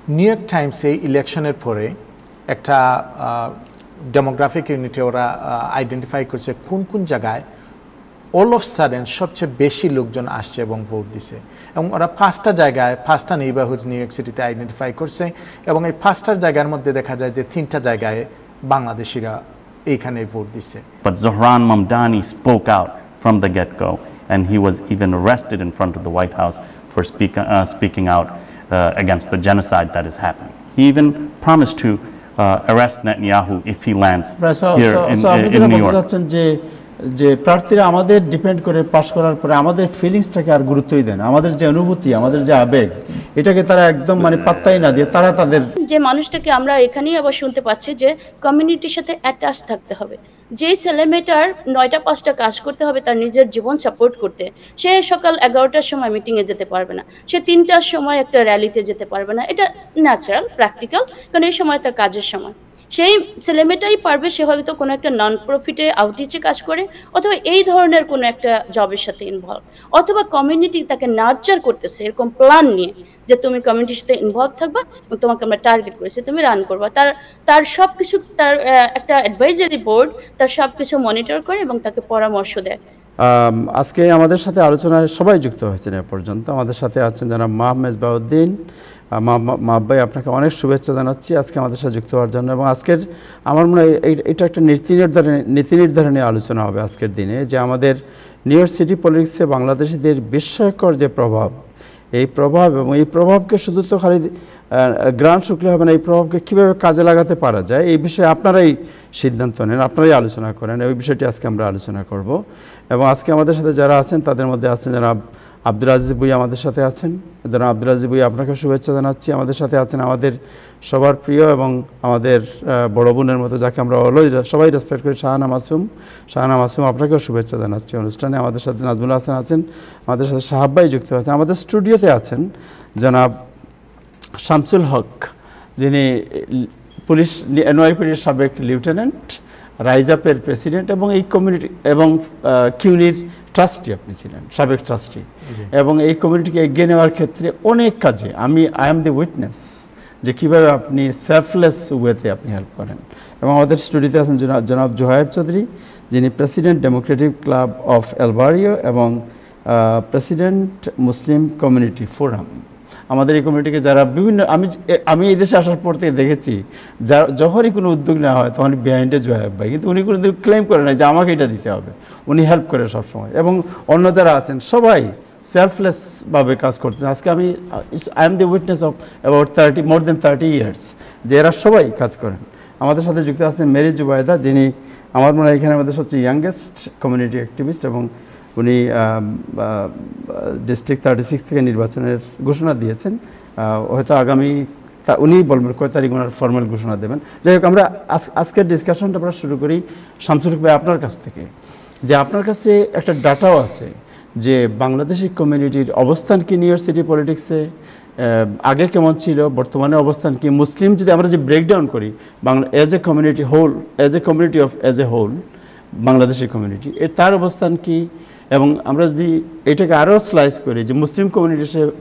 New York টাইমসে ইলেকশনের পরে একটা ডেমোগ্রাফিক ইউনিটে ওরা আইডেন্টিফাই করছে কোন কোন জায়গায় অল অফ সাডেন সবচেয়ে বেশি লোকজন আসছে এবং ভোট দিছে, এবং ওরা 5টা জায়গায় 5টা নেইবারহুড নিউ ইয়র্ক সিটিতে আইডেন্টিফাই করছে, এবং এই 5টার জায়গার মধ্যে দেখা যায় যে 3টা জায়গায় বাংলাদেশিরা এইখানে ভোট দিছে। But Zohran Mamdani spoke out from the get-go, and he was even arrested in front of the White House for speaking out against the genocide that is happening. He even promised to arrest Netanyahu if he lands here in New York. যে প্রার্থীরা আমাদের depend করে পাশ করার পরে আমাদের ফিলিংসটাকে আর গুরুত্বই দেন, আমাদের যে অনুভূতি, আমাদের যে আবেগ, এটাকে তারা একদম পাত্তাই না দিয়ে তারা তাদের যে মানুষটাকে আমরা এখানেই আবার শুনতে পাচ্ছি যে কমিউনিটির সাথে অ্যাটাচ থাকতে হবে। যেই ছেলেমেয়েটার 9টা 5টা কাজ করতে হবে তার নিজের জীবন সাপোর্ট করতে, সে সকাল 11টার সময় মিটিংয়ে যেতে পারবে না, সে 3টার সময় একটা র্যালিতে যেতে পারবে না। এটা ন্যাচারাল, প্র্যাকটিক্যাল, কারণ এই সময় তার কাজের সময়। সেই ছেলেমেয়েটাই পারবে, সে হয়তো কোনো একটা নন প্রফিটে আউটরিচে কাজ করে, অথবা এই ধরনের কোনো একটা জবের সাথে ইনভলভ, অথবা কমিউনিটি তাকে নার্চার করতেছে এরকম প্ল্যান নিয়ে যে তুমি কমিউনিটির সাথে ইনভলভ থাকবা এবং তোমাকে আমরা টার্গেট করেছি, তুমি রান করবা। তার সব কিছু, তার একটা অ্যাডভাইজারি বোর্ড তার সব কিছু মনিটর করে এবং তাকে পরামর্শ দেয়। আজকে আমাদের সাথে আলোচনায় সবাই যুক্ত হয়েছেন এ পর্যন্ত। আমাদের সাথে আছেন যারা মেজবাউদ্দিন। মাহব ভাই, আপনাকে অনেক শুভেচ্ছা জানাচ্ছি আজকে আমাদের সাথে যুক্ত হওয়ার জন্য। এবং আজকের আমার মনে হয় এটা একটা নীতি নির্ধারণী আলোচনা হবে আজকের দিনে, যে আমাদের নিউ ইয়র্ক সিটি পলিটিক্সে বাংলাদেশিদের বিস্ময়কর যে প্রভাব, এই প্রভাব এবং এই প্রভাবকে শুধু তো খালি গ্রান্ট শুকলে হবে না, এই প্রভাবকে কীভাবে কাজে লাগাতে পারা যায় এই বিষয়ে আপনারাই সিদ্ধান্ত নেন, আপনারাই আলোচনা করেন। এই বিষয়টি আজকে আমরা আলোচনা করব। এবং আজকে আমাদের সাথে যারা আছেন তাদের মধ্যে আছেন যারা আব্দুল আজিজ বুই, আমাদের সাথে আছেন। যারা আব্দুল আজিজ বুই, আপনাকে শুভেচ্ছা জানাচ্ছি। আমাদের সাথে আছেন আমাদের সবার প্রিয় এবং আমাদের বড় বোনের মতো, যাকে আমরা সবাই রেসপেক্ট করি, শাহানা মাসুম, আপনাকেও শুভেচ্ছা জানাচ্ছি অনুষ্ঠানে। আমাদের সাথে নাজমুল হাসান আছেন, আমাদের সাথে সাহাব ভাই যুক্ত আছেন। আমাদের স্টুডিওতে আছেন জনাব শামসুল হক, যিনি এনওয়াইপিডির সাবেক লিউটেন্যান্ট, রাইজ আপের প্রেসিডেন্ট এবং এই কমিউনিটি এবং কিউনির ট্রাস্টি আপনি ছিলেন, সাবেক ট্রাস্টি, এবং এই কমিউনিটিকে এগিয়ে নেওয়ার ক্ষেত্রে অনেক কাজে আই এম দি উইটনেস যে কীভাবে আপনি সেলফলেস ওয়েতে আপনি হেল্প করেন। এবং আমাদের স্টুডিওতে আছেন জনাব জোহায়েব চৌধুরী, যিনি প্রেসিডেন্ট ডেমোক্রেটিক ক্লাব অফ এল বারিও এবং প্রেসিডেন্ট মুসলিম কমিউনিটি ফোরাম। আমাদের এই কমিউনিটিকে যারা বিভিন্ন, আমি এই দেশে আসার পর থেকে দেখেছি যখনই কোনো উদ্যোগ নেওয়া হয় তখনই বিহাইন্ডে জোয়াব ভাই, কিন্তু উনি কোনো ক্লেম করে না যে আমাকে এটা দিতে হবে, উনি হেল্প করে সবসময়। এবং অন্য যারা আছেন সবাই সেলফলেসভাবে কাজ করছেন। আজকে I am the witness of about more than 30 years যে এরা সবাই কাজ করেন। আমাদের সাথে যুক্ত আছেন মেরি জুবাইদা, যিনি আমার মনে হয় এখানে আমাদের সবচেয়ে ইয়াংগেস্ট কমিউনিটি অ্যাক্টিভিস্ট, এবং উনি ডিস্ট্রিক্ট 36 থেকে নির্বাচনের ঘোষণা দিয়েছেন। হয়তো আগামী উনি বলবেন কয় তারিখ ওনার ফর্মাল ঘোষণা দেবেন। যাই হোক, আমরা আজকের ডিসকাশনটা আমরা শুরু করি শামসুল হক ভাই আপনার কাছ থেকে, যে আপনার কাছে একটা ডাটাও আছে যে বাংলাদেশি কমিউনিটির অবস্থান কি নিউ ইয়র্ক সিটি পলিটিক্সে, আগে কেমন ছিল, বর্তমানে অবস্থান কি, মুসলিম যদি আমরা যে ব্রেকডাউন করি Bangla as a community as a whole Bangladeshi community তার অবস্থান কি, এবং আমরা যদি এটাকে আরও স্লাইস করি যে মুসলিম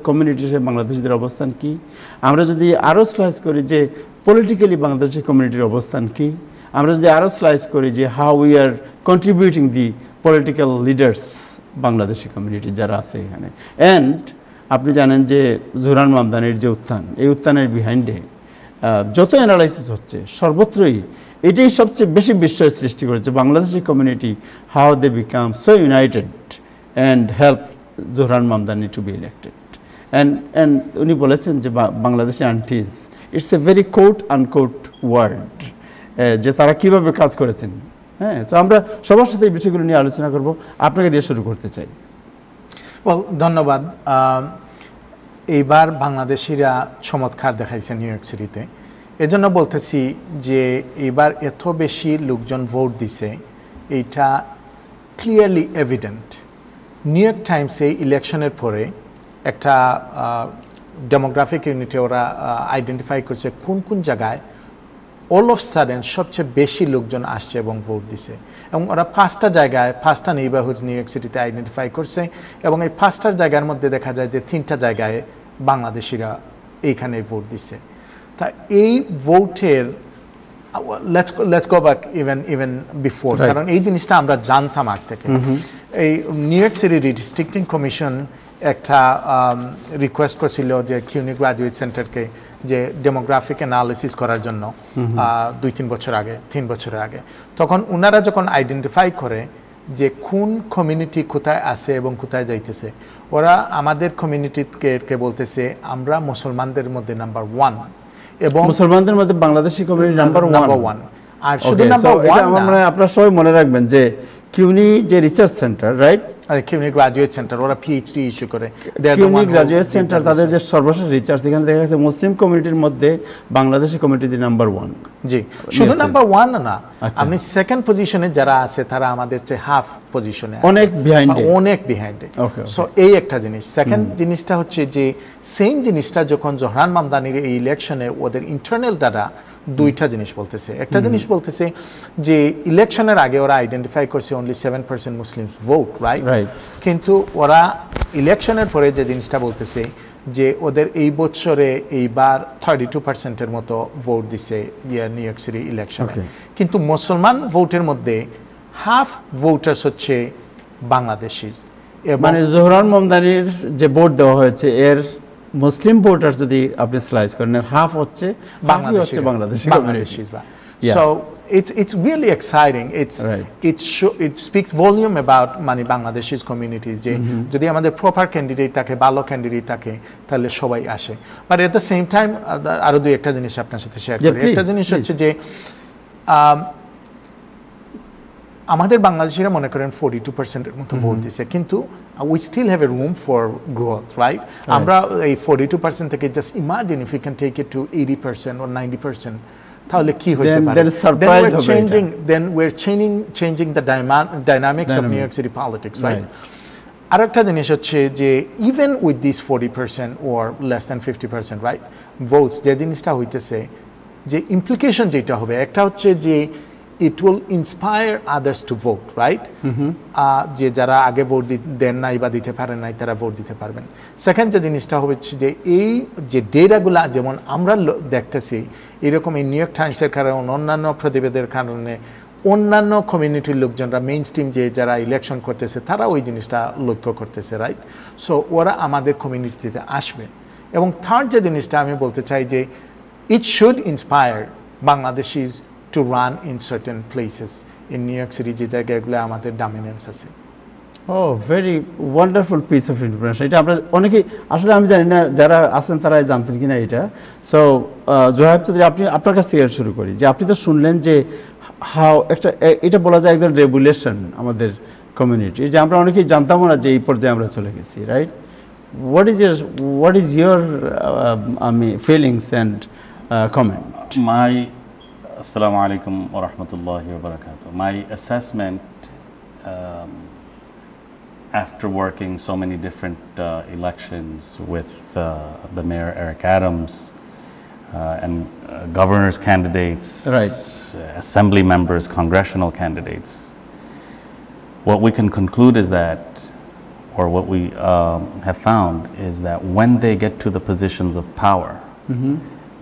কমিউনিটি হিসেবে বাংলাদেশিদের অবস্থান কি, আমরা যদি আরও স্লাইস করি যে পলিটিক্যালি বাংলাদেশি কমিউনিটির অবস্থান কি, আমরা যদি আরও স্লাইস করি যে how we are contributing the political leaders Bangladeshi community যারা আছে এখানে। অ্যান্ড আপনি জানেন যে জোহরান মামদানির যে উত্থান, এই উত্থানের বিহাইন্ডে যত অ্যানালাইসিস হচ্ছে সর্বত্রই এটাই সবচেয়ে বেশি বিস্ময় সৃষ্টি করেছে Bangladeshi community, how they become so united and help Zohran Mamdani to be elected. And উনি বলেছেন যে Bangladeshi aunties, it's a very quote unquote word, যে তারা কীভাবে কাজ করেছেন। হ্যাঁ, তো আমরা সবার সাথে এই বিষয়গুলো নিয়ে আলোচনা করব। আপনাকে দিয়ে শুরু করতে চাই। ধন্যবাদ। এইবার বাংলাদেশিরা চমৎকার দেখাইছে নিউ ইয়র্ক সিটিতে। এজন্য বলতেছি যে এবার এত বেশি লোকজন ভোট দিছে, এইটা ক্লিয়ারলি এভিডেন্ট। নিউ ইয়র্ক টাইমসে ইলেকশনের পরে একটা ডেমোগ্রাফিক ইউনিটে ওরা আইডেন্টিফাই করছে কোন কোন জায়গায় অল অফ সাডেন সবচেয়ে বেশি লোকজন আসছে এবং ভোট দিছে, এবং ওরা 5টা জায়গায় 5টা নেইবারহুড নিউ ইয়র্ক সিটিতে আইডেন্টিফাই করছে, এবং এই 5টার জায়গার মধ্যে দেখা যায় যে 3টা জায়গায় বাংলাদেশিরা এইখানে ভোট দিছে। তা এই ভোটের let's go back even before, কারণ এই জিনিসটা আমরা জানতাম আগ থেকে। এই new York city redistricting commission একটা রিকোয়েস্ট করছিল যে কিউনি গ্রাজুয়েট সেন্টারকে যে ডেমোগ্রাফিক অ্যানালিসিস করার জন্য 3 বছরের আগে। তখন ওনারা যখন আইডেন্টিফাই করে যে কোন কমিউনিটি কোথায় আছে এবং কোথায় যাইতেছে, ওরা আমাদের কমিউনিটিকে বলতেছে আমরা মুসলমানদের মধ্যে নাম্বার 1 এবং মুসলমানদের মধ্যে বাংলাদেশি কমিউনিটি নাম্বার 1। আর শুধু নাম্বার 1 না, মানে আপনারা সবাই মনে রাখবেন যে কিউনি যে research center, right, CUNY graduate center, ওরা পিএইচডি ইস্যু করে। কিউনি গ্রাজুয়েট সেন্টার তাদের যে সর্বশেষ রিসার্চ, এখানে দেখা গেছে মুসলিম কমিউনিটির মধ্যে বাংলাদেশি কমিউনিটি যে নাম্বার 1। জি, শুধু নাম্বার 1 না, আপনি সেকেন্ড পজিশনে যারা আছে তারা আমাদের চেয়ে হাফ পজিশনে আছে, অনেক বিহাইন্ডে। সো এই একটা জিনিস। সেকেন্ড জিনিসটা হচ্ছে যে সেম জিনিসটা যখন জোহরান মামদানির এই ইলেকশনে ওদের ইন্টারনাল ডাটা দুইটা জিনিস বলতেছে। একটা জিনিস বলতেছে যে ইলেকশনের আগে ওরা আইডেন্টিফাই করছে অনলি 7% মুসলিম ভোট, রাইট? কিন্তু ওরা ইলেকশনের পরে যে জিনিসটা বলতেছে যে ওদের এই বছরে এইবার 32%-এর মতো ভোট দিছে নিউ ইয়র্ক সিটি ইলেকশনে। কিন্তু মুসলমান ভোটের মধ্যে হাফ ভোটার্স হচ্ছে বাংলাদেশি। মানে জোহরান মামদানির যে ভোট দেওয়া হয়েছে এর মুসলিম ভোটার যদি আপনি স্লাইস করেন, হাফ হচ্ছে Bangladeshi. So it's really exciting. It speaks volume about মানে বাংলাদেশি communities যে যদি আমাদের প্রপার ক্যান্ডিডেট থাকে, ভালো ক্যান্ডিডেট থাকে, তাহলে সবাই আসে। But at the same time আরো দুই একটা জিনিস আপনার সাথে শেয়ার করি। একটা জিনিস হচ্ছে যে আমাদের বাংলাদেশিরা মনে করেন 42%-এর মতো ভোট দিছে, কিন্তু we still have a room for growth, right? আমরা এই 42% থেকে just imagine if we can take it to 80% or 90%, তাহলে কি হতে পারে? Then we're changing the dynamics of New York City politics, right? আরেকটা জিনিস হচ্ছে যে even with this 40% or less than 50%, right, votes, যে জিনিসটা হইতেছে যে implication যেটা হবে, একটা হচ্ছে যে it will inspire others to vote, right? যে যারা আগে ভোট দেন নাই বা দিতে পারেন নাই তারা ভোট দিতে পারবেন। সেকেন্ড যে জিনিসটা হচ্ছে যে এই যে ডেটাগুলা যেমন আমরা দেখতেছি, এরকম এই নিউ ইয়র্ক টাইমসের কারণে, অন্যান্য প্রতিবেদের কারণে অন্যান্য কমিউনিটির লোকজনরা মেইন স্ট্রিম যে যারা ইলেকশন করতেছে তারা ওই জিনিসটা লক্ষ্য করতেছে, রাইট? সো ওরা আমাদের কমিউনিটিতে আসবে। এবং থার্ড যে জিনিসটা আমি বলতে চাই যে it should inspire Bangladeshis to run in certain places in New York City যে জায়গাগুলো আমাদের ডমিনেন্স আছে। Very wonderful piece of information. এটা আমরা অনেকেই আসলে আমি জানি না, যারা আছেন তারা জানতেন কিনা এটা। সো জোহাব চৌধুরী, আপনি আপনার কাছ থেকে শুরু করি যে আপনি তো শুনলেন যে হাউ একটা এটা বলা যায় একদম রেগুলেশন আমাদের কমিউনিটি, যে আমরা অনেকেই জানতামও না যে এই পর্যায়ে আমরা চলে গেছি, right? what is your feelings and comment? Assalamu alaikum wa rahmatullahi wa barakatuh. My assessment after working so many different elections with the Mayor Eric Adams and governor's candidates, right, assembly members, congressional candidates, what we can conclude is that, or what we have found is that when they get to the positions of power,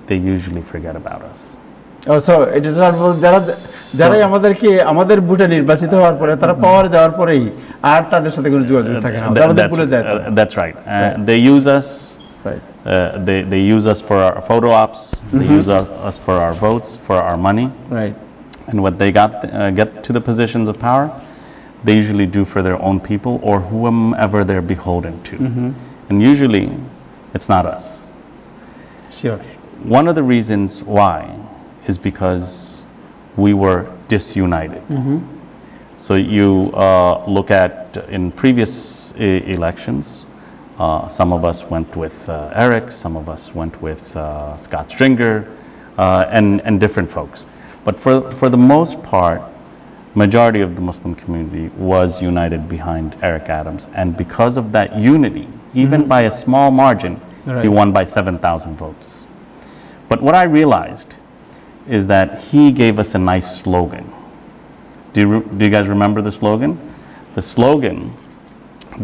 they usually forget about us. So it is যারাই আমাদের ভোটে নির্বাচিত হওয়ার পরে তারা পাওয়ার যাওয়ার পরেই আর তাদের সাথে কোনো যোগাযোগ থাকে না, তারা ভুলে যায়। That's right. They use us. Right. They use us for our photo ops. They use us for our votes, for our money. Right. And what they get to the positions of power, they usually do for their own people or whomever they're beholden to. And usually, it's not us. Sure. One of the reasons why is because we were disunited. So you look at in previous elections, some of us went with Eric, some of us went with Scott Stringer, and different folks. But for the most part, majority of the Muslim community was united behind Eric Adams, and because of that unity, even by a small margin, he won by 7,000 votes. But what I realized is that he gave us a nice slogan. Do you guys remember the slogan? The slogan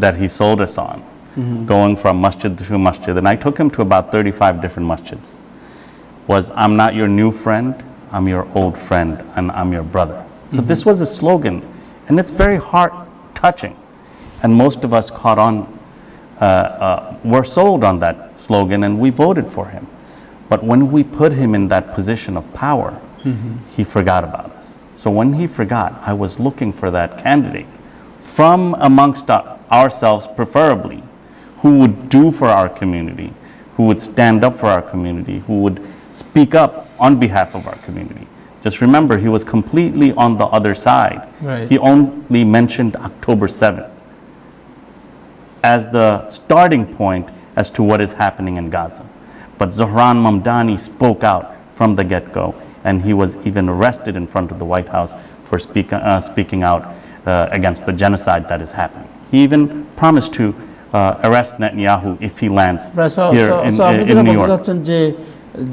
that he sold us on, going from masjid to masjid, and I took him to about 35 different masjids. was, I'm not your new friend, I'm your old friend, and I'm your brother. So this was a slogan, and it's very heart-touching. And most of us caught on, were sold on that slogan, and we voted for him. But when we put him in that position of power, he forgot about us. So when he forgot, I was looking for that candidate from amongst ourselves, preferably, who would do for our community, who would stand up for our community, who would speak up on behalf of our community. Just remember, he was completely on the other side. Right. He only mentioned October 7th as the starting point as to what is happening in Gaza. But Zohran Mamdani spoke out from the get-go, and he was even arrested in front of the White House for speaking out against the genocide that is happening. He even promised to arrest Netanyahu if he lands here in New York.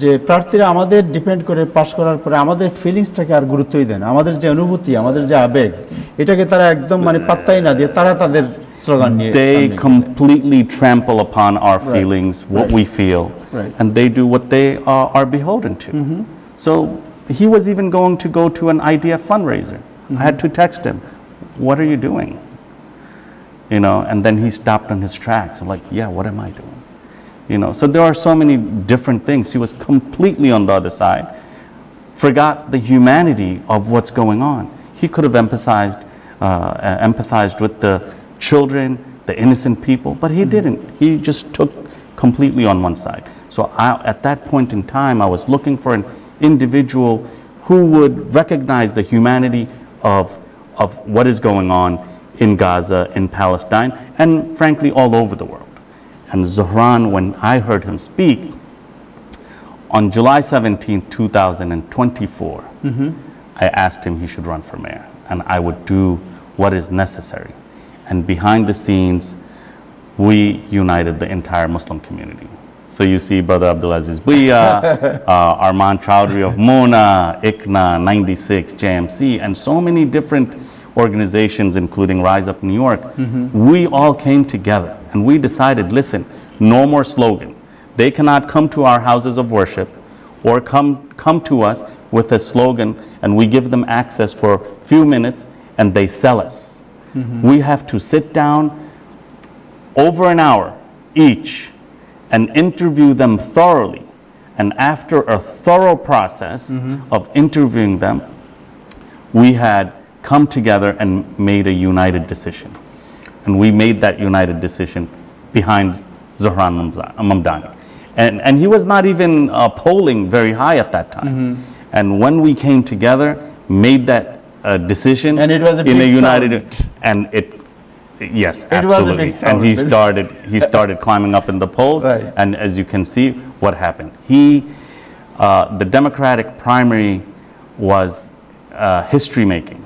যে প্রার্থীরা আমাদের depend করে pass করার পরে আমাদের ফিলিংসটাকে আর গুরুত্বই দেন, আমাদের যে অনুভূতি, আমাদের যে আবেগ, এটাকে তারা একদম মানে পাত্তাই না দিয়ে তারা তাদের স্লোগান নিয়ে they completely trample upon our feelings, what we feel, and they do what they are beholden to. So he was even going to go to an IDF fundraiser. I had to text him, what are you doing? You know, and then he stopped on his tracks. I'm like, yeah, what am I doing? You know, so there are so many different things. He was completely on the other side, forgot the humanity of what's going on. He could have empathized with the children, the innocent people, but he didn't. He just took completely on one side. So at that point in time, I was looking for an individual who would recognize the humanity of what is going on in Gaza, in Palestine, and frankly, all over the world. And Zohran, when I heard him speak, on July 17, 2024, I asked him he should run for mayor, and I would do what is necessary. And behind the scenes, we united the entire Muslim community. So you see Brother Abdulaziz Buya, Arman Chowdhury of Mona, ICNA, 96, JMC, and so many different organizations, including Rise Up New York. We all came together and we decided, listen, no more slogan. They cannot come to our houses of worship or come to us with a slogan and we give them access for a few minutes and they sell us. We have to sit down over an hour each and interview them thoroughly. And after a thorough process of interviewing them, we had come together and made a united decision. And we made that united decision behind Zohran Mamdani. And he was not even polling very high at that time. And when we came together, made that decision, and it was a in big a united, sound. and yes, it absolutely. Was a big sound. And he started climbing up in the polls. Right. And as you can see, what happened? The Democratic primary was history making.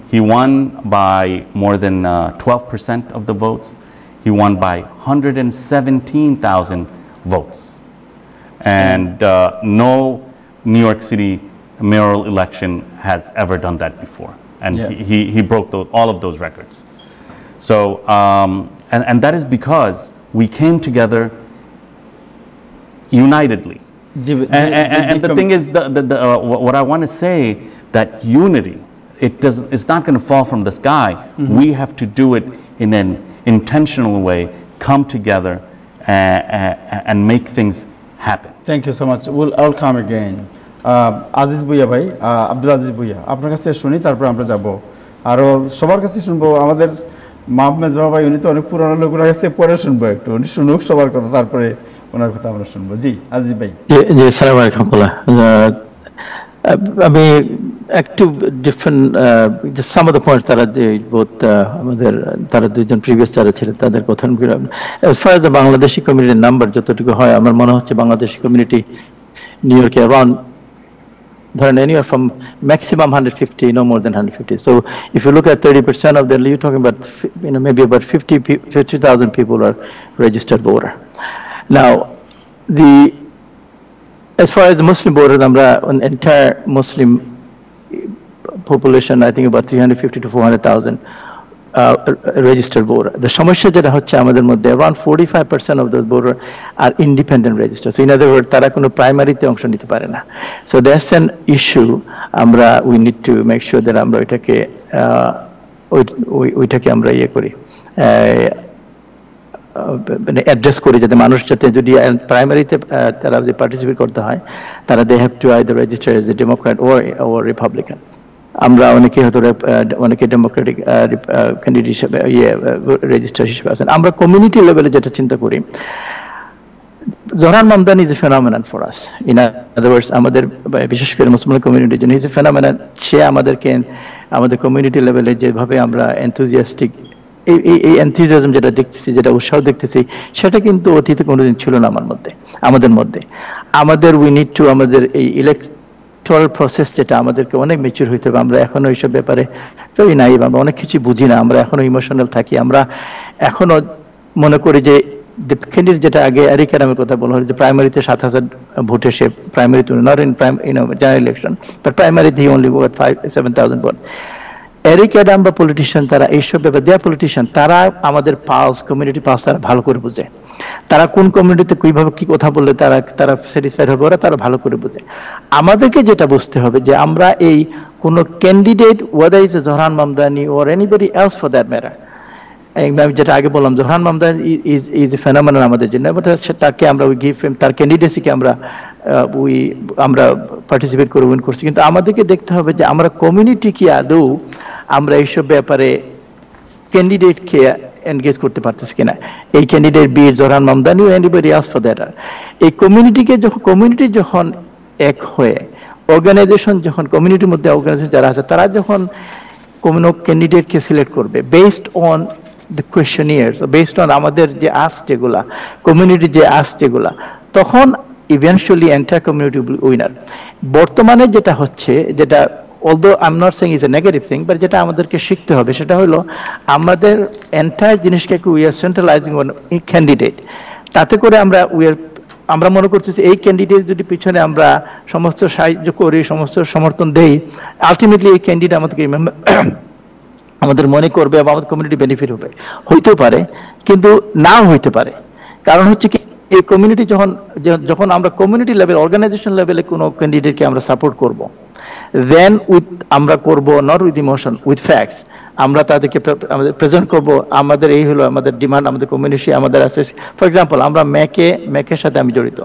He won by more than 12% of the votes. He won by 117,000 votes. And no New York City mayoral election has ever done that before. And he broke all of those records. So, and that is because we came together unitedly. And the thing is, what I want to say, that unity, it's not going to fall from the sky. We have to do it in an intentional way, come together and make things happen. Thank you so much. I'll come again. Aziz Buya bhai, Abdulaziz Buya, আপনার কাছে শুনি তারপর আমরা যাব। আর সবার কাছে শুনবো, আমাদের মাহমেদ ভাই উনি তো অনেক পুরনো লোকের কাছে পরে শুনবো, একটু উনি শুনুক সবার কথা, তারপরে ওনার কথা আমরা শুনবো। জি আজিজ ভাই। জি আসসালামু আলাইকুম। আমি একটু different just some of the points তারা both আমাদের তারা দুইজন প্রিভিয়াস যারা ছিলেন তাদের কথা as far as the Bangladeshi কমিউনিটির নাম্বার যতটুকু হয় আমার মনে হচ্ছে বাংলাদেশি কমিউনিটি নিউ ইয়র্কে around ধরেন anywhere from maximum 150, no more than 150. So if you look at 30% of them, you're talking about maybe about 50,000 people are registered voter. Now as far as the Muslim voters, an entire Muslim population, I think about 350 to 400,000. registered voter. The সমস্যা যেটা হচ্ছে আমাদের মধ্যে around 45% of those voters are independent registered. So in other words, তারা কোনো প্রাইমারিতে অংশ নিতে পারে না. So that's an issue. We need to make sure that আমরা ওইটাকে আমরা করি, মানে অ্যাড্রেস করি, যাতে মানুষ যাতে যদি প্রাইমারিতে তারা যদি পার্টিসিপেট করতে হয়, তারা they have to either register as a Democrat or Republican. আমরা অনেকে হয়তো অনেকে ডেমোক্রেটিক ক্যান্ডিডেট হিসেবে রেজিস্টার হিসেবে আছেন। আমরা কমিউনিটি লেভেলে যেটা চিন্তা করি, Zohran Mamdani is a phenomenon for us. In other words, আমাদের বিশেষ করে মুসলমান কমিউনিটির জন্য ইজ এ ফেনোমেনন। সে আমাদেরকে আমাদের কমিউনিটি লেভেলে যেভাবে আমরা এনথুজিয়াস্টিক, এই এনথুজিয়াজম যেটা দেখতেছি, যেটা উৎসাহ দেখতেছি, সেটা কিন্তু অতীতে কোনোদিন ছিল না আমাদের মধ্যে। উই নিড টু আমাদের এই ইলেকট্রাল প্রসেস যেটা আমাদেরকে অনেক ম্যাচিউর হইতে হবে। আমরা এখনো এইসব ব্যাপারে ভেরি নাইভ, আমরা অনেক কিছু বুঝি না, আমরা এখনো ইমোশনাল থাকি। আমরা এখনো মনে করি যে ক্যান্ডিডেট, যেটা আগে এরিক অ্যাডামের কথা বলা হলো, যে প্রাইমারিতে 7,000 ভোটে সে প্রাইমারিতে, not in general election, but প্রাইমারিতে he only got 7,000 vote. Eric Adam বা পলিটিশিয়ান, তারা এইসব ব্যাপার, দেয়া পলিটিশিয়ান, তারা আমাদের পালস, কমিউনিটি পালস তারা ভালো করে বুঝে। তারা কোন কমিউনিটিতে কিভাবে কি কথা বললে তারা স্যাটিসফাইড হবে, ওরা তারা ভালো করে বুঝে। আমাদেরকে যেটা বুঝতে হবে যে আমরা এই কোন candidate, weather is Zohran Mamdani or anybody else for that matter, আমি যেটা আগে বললাম, Zohran Mamdani is a phenomenon আমাদের জন্য, তাকে আমরা উই গিভ হিম, তার ক্যান্ডিডেসিকে আমরা পার্টিসিপেট করে উইন করছি। কিন্তু আমাদেরকে দেখতে হবে যে আমরা কমিউনিটি কি আদৌ আমরা এইসব ব্যাপারে ক্যান্ডিডেটকে এনগেজ করতে পারতেছি কিনা। এই ক্যান্ডিডেট বি জোহরান মামদানি ও এনিবডি এলস ফর দ্যাট, এই কমিউনিটি যখন এক হয়ে, অর্গানাইজেশন যখন, কমিউনিটির মধ্যে অর্গানাইজেশন যারা আছে, তারা যখন কোনো ক্যান্ডিডেটকে সিলেক্ট করবে based on the questionnaires, based on আমাদের যে আস্ক যেগুলা, কমিউনিটির যে আস্ক যেগুলা, তখন ইভেন্চুয়ালি এন্টায়ার কমিউনিটি উইনার। বর্তমানে যেটা হচ্ছে, যেটা although I'm not saying it's a negative thing, but যেটা আমাদেরকে শিখতে হবে সেটা হলো আমাদের এন্টায়ার জিনিসকে we are centralizing on a candidate, তাতে করে আমরা মনে করতেছি এই ক্যান্ডিডেট যদি পিছনে আমরা সমস্ত সাহায্য করি, সমস্ত সমর্থন দেই, আলটিমেটলি এই ক্যান্ডিডেট আমাদের মনে করবে এবং আমাদের কমিউনিটি বেনিফিট হবে। হইতেও পারে, কিন্তু নাও হইতে পারে। কারণ হচ্ছে কি, এই কমিউনিটি যখন আমরা কমিউনিটি লেভেল, অর্গানাইজেশন লেভেলে কোনো ক্যান্ডিডেটকে আমরা সাপোর্ট করব, দেন আমরা করব not with emotion, with facts. আমরা তাদেরকে আমাদের প্রেজেন্ট করব, আমাদের এই হলো আমাদের ডিমান্ড, আমাদের কমিউনিটি, আমাদের আছে। ফর এক্সাম্পল, আমরা ম্যাকের সাথে আমি জড়িত,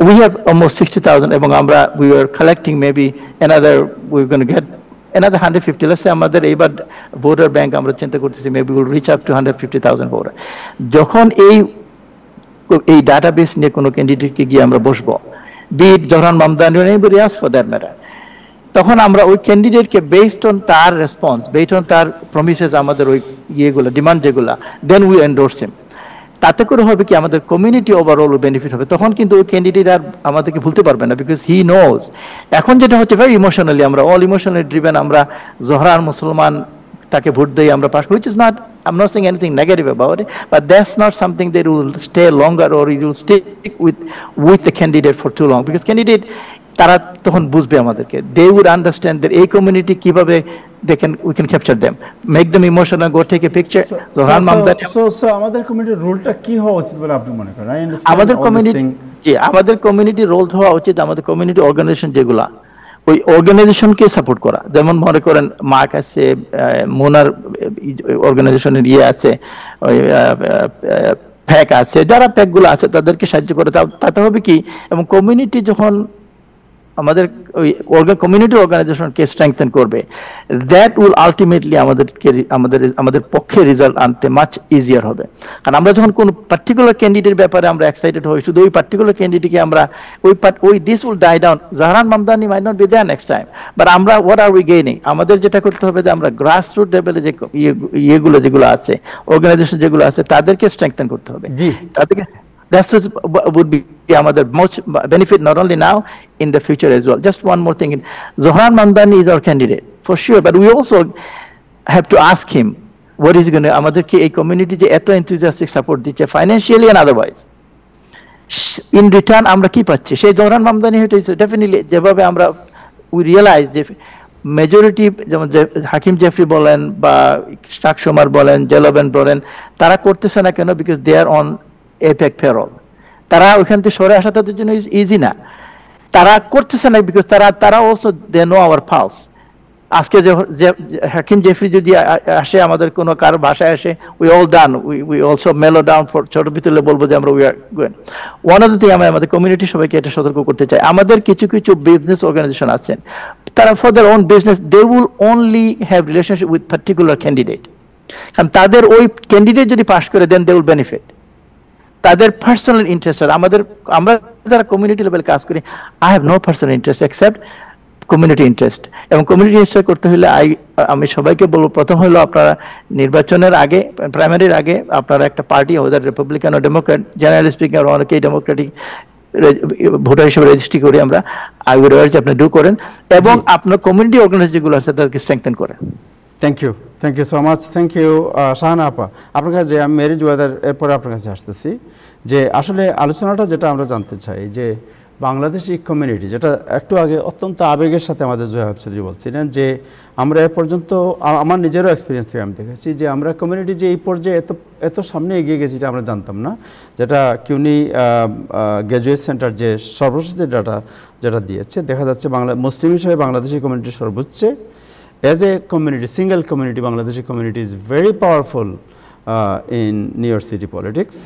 উই হ্যাভ অলমোস্ট 60,000, এবং we are collecting maybe we gonna gate another 150. Let's say আমাদের এইবার ভোটার ব্যাংক আমরা চিন্তা করতেছি, maybe will reach up to 150,000 voter. যখন এই ডাটাবেস নিয়ে কোনো ক্যান্ডিডেটকে গিয়ে আমরা বসবো, be it Zohran Mamdani or anybody else for that matter, তখন আমরা ওই ক্যান্ডিডেটকে বেসড অন তার রেসপন্স, বেসড অন তার প্রমিসেস, আমাদের ওই ইয়েগুলো, ডিমান্ড যেগুলা, দেন উই এন্ডোর্স হিম। তাতে করে হবে কি, আমাদের কমিউনিটি ওভারঅল বেনিফিট হবে। তখন কিন্তু ওই ক্যান্ডিডেট আর আমাদেরকে ভুলতে পারবে না, বিকজ হি নোজ। এখন যেটা হচ্ছে ভেরি ইমোশনালি, আমরা অল ইমোশনালি ড্রিভেন, আমরা জোহরান মুসলমান, তাকে ভোট দেই, আমরা pass, which is not, I'm not saying anything negative about it, but that's not something that will stay longer or it will stick with the candidate for too long, because candidate তারা তখন বুঝবে আমাদেরকে, they would understand that এই community কিভাবে we can capture them, make them emotional, go take a picture. Zohran Mamdani, so আমাদের কমিউনিটির রোলটা কি হওয়া উচিত বলে আপনি মনে করেন? আমাদের কমিউনিটি রোল হওয়া উচিত, আমাদের কমিউনিটি অর্গানাইজেশন যেগুলা, ওই অর্গানাইজেশনকে সাপোর্ট করা। যেমন মনে করেন মার্ক আছে, মোনার অর্গানাইজেশনের আছে, ওই প্যাক আছে, যারা প্যাকগুলো আছে তাদেরকে সাহায্য করে। তাতে হবে কি, এবং কমিউনিটি যখন আমাদের ওই কমিউনিটি অর্গানাইজেশনকে স্ট্রেংথেন করবে, দ্যাট উইল আলটিমেটলি আমাদের পক্ষে রেজাল্ট আনতে মাচ ইজিয়ার হবে। কারণ আমরা যখন কোনো পার্টিকুলার ক্যান্ডিডেটের ব্যাপারে আমরা এক্সাইটেড হই, শুধু ওই পার্টিকুলার ক্যান্ডিডেটকে আমরা ওই this will die down. Zohran Mamdani might not be there next time, but আমরা হোয়াট আর উই গেইনিং? আমাদের যেটা করতে হবে যে আমরা গ্রাসরুট লেভেলে যে ইয়েগুলো যেগুলো আছে, অর্গানাইজেশন যেগুলো আছে, তাদেরকে স্ট্রেংথেন করতে হবে। তাদেরকে that would be আমাদের much benefit, not only now, in the future as well. Just one more thing, Zohran Mamdani is our candidate for sure, but we also have to ask him what is going to, আমাদেরকে এই community যে এত enthusiastic support দিচ্ছে financially and otherwise, in return আমরা কি পাচ্ছি? সেই Zohran Mamdani হয়তো ডেফিনেটলি, যেভাবে আমরা we realize যে মেজরিটি যেমন হাকিম জেফরি বলেন বা শাক সোমার বলেন, জেলবেন বলেন, তারা করতেছে না কেন? বিকজ দে আর অন এপেক পেরোল। তারা ওইখান থেকে সরে আসা তাদের জন্য ইজি না। তারা করতেছে না বিকজ তারা also they know our pulse. আজকে যে হাকিম জেফরি যদি আসে, আমাদের কোনো কারো ভাষায় আসে, we all done, we also মেলো ডাউন ফর ছোট পিতলে বলবো যে আমরা we are going. One of the thing আমি আমাদের কমিউনিটি সবাইকে এটা সতর্ক করতে চাই, আমাদের কিছু কিছু বিজনেস অর্গানাইজেশন আছেন, তারা for their own business they will only have relationship with particular candidate. কারণ তাদের ওই ক্যান্ডিডেট যদি পাস করে দেন দে উইল বেনিফিট। তাদের পার্সোনাল ইন্টারেস্ট, আমরা যারা কমিউনিটি লেভেলে কাজ করি, I have no personal interest except community interest. এবং কমিউনিটি ইন্টারেস্ট করতে হলে আমি সবাইকে বলবো, প্রথম হলো আপনারা নির্বাচনের আগে, প্রাইমারির আগে আপনারা একটা পার্টি, ওদের রিপাবলিকান ও ডেমোক্রেট, জেনারেলি স্পিকিং অনেকেই ডেমোক্রেটিক ভোটার হিসেবে রেজিস্ট্রি করি আমরা, আই উইড আর্জ আপনি ডু করেন, এবং আপনার কমিউনিটি অর্গানাইজেশন যেগুলো আছে তাদেরকে স্ট্রেংথেন করেন। Thank you so much. Thank you Shahana আপা। আপনার কাছে আমি মেরি জুয়েদার এরপরে আপনার কাছে আসতেছি, যে আসলে আলোচনাটা যেটা আমরা জানতে চাই যে বাংলাদেশি কমিউনিটি, যেটা একটু আগে অত্যন্ত আবেগের সাথে আমাদের জয়া চৌধুরী বলছিলেন, যে আমরা এ পর্যন্ত, আমার নিজেরও এক্সপিরিয়েন্স থেকে আমি দেখেছি যে আমরা কমিউনিটি যে এই পর্যায়ে এত সামনে এগিয়ে গেছি এটা আমরা জানতাম না। যেটা কিউনি গ্র্যাজুয়েট সেন্টার যে সর্বশেষ ডাটা যেটা দিয়েছে, দেখা যাচ্ছে মুসলিম হিসেবে বাংলাদেশি কমিউনিটি সর্বোচ্চ। As a community, single community, Bangladeshi community is very powerful in New York City politics.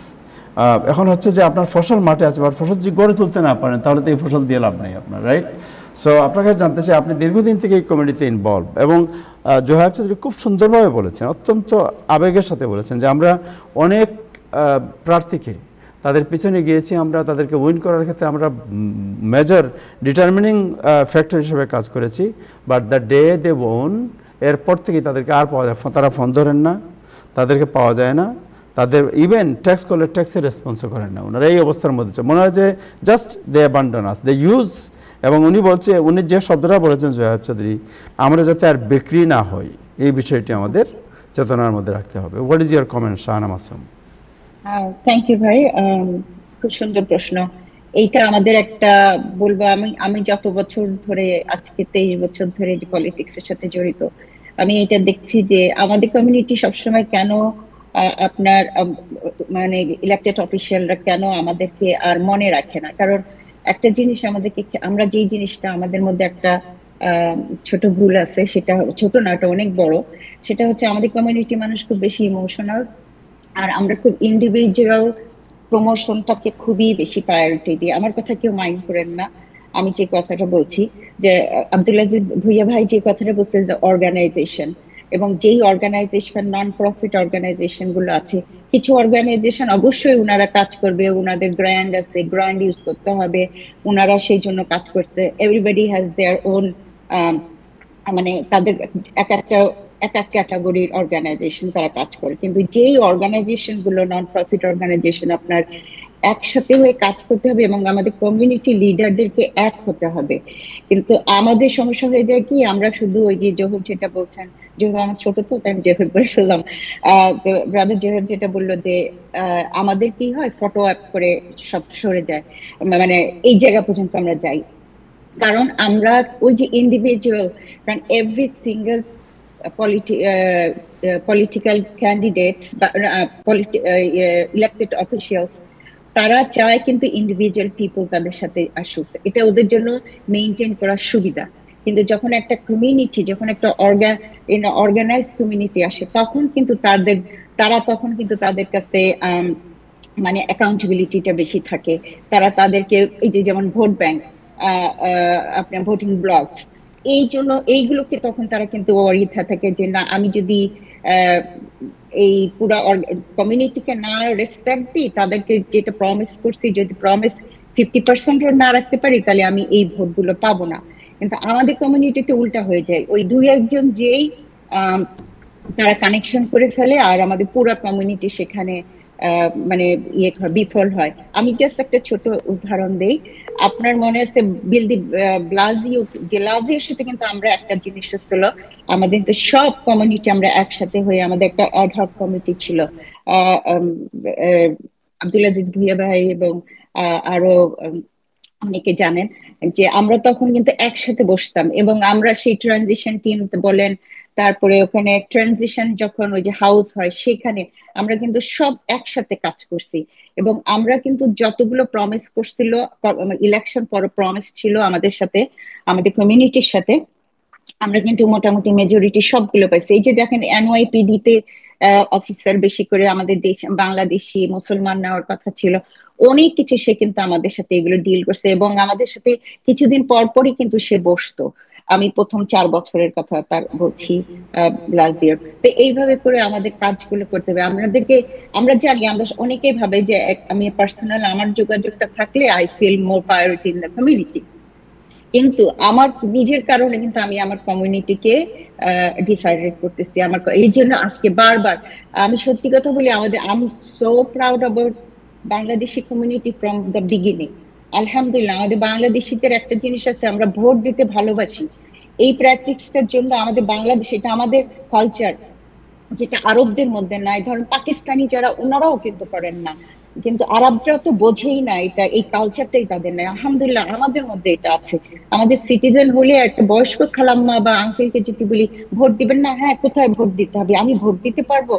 এখন হচ্ছে যে আপনার ফসল মাঠে আছে, বা ফসল যদি গড়ে তুলতে না পারেন তাহলে তো এই ফসল দিয়ে লাভ নেই আপনার, রাইট? সো আপনার কাছে জানতে চাই, আপনি দীর্ঘদিন থেকে এই কমিউনিটিতে ইনভলভ, এবং জোহাব চৌধুরী খুব সুন্দরভাবে বলেছেন, অত্যন্ত আবেগের সাথে বলেছেন যে আমরা অনেক প্রার্থীকে তাদের পিছনে গিয়েছি, আমরা তাদেরকে উইন করার ক্ষেত্রে আমরা মেজর ডিটারমিনিং ফ্যাক্টর হিসেবে কাজ করেছি, but the day they own, এরপর থেকে তাদেরকে আর পাওয়া যায়, তারা ফোন ধরেন না, তাদেরকে পাওয়া যায় না, তাদের ইভেন ট্যাক্স করলে ট্যাক্সের রেসপন্সও করেন না। ওনারা এই অবস্থার মধ্যে মনে হয় যে just they abandon us, they use. এবং উনি যে শব্দটা বলেছেন জোহাব চৌধুরী, আমরা যাতে আর বিক্রি না হই, এই বিষয়টি আমাদের চেতনার মধ্যে রাখতে হবে। What is your comment Shahana Masum? Thank you ভাই, খুব সুন্দর প্রশ্ন। এইটা আমাদের একটা বলবো, আমি যত বছর ধরে, আজকে 23 বছর ধরে যে পলিটিক্সের সাথে জড়িত, আমি এটা দেখছি যে আমাদের কমিউনিটি সবসময় কেন আপনার মানে ইলেক্টেড অফিসিয়ালরা কেন আমাদেরকে আর মনে রাখে না। কারণ একটা জিনিস আমাদেরকে, আমরা যেই জিনিসটা আমাদের মধ্যে একটা ছোট ভুল আছে, সেটা ছোট না, এটা অনেক বড়। সেটা হচ্ছে আমাদের কমিউনিটি মানুষ খুব বেশি ইমোশনাল, আর আমরা খুব ইন্ডিভিজুয়াল প্রমোশনটাকে খুবই বেশি প্রায়োরিটি দিই। আমার কথা কেউ মাইন্ড করেন না, আমি যে কথাটা বলছি, যে আব্দুল আজিজ ভুইয়া ভাই যে কথাটা বলছেন যে অর্গানাইজেশন, এবং যেই অর্গানাইজেশন, নন প্রফিট অর্গানাইজেশন গুলো আছে, কিছু অর্গানাইজেশন অবশ্যই ওনারা কাজ করবে, ওনাদের গ্র্যান্ড আছে, গ্র্যান্ড ইউজ করতে হবে, ওনারা সেই জন্য কাজ করছে। এভরিবডি হ্যাজ দেয়ার ওন, মানে তাদের এক এক ক্যাটাগরির অর্গানাইজেশন তারা কাজ করে। কিন্তু যেই অর্গানাইজেশন গুলো নন প্রফিট অর্গানাইজেশন, আপনার একসাথে হয়ে কাজ করতে হবে এবং আমাদের কমিউনিটি লিডারদেরকে এক হতে হবে। কিন্তু আমাদের সমস্যা হয়ে যায় কি, আমরা শুধু ওই যে জোহর যেটা বলছেন, জোহর আমার ছোট তো তাই আমি জোহর করে ফেললাম, ব্রাদার জোহর যেটা বললো যে আমাদের কি হয়, ফটো অ্যাপ করে সব সরে যায়, মানে এই জায়গা পর্যন্ত আমরা যাই। কারণ আমরা ওই যে ইন্ডিভিজুয়াল, কারণ every single political candidates, elected officials, তারা চায় কিন্তু ইন্ডিভিজুয়াল পিপল তাদের সাথে আসুক, এটা ওদের জন্য মেইনটেইন করা সুবিধা। কিন্তু যখন একটা কমিউনিটি, যখন একটা অর্গানাইজ কমিউনিটি আসে, তখন কিন্তু তখন কিন্তু তাদের কাছে মানে অ্যাকাউন্টেবিলিটিটা বেশি থাকে। তারা তাদেরকে এই যে যেমন ভোট ব্যাংক, আপনার ভোটিং ব্লকস, এই জন্য এইগুলোকে তখন তারা কিন্তু ওয়ারিথা থাকে যে না, আমি যদি এই পুরো কমিউনিটিকে না রেসপেক্ট দিই, তাদেরকে যেটা প্রমিস করছি, যদি প্রমিস 50% না রাখতে পারি, তাহলে আমি এই ভোটগুলো পাবো না। কিন্তু আমাদের কমিউনিটিতে উল্টা হয়ে যায়, ওই 2-1 যেই তারা কানেকশন করে ফেলে, আর আমাদের পুরো কমিউনিটি সেখানে মানে বিফল হয়। আমি জাস্ট একটা ছোট উদাহরণ দেই। আপনার মনে আছে গ্লাজিওর সাথে কিন্তু আমরা একটা জিনিস হচ্ছিল, আমাদের তো সব কমিউনিটি আমরা একসাথে হয়ে আমাদের একটা অ্যাডহক কমিটি ছিল, আব্দুল আজিজ ভুইয়া ভাই এবং আরো অনেকে জানেন যে আমরা তখন কিন্তু একসাথে বসতাম, এবং আমরা সেই ট্রানজিশন টিম বলেন, তারপরে ওখানে ট্রানজিশন যখন ওই যে হাউস হয় সেখানে আমরা কিন্তু সব একসাথে কাজ করছি। এবং আমরা কিন্তু যতগুলো প্রমিস করছিল, ইলেকশন পর প্রমিস ছিল আমাদের সাথে, আমাদের কমিউনিটির সাথে, আমরা কিন্তু মোটামুটি মেজরিটি সবগুলো পাইছি। এই যে দেখেন NYPD তে অফিসার বেশি করে আমাদের দেশ বাংলাদেশি মুসলমান নেওয়ার কথা ছিল, অনেক কিছু সে কিন্তু আমাদের সাথে এগুলো ডিল করছে, এবং আমাদের সাথে কিছুদিন পর পরই কিন্তু সে বসতো। আমি প্রথম 4 বছরের কথা তার বলছি, লাস্ট ইয়ার। তো এইভাবে করে আমাদের কাজগুলো করতে হবে আমাদেরকে। আমরা জানি, আমরা অনেকেই ভাবে যে আমি পার্সোনাল আমার যোগাযোগটা থাকলে I feel more priority in the community, কিন্তু আমার নিজের কারণে কিন্তু আমি আমার কমিউনিটিকে ডিসাইড করতেছি। আমার এই জন্য আজকে বারবার আমি সত্যি কথা বলি, আমাদের I am so proud about Bangladeshi community from the beginning. আলহামদুলিল্লাহ, আমাদের বাংলাদেশিদের একটা জিনিস আছে, আমরা ভোট দিতে ভালোবাসি। এই প্র্যাকটিসটার জন্য আমাদের বাংলাদেশ, এটা আমাদের কালচার, যেটা আরবদের মধ্যে নাই। ধরেন পাকিস্তানি যারা, ওনারাও কিন্তু করেন না, কিন্তু আরবরা তো বোঝেই না এটা, এই কালচারটাই তাদের নাই। আলহামদুলিল্লাহ আমাদের মধ্যে এটা আছে। আমাদের সিটিজেন হলে একটা বয়স্ক খালাম্মা বা আঙ্কেলকে যদি বলি ভোট দিবেন না, হ্যাঁ কোথায় ভোট দিতে হবে, আমি ভোট দিতে পারবো,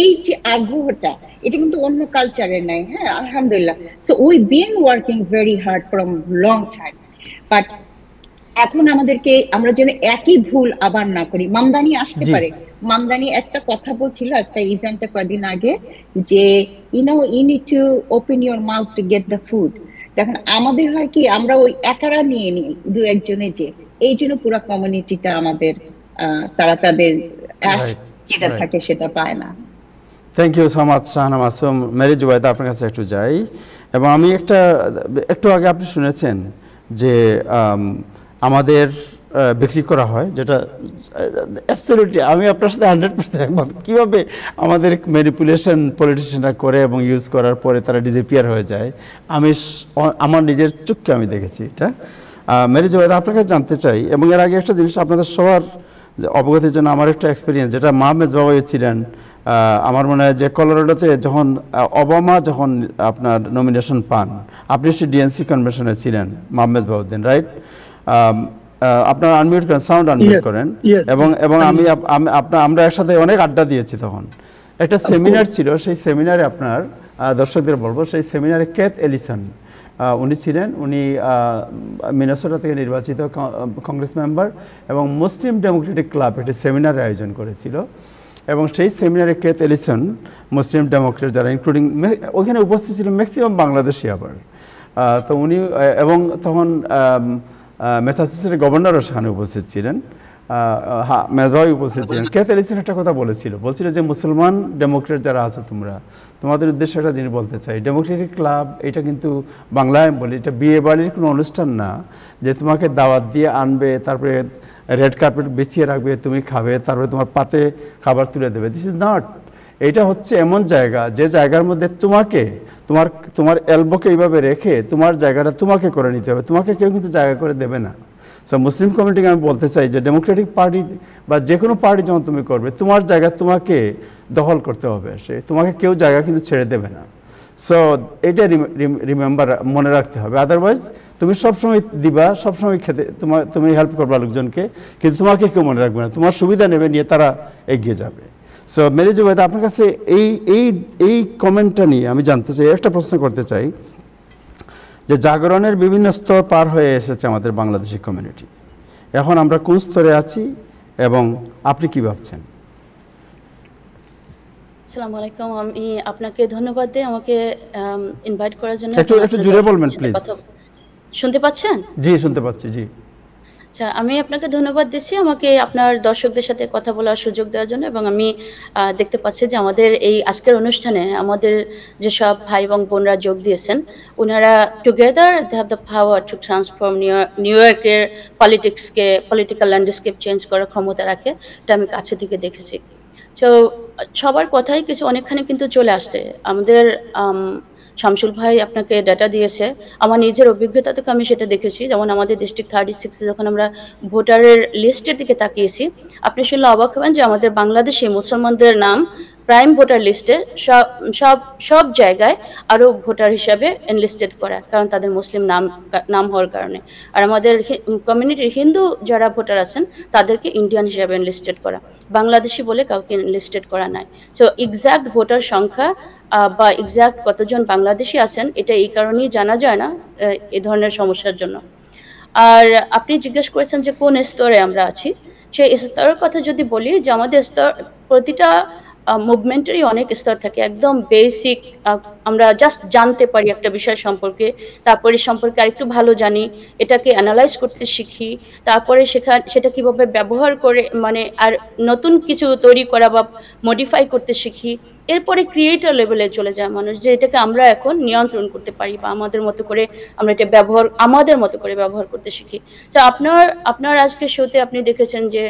এই যে আগ্রহটা, এটা কিন্তু অন্য কালচারে নাই। হ্যাঁ আলহামদুলিল্লাহ। So we been working very hard from long time, but এখন আমাদেরকে, আমরা যেন একই ভুল আবার না করি। মামদানি আসতে পারে, মামদানি একটা কথা বলছিল একটা ইভেন্টে কয়েকদিন আগে, যে you need to open your mouth to get the food. দেখেন আমাদের হয় কি, আমরা ওই একারা নিয়ে নিই দু একজনে, যে এই জন্য পুরো কমিউনিটিটা আমাদের তারা তাদের যেটা থাকে সেটা পায় না। Thank you so much Shahana Masum. Meri Zubaida, আপনার কাছে একটু যাই। এবং আমি একটু আগে আপনি শুনেছেন যে আমাদের বিক্রি করা হয়, যেটা অ্যাবসলিউটলি আমি আপনার সাথে 100% একমত। কীভাবে আমাদের ম্যানিপুলেশন পলিটিশিয়ানরা করে এবং ইউজ করার পরে তারা ডিসঅ্যাপিয়ার হয়ে যায়, আমি আমার নিজের চোখকে আমি দেখেছি এটা। মেরি জুবাইদা, আপনার কাছে জানতে চাই, এবং এর আগে একটা জিনিস আপনাদের সবার অবগতির জন্য আমার একটা এক্সপিরিয়েন্স, যেটা মাহমেদ বাবা ছিলেন, আমার মনে হয় যে কলোরাডোতে যখন ওবামা যখন আপনার নমিনেশন পান, আপনি সেই ডিএনসি কনভেনশনে ছিলেন মাহমেদ বাবুদ্দিন, রাইট? আপনার আনমিউট করেন, সাউন্ড আনমিউট করেন। এবং আমরা একসাথে অনেক আড্ডা দিয়েছি। তখন একটা সেমিনার ছিল, সেই সেমিনারে আপনার দর্শকদের বলবো, সেই সেমিনারে কেথ এলিসন উনি ছিলেন। উনি মিনেসোটা থেকে নির্বাচিত কংগ্রেস মেম্বার, এবং মুসলিম ডেমোক্রেটিক ক্লাব একটি সেমিনারের আয়োজন করেছিল। এবং সেই সেমিনারে কেথ এলিসন, মুসলিম ডেমোক্রেট যারা, ইনক্লুডিং ওইখানে উপস্থিত ছিল ম্যাক্সিমাম বাংলাদেশি আবার। তো উনি, এবং তখন ম্যাসাচুসেটসের গভর্নরও সেখানে উপস্থিত ছিলেন, মেজবাই উপস্থিত ছিলেন। কেথ এলিসন একটা কথা বলছিল যে মুসলমান ডেমোক্রেট যারা আছো তোমাদের উদ্দেশ্যে একটা জিনিস বলতে চাই, ডেমোক্রেটিক ক্লাব এটা কিন্তু বাংলায় বলি, এটা বিয়ে বাড়ির কোনো অনুষ্ঠান না যে তোমাকে দাওয়াত দিয়ে আনবে, তারপরে রেড কার্পেট বিছিয়ে রাখবে, তুমি খাবে, তারপরে তোমার পাতে খাবার তুলে দেবে। This is not. এটা হচ্ছে এমন জায়গা, যে জায়গার মধ্যে তোমার এলবোকে এইভাবে রেখে তোমার জায়গাটা তোমাকে করে নিতে হবে, তোমাকে কেউ কিন্তু জায়গা করে দেবে না। সো মুসলিম কমিউনিটিকে আমি বলতে চাই যে ডেমোক্রেটিক পার্টি বা যে কোনো পার্টি যখন তুমি করবে, তোমার জায়গা তোমাকে দখল করতে হবে, তোমাকে কেউ জায়গা কিন্তু ছেড়ে দেবে না। সো এটা রিমেম্বার, মনে রাখতে হবে। আদারওয়াইজ তুমি সবসময় দিবা, সবসময় খেতে তুমি হেল্প করবা লোকজনকে, কিন্তু তোমাকে কেউ মনে রাখবে না, তোমার সুবিধা নেবে নিয়ে তারা এগিয়ে যাবে। সো মেরি জুবাইদা, আপনার কাছে এই কমেন্টটা নিয়ে আমি জানতে চাই, একটা প্রশ্ন করতে চাই, যে জাগরণের বিভিন্ন স্তর পার হয়ে এসেছে আমাদের বাংলাদেশি কমিউনিটি, এখন আমরা কোন স্তরে আছি এবং আপনি কি ভাবছেন? আসসালামু আলাইকুম। আমি আপনাকে ধন্যবাদ দিই আমাকে ইনভাইট করার জন্য। একটু জোরে বলবেন প্লিজ। শুনতে পাচ্ছেন? জি, শুনতে পাচ্ছি। জি, আচ্ছা, আমি আপনাকে ধন্যবাদ দিচ্ছি আমাকে আপনার দর্শকদের সাথে কথা বলার সুযোগ দেওয়ার জন্য। এবং আমি দেখতে পাচ্ছি যে আমাদের এই আজকের অনুষ্ঠানে আমাদের যেসব ভাই এবং বোনরা যোগ দিয়েছেন, ওনারা together they have the power to transform New ইয়র্কের পলিটিক্যাল ল্যান্ডস্কেপ চেঞ্জ করার ক্ষমতা রাখে। এটা আমি কাছে থেকে দেখেছি। তো সবার কথাই অনেকখানি কিন্তু চলে আসছে। আমাদের শামসুল ভাই আপনাকে ডাটা দিয়েছে, আমার নিজের অভিজ্ঞতা থেকে আমি সেটা দেখেছি। যেমন আমাদের ডিস্ট্রিক্ট 36 যখন আমরা ভোটারের লিস্টের দিকে তাকিয়েছি, আপনি শুনলে অবাক হবেন যে আমাদের বাংলাদেশে মুসলমানদের নাম প্রাইম ভোটার লিস্টে সব জায়গায় আরও ভোটার হিসাবে এনলিস্টেড করা, কারণ তাদের মুসলিম নাম হওয়ার কারণে। আর আমাদের কমিউনিটির হিন্দু যারা ভোটার আছেন তাদেরকে ইন্ডিয়ান হিসাবে এনলিস্টেড করা, বাংলাদেশি বলে কাউকে এনলিস্টেড করা নাই। সো এক্সাক্ট ভোটার সংখ্যা বা এক্সাক্ট কতজন বাংলাদেশি আছেন এটা এই কারণেই জানা যায় না এ ধরনের সমস্যার জন্য। আর আপনি জিজ্ঞেস করেছেন যে কোন স্তরে আমরা আছি, সেই স্তরের কথা যদি বলি যে আমাদের স্তর, প্রতিটা মুভমেন্টেরই অনেক স্তর থাকে। একদম বেসিক আমরা জাস্ট জানতে পারি একটা বিষয় সম্পর্কে, তারপরে সম্পর্কে আরেকটু ভালো জানি, এটাকে অ্যানালাইজ করতে শিখি, তারপরে সেটা কিভাবে ব্যবহার করে মানে আর নতুন কিছু তৈরি করা বা মডিফাই করতে শিখি। এরপরে ক্রিয়েটর লেভেলে চলে যায় মানুষ, যে এটাকে আমরা এখন নিয়ন্ত্রণ করতে পারি বা আমাদের মতো করে আমরা এটা আমাদের মতো করে ব্যবহার করতে শিখি। তো আপনার আজকে শোতে আপনি দেখেছেন যে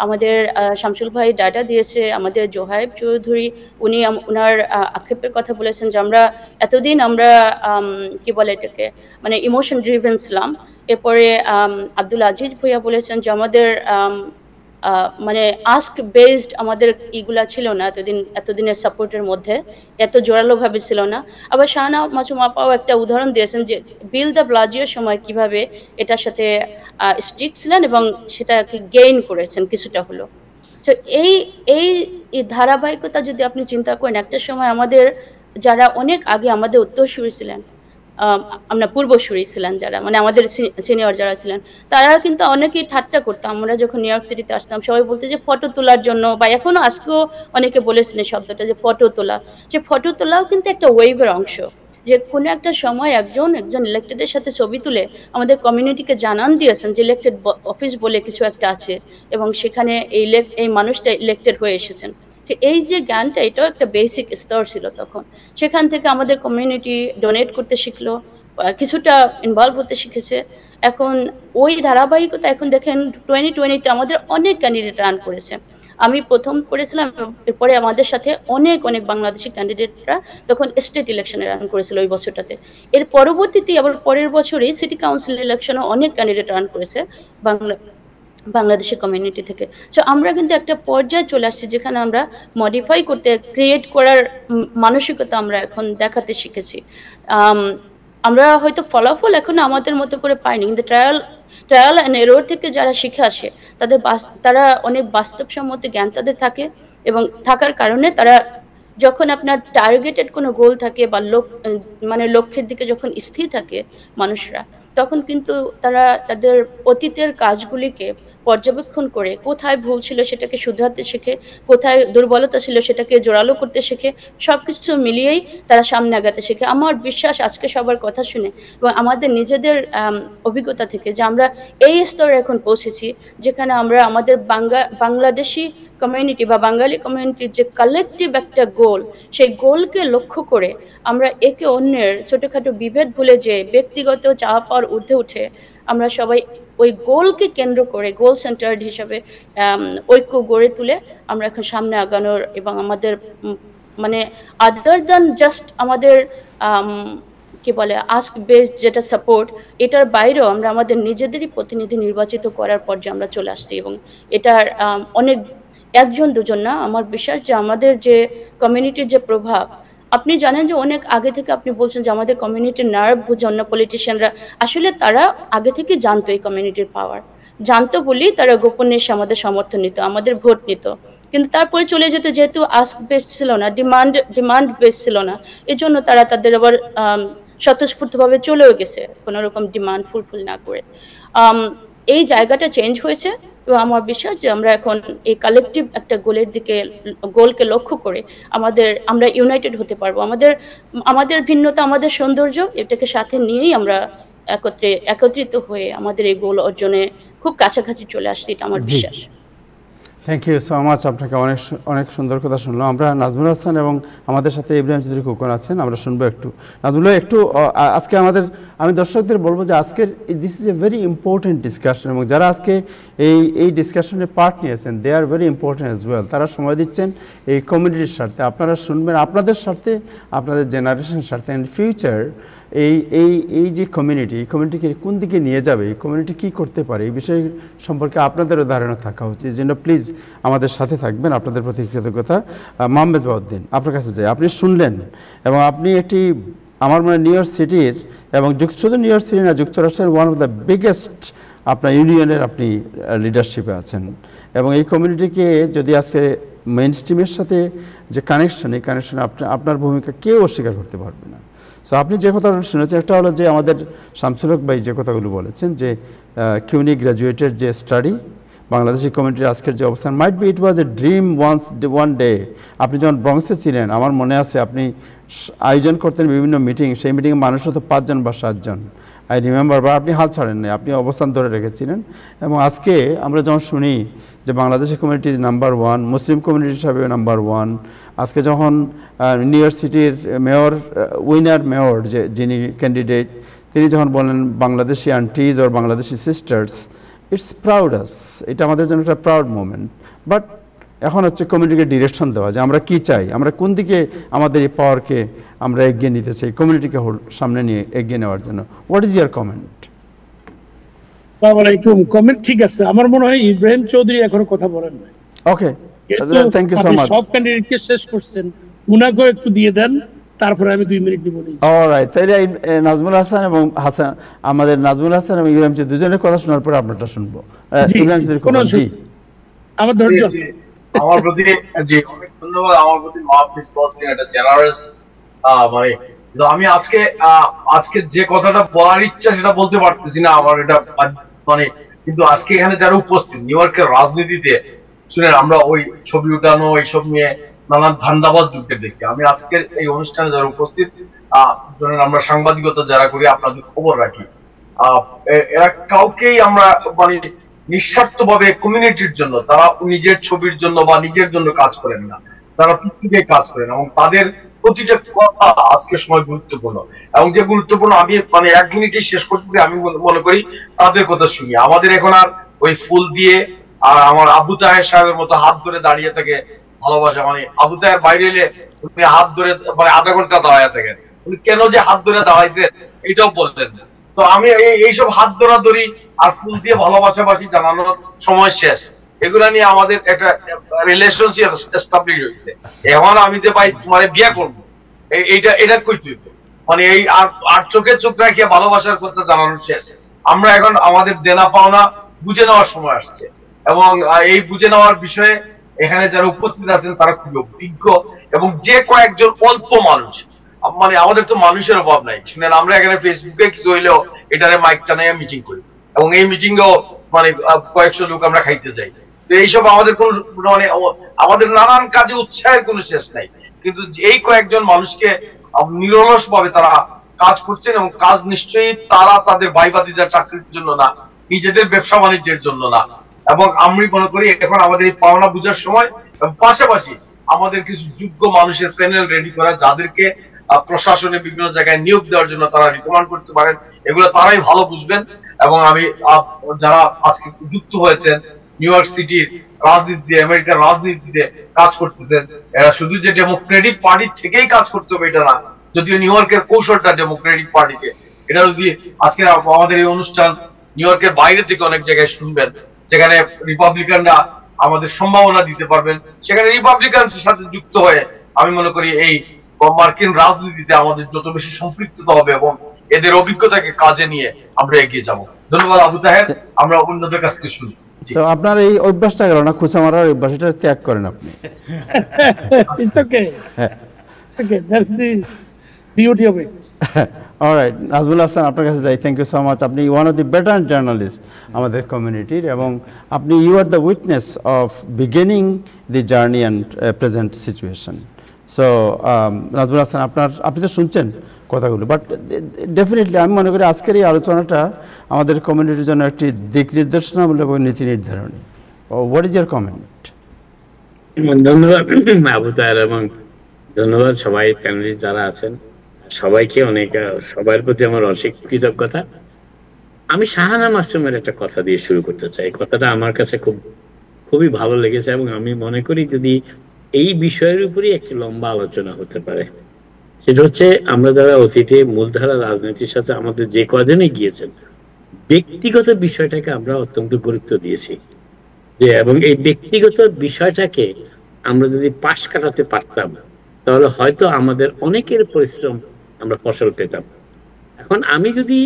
আমাদের শামসুল ভাই ডাটা দিয়েছে, আমাদের জোহাইব চৌধুরী উনি ওনার আক্ষেপের কথা বলেছেন যে আমরা এতদিন আমরা কি বলে এটাকে মানে ইমোশন ড্রিভেন ছিলাম। এরপরে আব্দুল আজিজ ভুইয়া বলেছেন যে আমাদের মানে আস্ক বেসড আমাদের ইগুলা ছিল না এতদিনের সাপোর্টের মধ্যে, এত জোরালোভাবে ছিল না। আবার শাহানা মাসুম আপাও একটা উদাহরণ দিয়েছেন যে বিল দ্য ব্লাজিওর সময় কিভাবে এটার সাথে স্টিক ছিলেন এবং সেটাকে গেইন করেছেন কিছুটা হলো। তো এই ধারাবাহিকতা যদি আপনি চিন্তা করেন, একটা সময় আমাদের যারা অনেক আগে আমাদের উত্তরসূরি ছিলেন, আমরা পূর্বসূরি ছিলেন যারা মানে আমাদের সিনিয়র যারা ছিলেন, তারা কিন্তু অনেকেই ঠাট্টা করতাম। আমরা যখন নিউ ইয়র্ক সিটিতে আসতাম সবাই বলতে যে ফটো তোলার জন্য, বা এখনো আজকেও অনেকে বলেছিলেন শব্দটা যে ফটো তোলা, যে ফটো তোলাও কিন্তু একটা ওয়েভের অংশ, যে কোনো একটা সময় একজন ইলেক্টেডের সাথে ছবি তুলে আমাদের কমিউনিটিকে জানান দিয়েছেন যে ইলেক্টেড অফিস বলে কিছু একটা আছে এবং সেখানে এই মানুষটা ইলেক্টেড হয়ে এসেছেন। যে এই যে জ্ঞানটা, এটাও একটা বেসিক স্তর ছিল তখন। সেখান থেকে আমাদের কমিউনিটি ডোনেট করতে শিখলো, কিছুটা ইনভলভ হতে শিখেছে। এখন ওই ধারাবাহিকতা এখন দেখেন 2020-তে আমাদের অনেক ক্যান্ডিডেট রান করেছে। আমি প্রথম করেছিলাম, এরপরে আমাদের সাথে অনেক বাংলাদেশি ক্যান্ডিডেটরা তখন স্টেট ইলেকশনে রান করেছিল ওই বছরটাতে। এর পরবর্তীতে আবার পরের বছরই সিটি কাউন্সিল ইলেকশনে অনেক ক্যান্ডিডেট রান করেছে বাংলাদেশি কমিউনিটি থেকে। সো আমরা কিন্তু একটা পর্যায়ে চলে আসছি যেখানে আমরা মডিফাই করতে, ক্রিয়েট করার মানসিকতা আমরা এখন দেখাতে শিখেছি। আমরা হয়তো ফলাফল এখন আমাদের মতো করে পাইনি, কিন্তু ট্রায়াল অ্যান্ড এরর থেকে যারা শিখে আসে তারা অনেক বাস্তবসম্মত জ্ঞান তাদের থাকে, এবং থাকার কারণে তারা যখন আপনার টার্গেটেড কোনো গোল থাকে বা লক্ষ্যের দিকে যখন স্থির থাকে মানুষরা, তখন কিন্তু তারা তাদের অতীতের কাজগুলিকে পর্যবেক্ষণ করে কোথায় ভুল ছিল সেটাকে শুধরাতে শেখে, কোথায় দুর্বলতা ছিল সেটাকে জোরালো করতে শেখে, সব কিছু মিলিয়েই তারা সামনে আগাতে শেখে। আমার বিশ্বাস আজকে সবার কথা শুনে এবং আমাদের নিজেদের অভিজ্ঞতা থেকে যে আমরা এই স্তরে এখন পৌঁছেছি যেখানে আমরা আমাদের বাংলাদেশি কমিউনিটি বা বাঙালি কমিউনিটির যে কালেকটিভ একটা গোল, সেই গোলকে লক্ষ্য করে আমরা একে অন্যের ছোটোখাটো বিভেদ ভুলে যে ব্যক্তিগত চাওয়া পাওয়ার ঊর্ধ্বে উঠে আমরা সবাই ওই গোলকে কেন্দ্র করে গোল সেন্টার্ড হিসাবে ঐক্য গড়ে তুলে আমরা এখন সামনে আগানোর, এবং আমাদের মানে আদার দ্যান জাস্ট আমাদের কি বলে আস্ক বেসড যেটা সাপোর্ট, এটার বাইরেও আমরা আমাদের নিজেদেরই প্রতিনিধি নির্বাচিত করার পর্যায়ে আমরা চলে আসছি। এবং এটার অনেক একজন দুজন না, আমার বিশ্বাস যে আমাদের যে কমিউনিটির যে প্রভাব, আপনি জানেন যে অনেক আগে থেকে আপনি বলছেন যে আমাদের কমিউনিটির নার্ভ বুঝে অন্য পলিটিশিয়ানরা, আসলে তারা আগে থেকে জানতো এই কমিউনিটির পাওয়ার, জানতো বলেই তারা গোপনে এসে আমাদের সমর্থন নিত, আমাদের ভোট নিত। কিন্তু তারপরে চলে যেত, যেহেতু আস্ক বেসড ছিল না, ডিমান্ড বেসড ছিল না, এই জন্য তারা তাদের আবার স্বতঃস্ফূর্তভাবে চলেও গেছে কোনো রকম ডিমান্ড ফুলফিল না করে। এই জায়গাটা চেঞ্জ হয়েছে এবং আমার বিশ্বাস যে আমরা এখন এই কালেকটিভ একটা গোলকে লক্ষ্য করে আমরা ইউনাইটেড হতে পারবো। আমাদের ভিন্নতা, আমাদের সৌন্দর্য, এটাকে সাথে নিয়েই আমরা একত্রিত হয়ে আমাদের এই গোল অর্জনে খুব কাছাকাছি চলে আসছি, এটা আমার বিশ্বাস। থ্যাংক ইউ সো মাচ, আপনাকে অনেক সুন্দর কথা শুনলাম আমরা। নাজমুল হাসান এবং আমাদের সাথে ইব্রাহিম চৌধুরী খোকন আছেন, আমরা শুনবো একটু। নাজমুল একটু আজকে আমি দর্শকদের বলবো যে আজকের this is a very important discussion, এবং যারা আজকে এই ডিসকাশনে পার্ট নিয়েছেন they are very important as well. তারা সময় দিচ্ছেন এই কমিউনিটির স্বার্থে, আপনারা শুনবেন আপনাদের স্বার্থে, আপনাদের জেনারেশনের স্বার্থে, অ্যান্ড ফিউচার এই এই এই যে কমিউনিটিকে কোন দিকে নিয়ে যাবে, এই কমিউনিটি কী করতে পারে, এই বিষয় সম্পর্কে আপনাদেরও ধারণা থাকা উচিত। এই জন্য প্লিজ আমাদের সাথে থাকবেন, আপনাদের প্রতি কৃতজ্ঞতা। মোহাম্মদ বাউদ্দিন, আপনার কাছে যাই। আপনি শুনলেন এবং আপনি একটি আমার মনে নিউ ইয়র্ক সিটির এবং শুধু নিউ ইয়র্ক সিটি না, যুক্তরাষ্ট্রের ওয়ান অফ দ্য বিগেস্ট আপনার ইউনিয়নের আপনি লিডারশিপে আছেন এবং এই কমিউনিটিকে যদি আজকে মেইন স্ট্রিমের সাথে যে কানেকশন, এই কানেকশনে আপনার ভূমিকা কেউ অস্বীকার করতে পারবে না। সো আপনি যে কথাটা শুনেছেন, একটা হলো যে আমাদের শামসুল হক ভাই যে কথাগুলো বলেছেন যে কিউনি গ্র্যাজুয়েটের যে স্টাডি, বাংলাদেশি কমিউনিটির আজকের যে অবস্থান, might be it was a dream one day. আপনি যখন ব্রঙ্কসে ছিলেন, আমার মনে আছে আপনি আয়োজন করতেন বিভিন্ন মিটিং, সেই মিটিংয়ে মানুষ হতো 5 জন বা 7 জন, আই রিমেম্বার। বা আপনি হাল ছাড়েন নাই, আপনি অবস্থান ধরে রেখেছিলেন। এবং আজকে আমরা যখন শুনি যে Bangladeshi community number 1, Muslim community হিসাবে নাম্বার 1, আজকে যখন নিউ ইয়র্ক সিটির উইনার মেয়র যিনি ক্যান্ডিডেট, তিনি যখন বলেন বাংলাদেশি আন্টিজ ওর বাংলাদেশি সিস্টার্স, ইটস প্রাউড আস, এটা আমাদের জন্য একটা প্রাউড মোমেন্ট। বাট এখন হচ্ছে কমিউনিটিকে ডিরেকশন দেওয়া যে আমরা কি চাই, আমরা কোন দিকে আমাদের এই পাওয়ারকে আমরা এগিয়ে নিতে চাই, কমিউনিটিকে সামনে নিয়ে এগিয়ে নেওয়ার জন্য। What is your comment? Comment ঠিক আছে, আমার মনে হয় ইব্রাহিম চৌধুরী এখনো কথা বলেন না। ওকে, থ্যাংক ইউ সো মাচ। সব ক্যান্ডিডেটকে শেষ করছেন, উনাকেও একটু দিয়ে দেন, তারপরে আমি 2 মিনিট নিব। অলরাইট, তাইলে নাজমুল হাসান এবং আমাদের নাজমুল হাসান এবং ইব্রাহিম চৌধুরী দুজনের কথা শোনার পর আপনারটা শুনবো। ইব্রাহিম চৌধুরী, আমার ধৈর্য আছে। আমার প্রতি জি অনেক ধন্যবাদ। আমার প্রতি মাহফিজ বলতেন এটা জেনারেস, মানে আমি আজকে যে কথাটা বলার ইচ্ছা সেটা বলতে পারতেছি না, আমার এটা মানে, কিন্তু আজকে এখানে যারা উপস্থিত নিউ ইয়র্কের রাজনীতিতে শুনেন, আমরা ওই ছবি উঠানো এইসব নিয়ে নানান ধান্দাবাজ যুগকে দেখি। আমি আজকের এই অনুষ্ঠানে যারা উপস্থিত, ধরেন আমরা সাংবাদিকতা যারা করি, আপনাদের খবর রাখি, এরা কাউকেই আমরা মানে নিঃস্বার্থভাবে কমিউনিটির জন্য, তারা নিজের ছবির জন্য বা নিজের জন্য কাজ করেন না, তারা পৃথিবীতে কাজ করেন এবং তাদের প্রতিটা কথা আজকের সময় গুরুত্বপূর্ণ। এবং যে গুরুত্বপূর্ণ, আমি মানে 1 মিনিটে শেষ করতেছি, আমি মনে করি তাদের কথা শুনি। আমাদের এখন আর ওই ফুল দিয়ে আর আমার আবু তাহের সাহেবের মতো হাত ধরে দাঁড়িয়ে থাকে ভালোবাসা, মানে আবু তাহের বাইরে এলে উনি হাত ধরে মানে আধা ঘন্টা দাঁড়ায় থাকেন, উনি কেন যে হাত ধরে দাঁড়াইছে এটাও বলতেন না। তো আমি এইসব হাত ধরাধরি আর ফুল দিয়ে ভালোবাসাবাসি জানানোর সময় শেষ, এগুলা নিয়ে আমাদের একটা রিলেশনশিপ এস্টাবলিশ হয়েছে। এখন আমি যে ভাই তোমার বিয়ে করবো, এটা কই তুই মানে এই আর চোখে চোখ রাখিয়ে ভালোবাসার কথা জানানোর শেষ। আমরা এখন আমাদের দেনা পাওনা বুঝে নেওয়ার সময় আসছে এবং এই বুঝে নেওয়ার বিষয়ে এখানে যারা উপস্থিত আছেন তারা খুবই অভিজ্ঞ এবং যে কয়েকজন অল্প মানুষ, মানে আমাদের তো মানুষের অভাব নাই। শুনেন, আমরা এখানে ফেসবুকে কিছু হইলেও এটারে মাইক টানাইয়া মিটিং করি এবং এই মিটিংও মানে কয়েকশো লোক আমরা খাইতে যাই। তো এইসব আমাদের কোন মানে আমাদের নানান কাজে উৎসাহের কোনো শেষ নাই, কিন্তু এই কয়েকজন মানুষকে নিরলস ভাবে তারা কাজ করছেন এবং কাজ নিশ্চয়ই তারা তাদের ভাই ভাতিজার চাকরির জন্য না, নিজেদের ব্যবসা বাণিজ্যের জন্য না। এবং আমি মনে করি এখন আমাদের এই পাওনা বুঝার সময়, পাশাপাশি আমাদের কিছু যোগ্য মানুষের প্যানেল রেডি করা, যাদেরকে প্রশাসনে বিভিন্ন জায়গায় নিয়োগ দেওয়ার জন্য তারা রিকমেন্ড করতে পারেন, এগুলো তারাই ভালো বুঝবেন। এবং আমি যারা আজকে যুক্ত হয়েছেন নিউ ইয়র্ক সিটির রাজনীতিতে, আমেরিকার রাজনীতিতে কাজ করতেছেন, এরা শুধু যে ডেমোক্রেটিক পার্টি থেকেই কাজ করতে হবে এটা না, যদিও নিউ ইয়র্কের কৌশলটা ডেমোক্রেটিক পার্টিকে, এটা যদি আজকে আমাদের এই অনুষ্ঠান নিউ ইয়র্কের বাইরে থেকে অনেক জায়গায় শুনবেন, যেখানে রিপাবলিকানরা আমাদের সম্ভাবনা দিতে পারবেন, সেখানে রিপাবলিকানদের সাথে যুক্ত হয়ে আমি মনে করি এই মার্কিন রাজনীতিতে আমাদের যত বেশি সম্পৃক্ততা হবে এবং এদের অভিজ্ঞতাকে কাজে নিয়ে আমরা এগিয়ে যাব। ধন্যবাদ আবু তাহের, আমরা অন্যদের কাছ থেকে শুনি। তো আপনার এই অভ্যাসটা গেল না, খুঁচা মারার অভ্যাস, এটা ত্যাগ করেন আপনি। It's okay. Okay, that's the beauty of it. Alright, Nazmul Hasan আপনার কাছে যাই। Thank you so much. আপনি one of the better journalist আমাদের কমিউনিটির এবং আপনি you are the witness of beginning the journey and present situation. So Nazmul Hasan, আপনি তো শুনছেন কথাগুলো, বাট ডেফিনেটলি আমি মনে করি আজকের এই আলোচনাটা আমাদের কমিউনিটির জন্য একটি দিক নির্দেশনামূলক এবং নীতি নির্ধারণী। What is your comment? ধন্যবাদ আবু তাহের এবং ধন্যবাদ সবাই প্যানেলিস্ট যারা আছেন, সবাইকে সবার প্রতি আমার অশেষ কৃতজ্ঞতা। আমি শাহানা মাসুমের একটা কথা দিয়ে শুরু করতে চাই। কথাটা আমার কাছে খুবই ভালো লেগেছে এবং আমি মনে করি যদি এই বিষয়ের উপরই একটি লম্বা আলোচনা হতে পারে। সেটা হচ্ছে আমরা যারা অতীতে মূলধারা রাজনীতির সাথে আমাদের যে কজনই গিয়েছেন, ব্যক্তিগত বিষয়টাকে আমরা অত্যন্ত গুরুত্ব দিয়েছি, যে এবং এই ব্যক্তিগত বিষয়টাকে আমরা যদি পাশ কাটাতে পারতাম তাহলে হয়তো আমাদের অনেকের পরিশ্রম আমরা ফসল পেতাম। এখন আমি যদি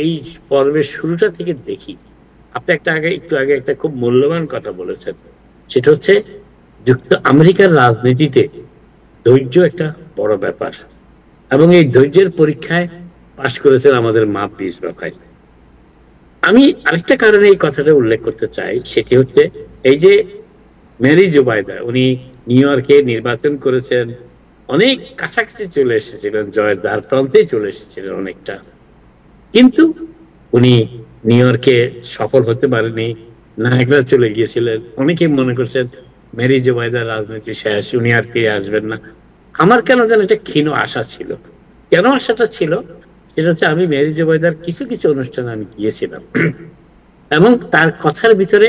এই পর্বের শুরুটা থেকে দেখি, আপনি একটু আগে একটা খুব মূল্যবান কথা বলেছেন, সেটা হচ্ছে আমেরিকার রাজনীতিতে ধৈর্য একটা বড় ব্যাপার, এবং এই ধৈর্যের পরীক্ষায় পাশ করেছেন আমাদের মাপ মিসবাহ ভাই। আমি আরেকটা কারণে এই কথাটা উল্লেখ করতে চাই, সেটি হচ্ছে এই যে মেরি জুবাইদা, উনি নিউ ইয়র্কে নির্বাচন করেছেন, অনেক কাছাকাছি চলে এসেছিলেন, জয়ের দ্বার প্রান্তে চলে এসেছিলেন অনেকটা, কিন্তু উনি নিউ ইয়র্কে সফল হতে পারেনি, নায়াগ্রা চলে গিয়েছিলেন। অনেকে মনে করছেন মেরি জুবাইদার রাজনীতি শেষ, উনি আর ফিরে আসবেন না। আমার কেন যেন একটা ক্ষীণ আশা ছিল। কেন আশাটা ছিল? সেটা হচ্ছে আমি মেরি জুবাইদার কিছু কিছু অনুষ্ঠানে আমি গিয়েছিলাম, এবং তার কথার ভিতরে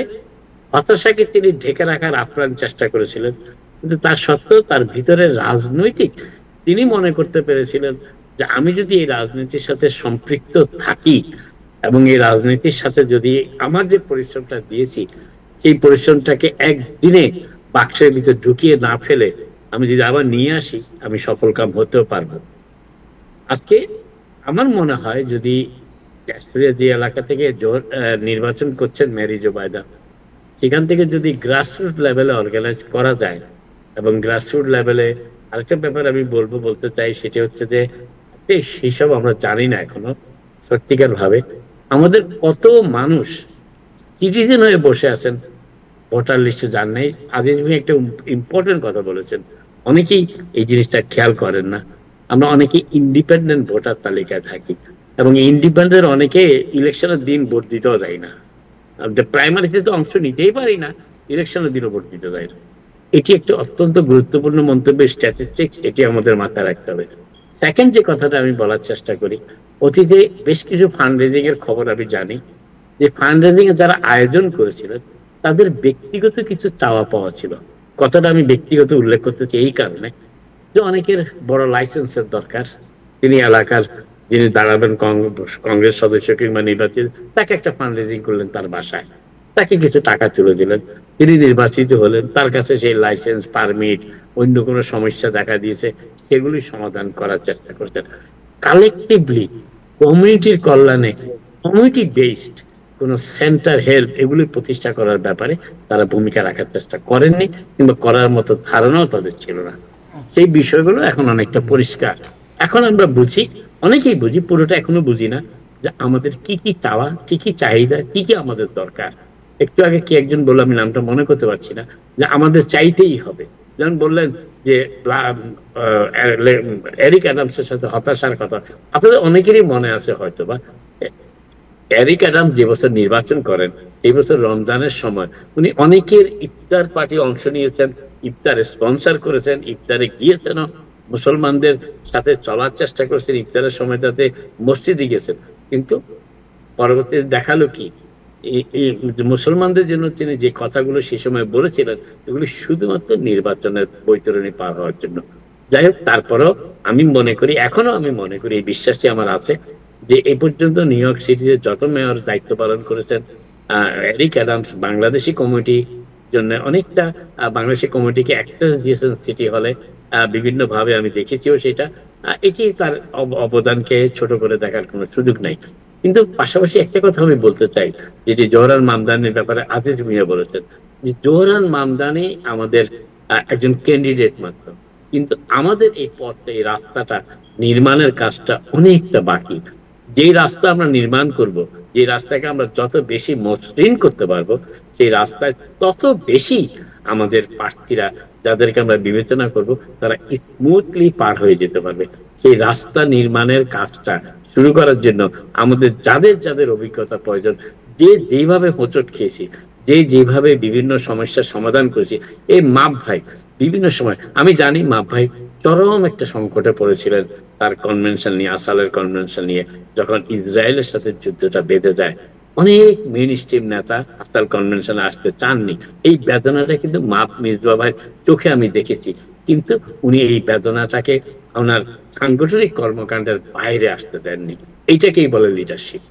হতাশাকে তিনি ঢেকে রাখার আপ্রাণ চেষ্টা করেছিলেন, কিন্তু তার সত্ত্বেও তার ভিতরে রাজনৈতিক তিনি মনে করতে পেরেছিলেন যে আমি যদি এই রাজনীতির সাথে সম্পৃক্ত থাকি এবং এই রাজনীতির সাথে যদি আমার যে পরিশ্রমটা দিয়েছি সেই পরিশ্রমটাকে একদিনে বাক্সের ভিতরে ঢুকিয়ে না ফেলে আমি যদি আবার নিয়ে আসি, আমি সফলকাম হতেও পারবো। আজকে আমার মনে হয় যদি ক্যাস্টোরিয়া যে এলাকা থেকে নির্বাচন করছেন মেরি জুবাইদা, সেখান থেকে যদি গ্রাসরুট লেভেলে অর্গানাইজ করা যায়, এবং গ্রাসরুট লেভেলে আরেকটা ব্যাপার আমি বলতে চাই, সেটা হচ্ছে যে সেসব আমরা জানি না এখনো সত্যিকার ভাবে আমাদের কত মানুষ সিটিজেন হয়ে বসে আছেন, ভোটার লিস্টে যান নাই। আজিজ ভাই একটা ইম্পর্টেন্ট কথা বলেছেন, অনেকেই এই জিনিসটা খেয়াল করেন না। আমরা অনেকে ইন্ডিপেন্ডেন্ট ভোটার তালিকায় থাকি, এবং ইন্ডিপেন্ডেন্ট অনেকে ইলেকশনের দিন ভোট দিতেও দেয় না, প্রাইমারিতে তো অংশ নিতেই পারি না, ইলেকশনের দিনও ভোট দিতে দেয় না। এটি একটা অত্যন্ত গুরুত্বপূর্ণ মন্তব্য, স্ট্যাটিস্টিক্স, এটি আমাদের মাথায় রাখতে হবে। সেকেন্ড যে কথাটা আমি বলার চেষ্টা করি, অতীতে বেশ কিছু ফান্ড রেজিং এর খবর আমি জানি, যে ফান্ড রেজিং এ যারা আয়োজন করেছিলেন তাদের ব্যক্তিগত কিছু চাওয়া পাওয়া ছিল। কথাটা আমি ব্যক্তিগত উল্লেখ করতে চাই এই কারণে যে অনেকের বড় লাইসেন্সের দরকার, তিনি এলাকার যিনি দাঁড়াবেন কংগ্রেস সদস্য কিংবা নির্বাচিত, তাকে একটা ফান্ড রেজিং করলেন তার বাসায়, তাকে কিছু টাকা তুলে দিলেন, তিনি নির্বাচিত হলেন, তার কাছে সেই লাইসেন্স পারমিট অন্য কোনো সমস্যা দেখা দিয়েছে, সেগুলি সমাধান করার চেষ্টা করছেন। কালেকটিভলি কমিউনিটির কল্যাণে কমিউনিটি বেসড কোন সেন্টার হেল্প এগুলি প্রতিষ্ঠা করার ব্যাপারে তারা ভূমিকা রাখার চেষ্টা করেননি, কিংবা করার মতো ধারণাও তাদের ছিল না। সেই বিষয়গুলো এখন অনেকটা পরিষ্কার। এখন আমরা বুঝি, অনেকেই বুঝি, পুরোটা এখনো বুঝি না, যে আমাদের কি কি চাওয়া, কি কি চাহিদা, কি কি আমাদের দরকার। একটু আগে কি একজন বললো, আমি নামটা মনে করতে পারছি না, যে আমাদের চাইতেই হবে। যেমন বললেন যে এরিক অ্যাডামসের সাথে হতাশার কথা, আপনাদের অনেকেরই মনে আছে হয়তো বা, এরিক অ্যাডামস যে বছর নির্বাচন করেন এই বছর রমজানের সময় উনি অনেকের ইফতার পার্টি অংশ নিয়েছেন, ইফতার স্পন্সর করেছেন, ইফতারে গিয়েছেন, মুসলমানদের সাথে চলার চেষ্টা করেছেন, ইফতারের সময় তাতে মসজিদে গেছেন। কিন্তু পরবর্তীতে দেখালো কি, মুসলমানদের জন্য তিনি যে কথাগুলো সে সময় বলেছিলেন এগুলি শুধুমাত্র নির্বাচনের বৈতরণী পার হওয়ার জন্য। যাই হোক, তারপরেও আমি মনে করি, এখনো আমি মনে করি, এই বিশ্বাসটি আমার আছে যে এই পর্যন্ত নিউ ইয়র্ক সিটিতে যত মেয়র দায়িত্ব পালন করেছেন, এরিক অ্যাডামস বাংলাদেশি কমিটির জন্য অনেকটা বাংলাদেশি কমিটিকে অ্যাক্সেস দিয়েছেন সিটি হলে বিভিন্ন ভাবে, আমি দেখেছিও সেটা। এটি তার অবদানকে ছোট করে দেখার কোনো সুযোগ নাই। কিন্তু পাশাপাশি একটা কথা আমি বলতে চাই, যেটি জোহরান মামদানির ব্যাপারে আজিজ মিয়া বলেছেন, যে জোহরান মামদানি আমাদের একজন ক্যান্ডিডেট মাত্র, কিন্তু আমাদের এই পথটা, এই রাস্তাটা নির্মাণের কাজটা অনেকটা বাকি। যেই রাস্তা আমরা নির্মাণ করব, যে রাস্তাকে আমরা যত বেশি মসৃণ করতে পারবো, সেই রাস্তায় তত বেশি আমাদের প্রার্থীরা, যাদেরকে আমরা বিবেচনা করব, তারা স্মুথলি পার হয়ে যেতে পারবে। সেই রাস্তা নির্মাণের কাজটা শুরু করার জন্য আমাদের যাদের যাদের অভিজ্ঞতা প্রয়োজন, যে যেভাবে হোঁচট খেয়েছি, যে যেভাবে বিভিন্ন সমস্যার সমাধান করেছি, এই মাপ ভাই বিভিন্ন সময়, আমি জানি মাপ ভাই চরম একটা সংকটে পড়েছিলেন তার কনভেনশন নিয়ে, আসালের কনভেনশন নিয়ে, যখন ইসরায়েলের সাথে যুদ্ধটা বেঁধে যায়। অনেক মেইন স্ট্রিম নেতা আসাল কনভেনশনে আসতে চাননি। এই বেদনাটা কিন্তু মাপ মিসবাহ ভাইয়ের চোখে আমি দেখেছি, কিন্তু উনি এই বেদনাটাকে ওনার সাংগঠনিক কর্মকাণ্ডের বাইরে আসতে দেননি। এইটাকেই বলে লিডারশিপ।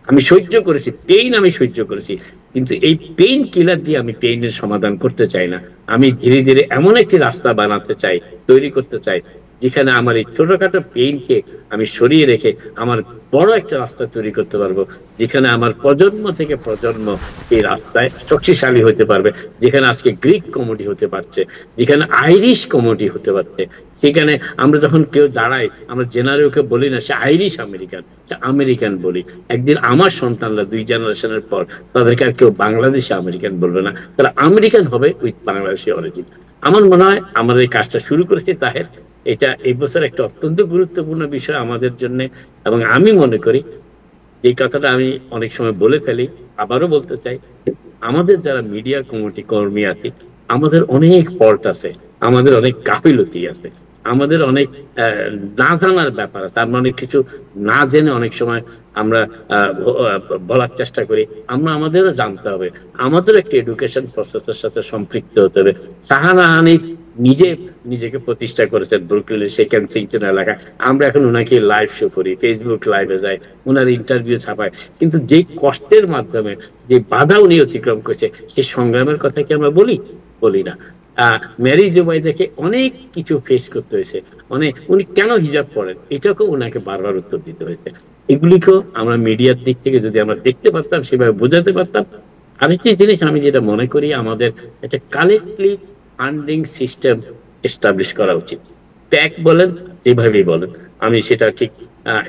আমি সহ্য করেছি, পেইন আমি সহ্য করেছি, কিন্তু এই পেইন কিলার দিয়ে আমি পেইনের সমাধান করতে চাই না। আমি ধীরে ধীরে এমন একটি রাস্তা বানাতে চাই, তৈরি করতে চাই, যেখানে আমার এই ছোটখাটো পেইনকে আমি সরিয়ে রেখে আমার বড় একটা রাস্তা তৈরি করতে পারবো, যেখানে আমার প্রজন্ম থেকে প্রজন্ম এই রাস্তায় শক্তিশালী হতে পারবে, যেখানে আজকে গ্রিক কমিউনিটি হতে পারছে, যেখানে আইরিশ কমিউনিটি হতে পারছে। সেখানে আমরা যখন কেউ দাঁড়াই, আমরা জেনারেলকে বলি না সে আইরিশ আমেরিকান, সে আমেরিকান বলি। একদিন আমার সন্তানরা 2 জেনারেশনের পর তাদেরকে আর কেউ বাংলাদেশি আমেরিকান বলবে না, তারা আমেরিকান হবে উইথ বাংলাদেশি অরিজিন। আমার মনে হয় আমাদের এই কাজটা শুরু করেছে তাহের, এটা এই বছর একটা অত্যন্ত গুরুত্বপূর্ণ বিষয় আমাদের জন্য। এবং আমি মনে করি যে কথাটা আমি অনেক সময় বলে ফেলি, আবারও বলতে চাই, আমাদের যারা মিডিয়া কমিউনিটি কর্মী আছে, আমাদের অনেক ফল্ট আছে, আমাদের অনেক গাফিলতি আছে, আমাদের অনেক না জানার ব্যাপার আছে, আমরা অনেক কিছু না জেনে অনেক সময় আমরা বলার চেষ্টা করি। আমাদেরও জানতে হবে, আমাদের একটা এডুকেশন প্রসেসের সাথে সম্পৃক্ত হতে হবে। শাহানা হানিফ নিজেকে প্রতিষ্ঠা করেছেন ব্রুকলিনের সেই কেনসিংটন এলাকায়। আমরা এখন ওনাকে লাইভ শো করি, ফেসবুক লাইভে যাই, ওনার ইন্টারভিউ ছাপাই, কিন্তু যে কষ্টের মাধ্যমে যে বাধা উনি অতিক্রম করেছে সেই সংগ্রামের কথা কি আমরা বলি না? ম্যারি জুবাইদাকে অনেক কিছু ফেস করতে হয়েছে, উনি কেন হিজাব পড়েন এটাকেও ওনাকে বারবার উত্তর দিতে হয়েছে। এগুলিকেও আমরা মিডিয়ার দিক থেকে যদি আমরা দেখতে পারতাম, সেভাবে বোঝাতে পারতাম। আরেকটি জিনিস আমি যেটা মনে করি, আমাদের একটা কালেক্টলি ফান্ডিং সিস্টেম এস্টাবলিশ করা উচিত। প্যাক বলেন, যেভাবেই বলেন, আমি সেটা ঠিক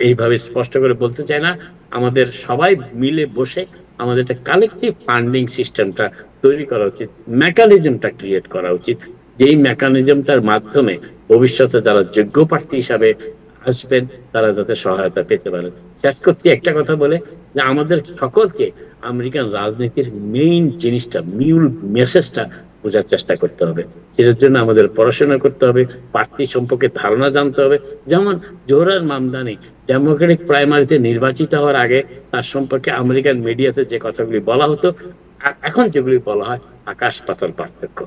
এইভাবে স্পষ্ট করে বলতে চাই না। আমাদের সবাই মিলে বসে আমাদের একটা কালেকটিভ ফান্ডিং সিস্টেমটা তৈরি করা উচিত, মেকানিজমটা ক্রিয়েট করা উচিত, যেই মেকানিজমটার মাধ্যমে ভবিষ্যতে যারা যোগ্য প্রার্থী হিসাবে আসবেন তারা যাতে সহায়তা পেতে পারেন। শেষ করছি একটা কথা বলে, যে আমাদের সকলকে আমেরিকান রাজনীতির মেইন জিনিসটা, মূল মেসেজটা বোঝার চেষ্টা করতে হবে। সেটার জন্য আমাদের পড়াশোনা করতে হবে, প্রার্থী সম্পর্কে ধারণা জানতে হবে। যেমন জোহরার মামদানি ডেমোক্রেটিক প্রাইমারিতে নির্বাচিত হওয়ার আগে তার সম্পর্কে আমেরিকান মিডিয়াতে যে কথাগুলি বলা হতো আর এখন যেগুলি বলা হয়, আকাশ পাতাল পার্থক্য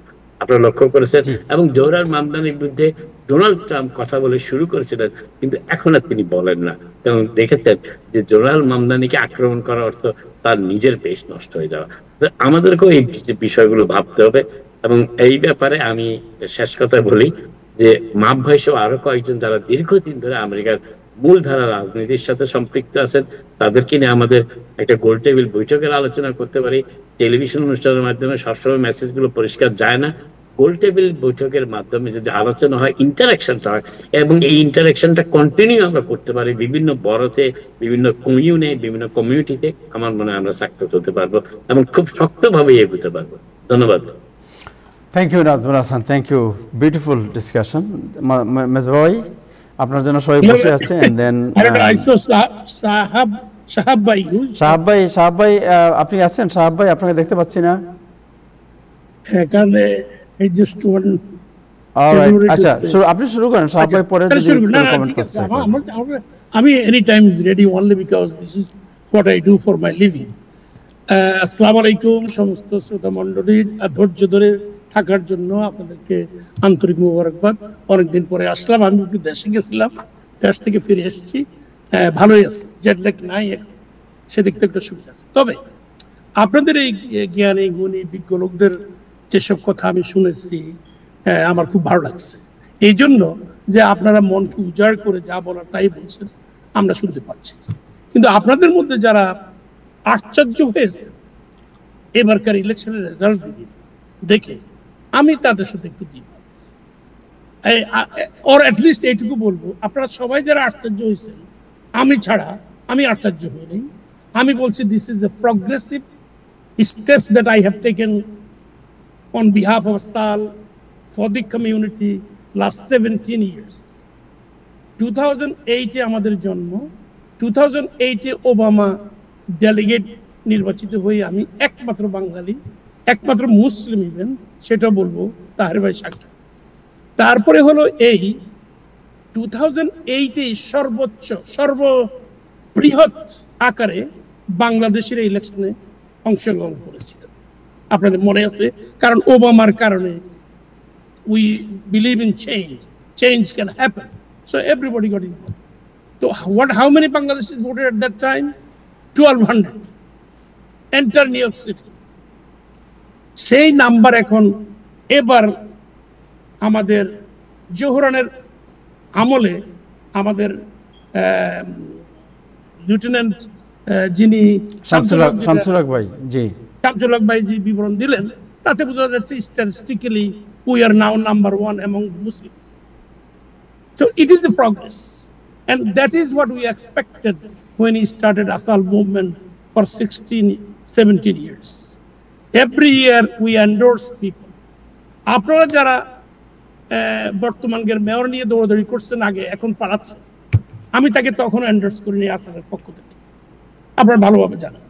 আপনারা লক্ষ্য করেছেন। এবং জোহরার মামদানির বিরুদ্ধে ডোনাল্ড ট্রাম্প কথা বলে শুরু করেছিলেন, কিন্তু এখন আর তিনি বলেন না, এবং দেখেছেন যে জোহরার মামদানিকে আক্রমণ করা অর্থ তার নিজের বেশ নষ্ট হয়ে যাওয়া। আমাদেরকেও এই বিষয়গুলো ভাবতে হবে। এবং এই ব্যাপারে আমি শেষ কথা বলি যে মাপ ভাই সহ আরো কয়েকজন যারা দীর্ঘদিন ধরে আমেরিকার মূলধারা রাজনীতির সাথে সম্পৃক্ত আছেন, তাদেরকে নিয়ে আমাদের একটা গোল টেবিল বৈঠকের আলোচনা করতে পারি। টেলিভিশন অনুষ্ঠানের মাধ্যমে সবসময় মেসেজগুলো পরিষ্কার যায় না। গোল টেবিল বৈঠকের মাধ্যমে যদি আলোচনা হয়, ইন্টারাকশনটা হয়, এবং এই ইন্টারাকশনটা কন্টিনিউ আমরা করতে পারি বিভিন্ন বড়তে, বিভিন্ন কমিউনে, বিভিন্ন কমিউনিটিতে, আমার মনে হয় আমরা সাকসেস হতে পারবো এবং খুব শক্তভাবে এগোতে পারবো। ধন্যবাদ। Thank you Nazmul Hasan, thank you, beautiful discussion. মেজবাই আপনার জন্য সবাই বসে আছে। এন্ড দেন সাহাব ভাই আপনি আছেন? সাহাব ভাই আপনাকে দেখতে পাচ্ছি না। আচ্ছা, আপনি শুরু করেন সাহাব ভাই, পরে কমেন্ট করতে চাই। আমি any time is ready only because this is what I do for my living. আসসালামু আলাইকুম সমস্ত শ্রোতা মণ্ডলী, ধৈর্য ধরে থাকার জন্য আপনাদেরকে আন্তরিক মোবারকবাদ। অনেকদিন পরে আসলাম, আমি একটু দেশে গেছিলাম, দেশ থেকে ফিরে এসেছি, ভালোই আছে, জেট ল্যাগ নাই এখন, সেদিক থেকে একটা সুবিধা আছে। তবে আপনাদের এই জ্ঞানী গুণী বিজ্ঞ লোকদের যেসব কথা আমি শুনেছি আমার খুব ভালো লাগছে, এই জন্য যে আপনারা মনকে উজাড় করে যা বলার তাই বলছেন, আমরা শুনতে পাচ্ছি। কিন্তু আপনাদের মধ্যে যারা আশ্চর্য হয়েছে এবারকার ইলেকশনের রেজাল্ট দেখে, আমি তাদের সাথে একটু দ্বিমত, ওর অ্যাটলিস্ট এইটুকু বলবো, আপনারা সবাই যারা আশ্চর্য হয়েছেন, আমি ছাড়া, আমি আশ্চর্য হইনি। আমি বলছি this is a progressive steps that I have taken on behalf of সাল for the community last 17 years। 2008-এ আমাদের জন্ম, 2008-এ ওবামা ডেলিগেট নির্বাচিত হয়ে আমি একমাত্র বাঙালি, একমাত্র মুসলিম ইভেন, সেটা বলবো তাহের ভাই সাক্ষী। তারপরে হলো এই 2008-এ সর্ববৃহৎ আকারে বাংলাদেশের ইলেকশনে অংশগ্রহণ করেছিলেন, আপনাদের মনে আছে? কারণ ওবামার কারণে we believe in change can happen, So everybody got involved. So how many Bangladeshis voted at that time? 1200. Enter New York City. সেই নাম্বার এখন এবার আমাদের জোহরানের আমলে আমাদের লিeutenant যিনি শামসুল হক ভাই জি শামসুল হক ভাই যে বিবরণ দিলেন তাতে বোঝা যাচ্ছে statistically we are now number 1 among Muslims. So it is the progress, and that is what we expected when he started Asal movement for 16-17 years. Every year we endorse people. আপনারা যারা বর্তমানের মেয়র নিয়ে দৌড়াদৌড়ি করছেন আগে এখন পালাচ্ছেন, আমি তাকে তখন এন্ডোর্স করিনি আসালের পক্ষ থেকে, আপনারা ভালোভাবে জানেন।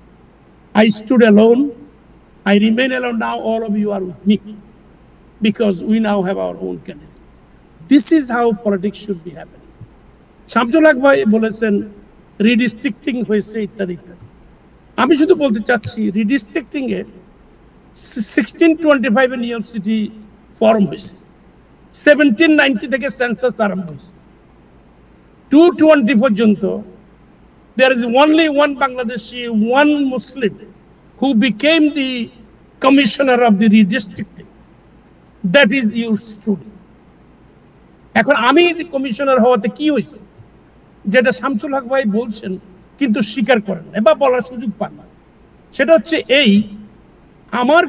I stood alone, I remain alone. Now all of you are with me because we now have our own candidate. This is how politics should be happening. Shamsul হক ভাই বলেছেন রিডিস্ট্রিক্টিং হয়েছে ইত্যাদি ইত্যাদি। আমি শুধু বলতে চাচ্ছি রিডিস্ট্রিক্টিং এ 1625 নিউ ইয়র্ক সিটি ফর্ম হয়েছে, 1790 থেকে সেন্সাস আরম্ভ হয়েছে, 220 পর্যন্ত there is only one Bangladeshi, one Muslim who became the commissioner of the redistricting. That is your student. এখন আমি কমিশনার হওয়াতে কি হয়েছে যেটা শামসুল হক ভাই বলছেন কিন্তু স্বীকার করেন না বা বলার সুযোগ পান না, সেটা হচ্ছে এই আমার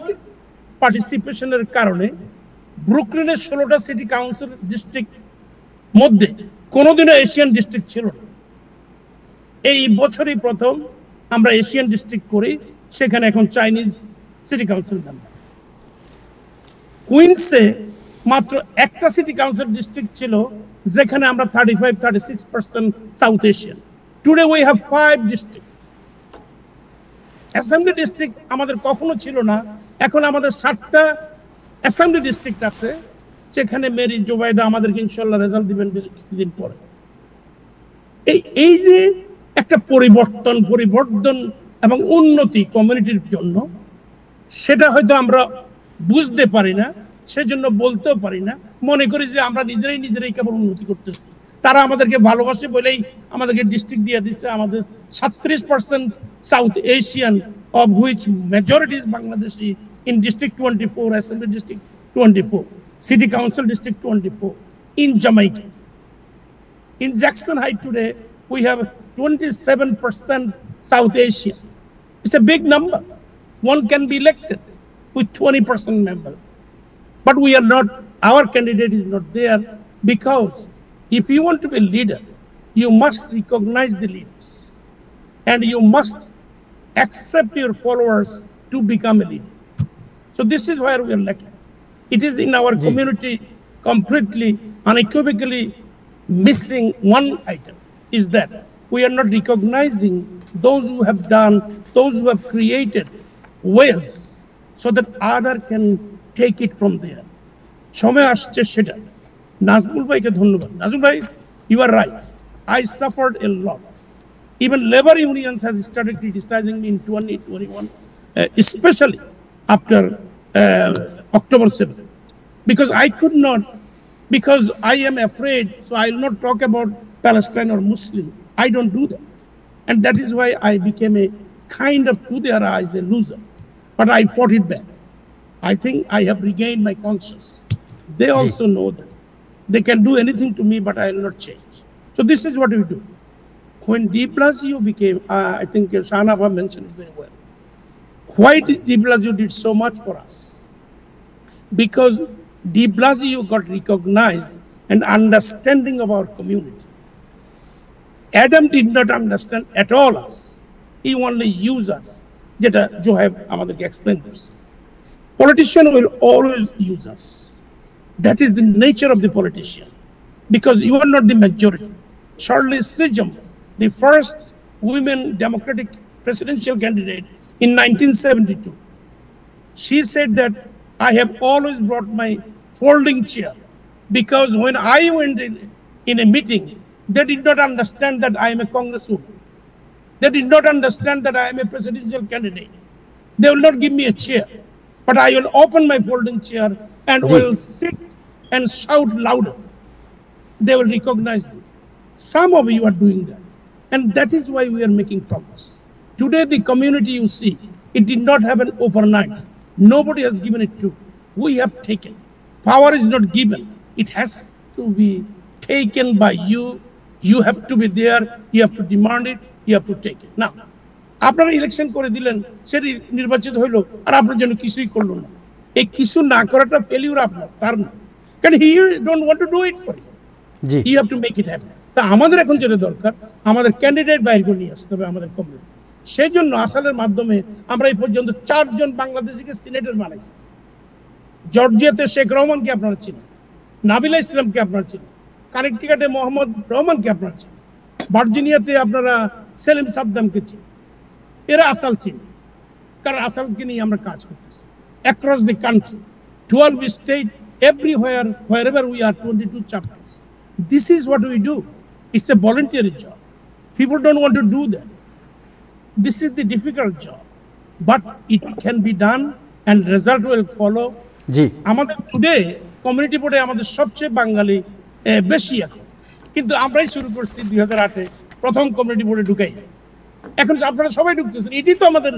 পার্টিসিপেশনের কারণে ব্রুকলিনের 16টা সিটি কাউন্সিল ডিস্ট্রিক্ট মধ্যে কোনোদিনও এশিয়ান ডিস্ট্রিক্ট ছিল না। এই বছরই প্রথম আমরা এশিয়ান ডিস্ট্রিক্ট করি, সেখানে এখন চাইনিজ সিটি কাউন্সিল মেম্বার। কুইন্সে মাত্র একটা সিটি কাউন্সিল ডিস্ট্রিক্ট ছিল যেখানে আমরা 35-36% south Asian. Today we have 5 district. Assembly district আমাদের কখনো ছিল না, এখন আমাদের 7টা অ্যাসেম্বলি ডিস্ট্রিক্ট আছে, যেখানে মেরি জোবাইদা আমাদেরকে ইনশাল্লাহ রেজাল্ট দিবেন কিছুদিন পরে। এই যে একটা পরিবর্তন এবং উন্নতি কমিউনিটির জন্য, সেটা হয়তো আমরা বুঝতে পারি না, সেজন্য বলতেও পারি না, মনে করি যে আমরা নিজেরাই কেবল উন্নতি করতেছি। তারা আমাদেরকে ভালোবাসে বলেই আমাদেরকে ডিস্ট্রিক্ট দিয়ে দিচ্ছে। আমাদের 37% south Asian, of which majority is Bangladeshi, in District 24, Assembly District 24, City Council District 24, in Jamaica. In Jackson Heights today, we have 27% South Asian. It's a big number. One can be elected with 20% member. But we are not, our candidate is not there, because if you want to be a leader, you must recognize the leaders. And you must accept your followers to become a leader. So this is where we are lacking. It is in our community completely, unequivocally missing one item, is that we are not recognizing those who have done, those who have created ways so that other can take it from there. সময় আসছে সেটা। নাজমুল ভাইকে ধন্যবাদ। নাজমুল ভাই, you are right. I suffered a lot. Even labor unions has started criticizing me in 2021, especially after October 7th, because I could not, because I am afraid, so I will not talk about Palestine or Muslim. I don't do that. And that is why I became a kind of, to their eyes, a loser. But I fought it back. I think I have regained my conscience. They also know that they can do anything to me, but I will not change. So this is what we do. When de Blasio became, I think Shahnava mentioned it very well. Why did de Blasio did so much for us? Because de Blasio got recognized and understanding of our community. Adam did not understand at all us. He only used us. যেটা জোহেব আমাদেরকে explain করছে। Politician will always use us. That is the nature of the politician, because you are not the majority. Shirley Chisholm, the first women Democratic presidential candidate in 1972, she said that I have always brought my folding chair, because when I went in a meeting, they did not understand that I am a congresswoman. They did not understand that I am a presidential candidate. They will not give me a chair, but I will open my folding chair and will sit and shout louder. They will recognize me. Some of you are doing that. And that is why we are making progress. Today, the community you see, it did not happen overnight. Nobody has given it to. We have taken. Power is not given. It has to be taken by you. You have to be there. You have to demand it. You have to take it. Now, আপনারা election করে দিলেন, সেটি নির্বাচিত হইলো, আর আপনার জন্য কিছুই করলো না। এই কিছু না করাটা ফেলিউর আপনার, তার না। কারণ he don't want to do it for you. G, You have to make it happen. তা আমাদের এখন যেটা দরকার, আমাদের ক্যান্ডিডেট বাইর করে নিয়ে আসতে হবে আমাদের কমিউনিটি। সেই জন্য আসালের মাধ্যমে আমরা এই পর্যন্ত 4 জন বাংলাদেশিকে সিনেটর বানাইছি। জর্জিয়াতে শেখ রহমানকে আপনারা চিনেন, নাবিলা ইসলামকে আপনারা চিনেন, কানেকটিকাটে মোহাম্মদ রহমানকে আপনারা চিনেন, ভার্জিনিয়াতে আপনারা সেলিম সাদ্দামকে চিনেন। এরা আসাল চিনেন, কারণ আসালকে নিয়ে আমরা কাজ করতেছি across the country, 12 state, everywhere, wherever we are, 22 chapters. This is what we do. It's a voluntary job. People don't want to do that. This is the difficult job, but it can be done and result will follow. জি, আমাদের today community বোর্ডে আমাদের সবচেয়ে বাঙালি বেশি এখন, কিন্তু আমরাই শুরু করছি 2008-এ প্রথম কমিউনিটি বোর্ডে ঢুকাই। এখন আপনারা সবাই ঢুকতেছেন, এটি তো আমাদের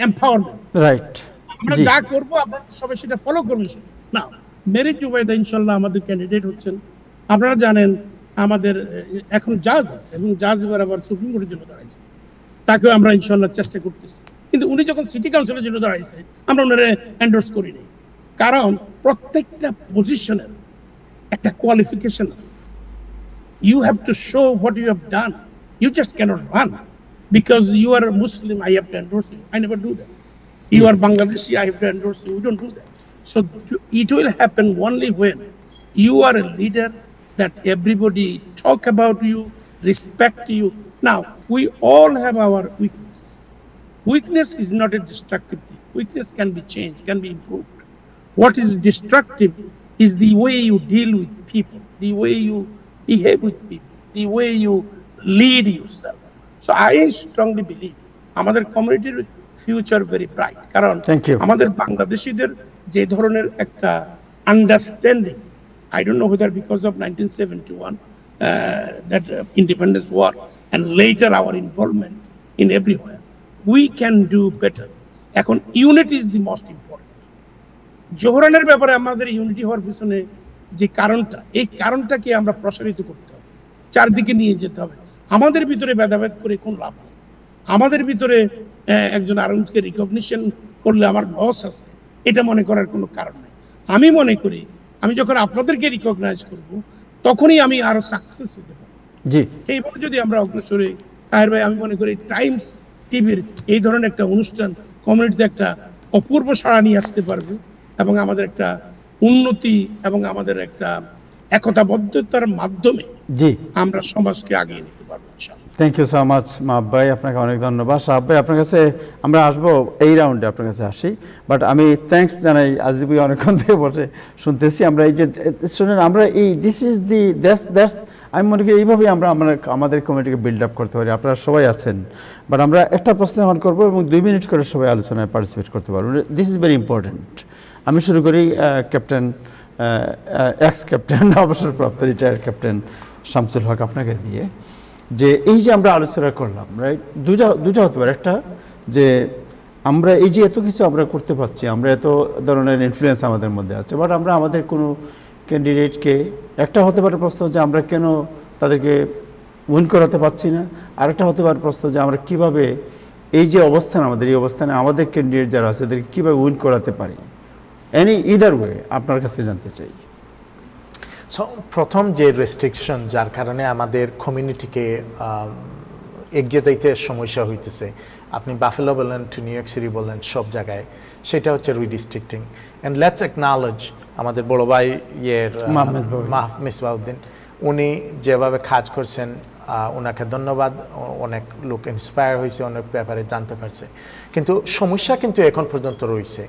এম্পাওয়ারমেন্ট। রাইট, আমরা যা করবো আপনারা সবাই সেটা ফলো করবেন। না, মেরিট জুবাইদা ইনশাল্লাহ আমাদের ক্যান্ডিডেট হচ্ছেন। আপনারা জানেন আমাদের এখন জাজ আছে, এবং জাজ এবার আবার সুপ্রিম কোর্টের জন্য দাঁড়াইছে, তাকেও আমরা ইনশাল্লাহ চেষ্টা করতেছি। কিন্তু উনি যখন সিটি কাউন্সিলের জন্য দাঁড়াইছে, আমরা ওনারা এন্ডোর্স করি নাই, কারণ প্রত্যেকটা পজিশনের একটা কোয়ালিফিকেশন আছে। You have to show what you have done. You just can't run because you are Muslim, I have to endorse you. I never do that. You are Bangladeshi, I have to endorse you. We don't do that. So it will happen only when you are a leader that everybody talk about you, respect you. Now, we all have our weakness. Weakness is not a destructive thing. Weakness can be changed, can be improved. What is destructive is the way you deal with people, the way you behave with people, the way you lead yourself. So I strongly believe আমাদের কমিউনিটির future very bright, কারণ আমাদের বাংলাদেশিদের যে ধরনের একটা understanding, I don't know whether because of 1971 that independence war and later our involvement in everywhere, we can do better. এখন unity is the most important. জোহরানের ব্যাপারে আমাদের ইউনিটি হওয়ার পিছনে যে কারণটা, এই কারণটাকে আমরা প্রসারিত করতে হবে, চারদিকে নিয়ে যেতে হবে। আমাদের ভিতরে ভেদাভেদ করে কোন লাভ নেই। আমাদের ভিতরে একজন আরেকজনকে রিকগনিশন করলে আমার লস আছে, এটা মনে করার কোনো কারণ নেই। আমি মনে করি আমি যখন আপনাদেরকে রিকগনাইজ করব, তখনই আমি আরো সাকসেস হতে পারবো। জি, এইভাবে যদি আমরা অগ্রসর হই, তাহের ভাই, আমি মনে করি টাইমস টিভির এই ধরনের একটা অনুষ্ঠান কমিউনিটিতে একটা অপূর্ব সাড়া নিয়ে আসতে পারবে, এবং আমাদের একটা উন্নতি এবং আমাদের একটা একতাবদ্ধতার মাধ্যমে জি আমরা সমাজকে আগিয়ে নিতে পারবো ইনশাআল্লাহ। থ্যাংক ইউ সো মাচ মাহবুব ভাই, আপনাকে অনেক ধন্যবাদ। সাহাব ভাই, আপনার কাছে আমরা আসবো, এই রাউন্ডে আপনার কাছে আসি, বাট আমি থ্যাঙ্কস জানাই আজিব অনেকক্ষণ থেকে বসে শুনতেছি। আমরা এই যে শুনেন, আমরা এই দিস ইজ দি দ্যাটস আমি মনে করি এইভাবেই আমরা আমাদের কমিউনিটিকে বিল্ড আপ করতে পারি। আপনারা সবাই আছেন, বাট আমরা একটা প্রশ্ন হন করবো এবং 2 মিনিট করে সবাই আলোচনায় পার্টিসিপেট করতে পারবো। This is very important. আমি শুরু করি ক্যাপ্টেন, এক্স ক্যাপ্টেন, অবসরপ্রাপ্ত রিটায়ার ক্যাপ্টেন শামসুল হক, আপনাকে দিয়ে, যে এই যে আমরা আলোচনা করলাম, রাইট, দুটা হতে পারে। একটা যে আমরা এই যে এত কিছু আমরা করতে পারছি, আমরা এত ধরনের ইনফ্লুয়েন্স আমাদের মধ্যে আছে, বাট আমরা আমাদের কোনো ক্যান্ডিডেটকে, একটা হতে পারে প্রশ্ন যে আমরা কেন তাদেরকে উইন করাতে পারছি না, আরেকটা হতে পারে প্রশ্ন যে আমরা কিভাবে এই যে অবস্থান, আমাদের এই অবস্থানে আমাদের ক্যান্ডিডেট যারা আছে এদেরকে কীভাবে উইন করাতে পারি। ইদার ওয়ে আপনার কাছে জানতে চাই। সো প্রথম যে রেস্ট্রিকশন যার কারণে আমাদের কমিউনিটিকে এগিয়ে যাইতে সমস্যা হইতেছে, আপনি বাফেলো বললেন, টু নিউ ইয়র্ক সিটি বললেন, সব জায়গায়, সেটা হচ্ছে রিডিস্ট্রিক্টিং। অ্যান্ড লেটস অ্যাকনলেজ আমাদের বড় ভাই মিসবাউদ্দিন, উনি যেভাবে কাজ করছেন, ওনাকে ধন্যবাদ। অনেক লোক ইন্সপায়ার হয়েছে, অনেক ব্যাপারে জানতে পারছে, কিন্তু সমস্যা কিন্তু এখন পর্যন্ত রয়েছে।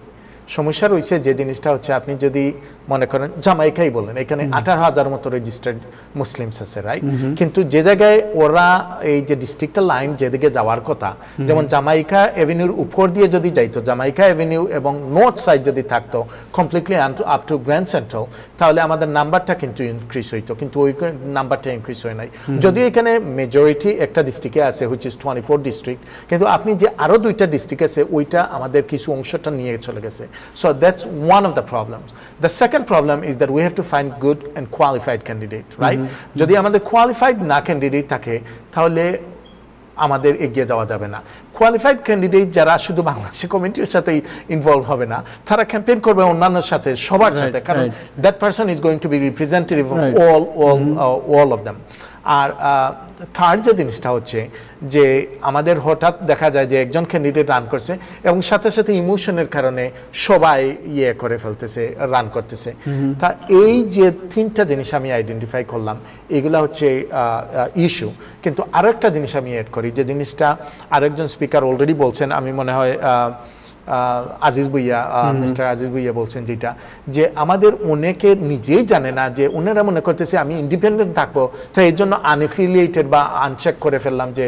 সমস্যা রয়েছে যে জিনিসটা হচ্ছে আপনি যদি মনে করেন জামাইকাই বলেন, এখানে 18,000 মতো রেজিস্টার্ড মুসলিমস আছে, রাইট? কিন্তু যে জায়গায় ওরা এই যে ডিস্ট্রিক্টাল লাইন যেদিকে যাওয়ার কথা, যেমন জামাইকা এভিনিউর উপর দিয়ে যদি যাইতো, জামাইকা এভিনিউ এবং নর্থ সাইড যদি থাকতো completely up to grand central, তাহলে আমাদের নাম্বারটা কিন্তু ইনক্রিজ হইতো, কিন্তু ওই নাম্বারটা ইনক্রিজ হয় নাই। যদিও এখানে মেজরিটি একটা ডিস্ট্রিক্টে আছে হুইচ ইজ 24 ডিস্ট্রিক্ট, কিন্তু আপনি যে আরো 2টা ডিস্ট্রিক্ট আছে ওইটা আমাদের কিছু অংশটা নিয়ে চলে গেছে। So that's one of the problems. The second problem is that we have to find good and qualified candidate, right? যদি আমাদের qualified না ক্যান্ডিডেট থাকে তাহলে আমাদের এগিয়ে যাওয়া যাবে না। কোয়ালিফাইড ক্যান্ডিডেট যারা শুধু বাংলাদেশি কমিউনিটির সাথেই ইনভলভ হবে না, তারা ক্যাম্পেইন করবে অন্যান্যর সাথে, সবার সাথে, কারণ that person is going to be representative of all of them. আর থার্ড যে জিনিসটা হচ্ছে যে আমাদের হঠাৎ দেখা যায় যে একজন ক্যান্ডিডেট রান করছে এবং সাথে সাথে ইমোশনের কারণে সবাই ইয়ে করে ফেলতেছে, রান করতেছে। তা এই যে 3টা জিনিস আমি আইডেন্টিফাই করলাম, এগুলা হচ্ছে ইস্যু। কিন্তু আরো একটা জিনিস আমি এড করি, যে জিনিসটা আরেকজন স্পিকার অলরেডি বলছেন, আমি মনে হয় আজিজ ভুইয়া, মিস্টার আজিজ ভুইয়া বলছেন যেটা, যে আমাদের অনেকে নিজেই জানে না, যে ওনারা মনে করতেছে আমি ইন্ডিপেন্ডেন্ট থাকবো, তাই এর জন্য আনএফিলিয়েটেড বা আনচেক করে ফেললাম যে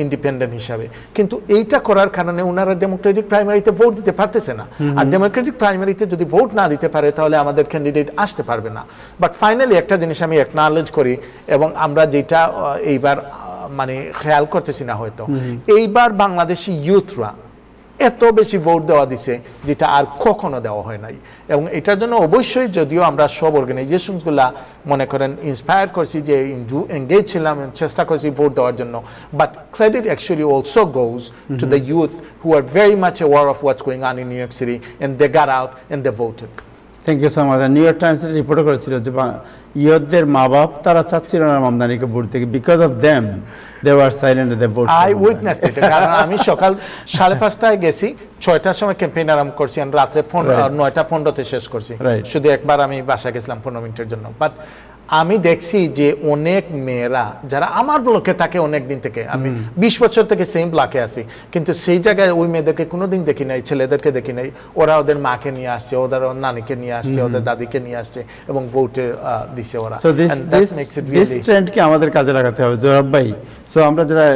ইন্ডিপেন্ডেন্ট হিসাবে। কিন্তু এইটা করার কারণে ওনারা ডেমোক্রেটিক প্রাইমারিতে ভোট দিতে পারতেছে না, আর ডেমোক্রেটিক প্রাইমারিতে যদি ভোট না দিতে পারে তাহলে আমাদের ক্যান্ডিডেট আসতে পারবে না। বাট ফাইনালি একটা জিনিস আমি অ্যাকনলেজ করি, এবং আমরা যেটা এইবার মানে খেয়াল করতেছি না হয়তো, এইবার বাংলাদেশি ইউথরা এত বেশি ভোট দেওয়া দিছে যেটা আর কখনো দেওয়া হয় নাই। এবং এটার জন্য অবশ্যই যদিও আমরা সব অর্গানাইজেশনসগুলা মনে করেন ইন্সপায়ার করছি, যে এঙ্গেজ ছিলাম, চেষ্টা করছি ভোট দেওয়ার জন্য, but credit actually also goes to the youth who are very much aware of what's going on in New York City and they got out and they voted. Thank you so much. New York টাইমসের report করেছিল যে ইয়ুথদের মা বাপ তারা চাচ্ছিল না মামদানিকে ভোট থেকে, because of them they were silent at the vote. I witnessed it, কারণ আমি সকাল 5:30টায় গেছি, 6টার সময় ক্যাম্পেইন আরম্ভ করছি, আর রাত্রে 9:15তে শেষ করছি। শুধু একবার আমি বাসায় গেছিলাম 15 মিনিটের জন্য। বাট আমি দেখছি যে অনেক মেয়েরা যারা আমার ব্লকে থাকে অনেক দিন থেকে, আমি 20 বছর থেকে সেম ব্লকে আছি, কিন্তু সেই জায়গায় ওই মেয়েদেরকে কোনোদিন দেখি নাই, ছেলেদেরকে দেখি নাই। ওরা ওদের মাকে নিয়ে আসছে, ওদের নানিকে নিয়ে আসছে, ওদের দাদিকে নিয়ে আসছে এবং ভোটে দিছে ওরা। সো দিস ট্রেন্ডকে আমাদের কাজে লাগাতে হবে জোরাব ভাই। সো আমরা যারা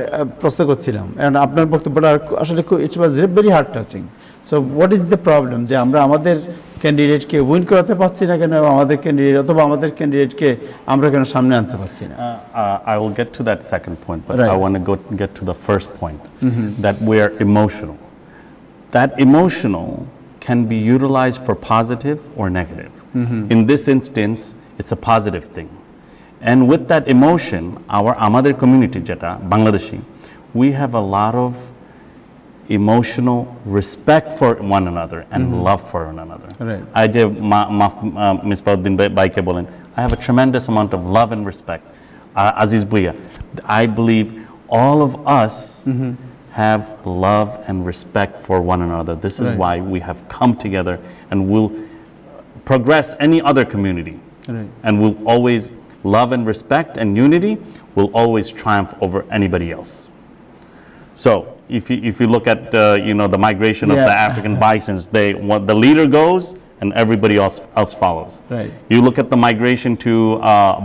প্রশ্ন করছিলাম, আপনার বক্তব্যটা আসলে it was very heart touching. So what is the problem, যে আমরা আমাদের ক্যান্ডিডেটকে উইন করাতে পারছি না কেন, আমাদের ক্যান্ডিডেট অথবা আমাদের ক্যান্ডিডেটকে আমরা কেন সামনে আনতে পারছি না? I will get to that second point, but I want to get to the first point, that we are emotional. That emotional can be utilized for positive or negative. In this instance, it's a positive thing. And with that emotion, আমাদের community যেটা Bangladeshi, we have a lot of emotional respect for one another and love for one another. I je Ms. Pauddin Baike bolen, I have a tremendous amount of love and respect. Aziz Bhuiya, I believe all of us have love and respect for one another. This is why we have come together and will progress any other community. And we'll always love and respect and unity will always triumph over anybody else. So if you look at the migration of the African bisons, the leader goes and everybody else follows. You look at the migration to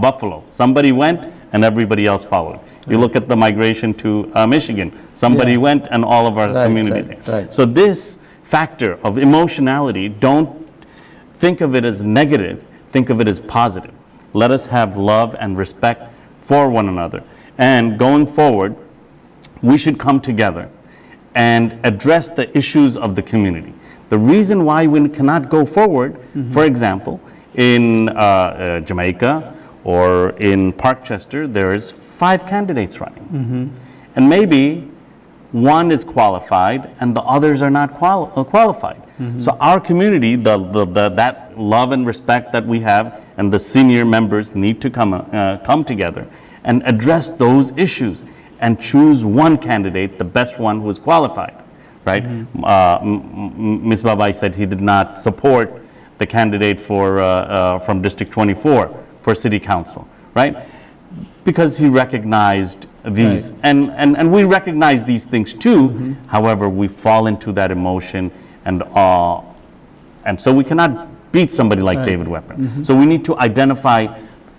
Buffalo, somebody went and everybody else followed. You look at the migration to Michigan, somebody went and all of our community there. So this factor of emotionality, don't think of it as negative, think of it as positive. Let us have love and respect for one another. And going forward, we should come together and address the issues of the community. The reason why we cannot go forward, for example, in Jamaica or in Parkchester, there is 5 candidates running. And maybe one is qualified and the others are not qualified. So our community, that love and respect that we have and the senior members need to come together and address those issues and choose one candidate, the best one who is qualified, right? Ms. Babai said he did not support the candidate from District 24 for City Council, right? Because he recognized these, and we recognize these things too. However, we fall into that emotion and And so we cannot beat somebody like David Weprin. So we need to identify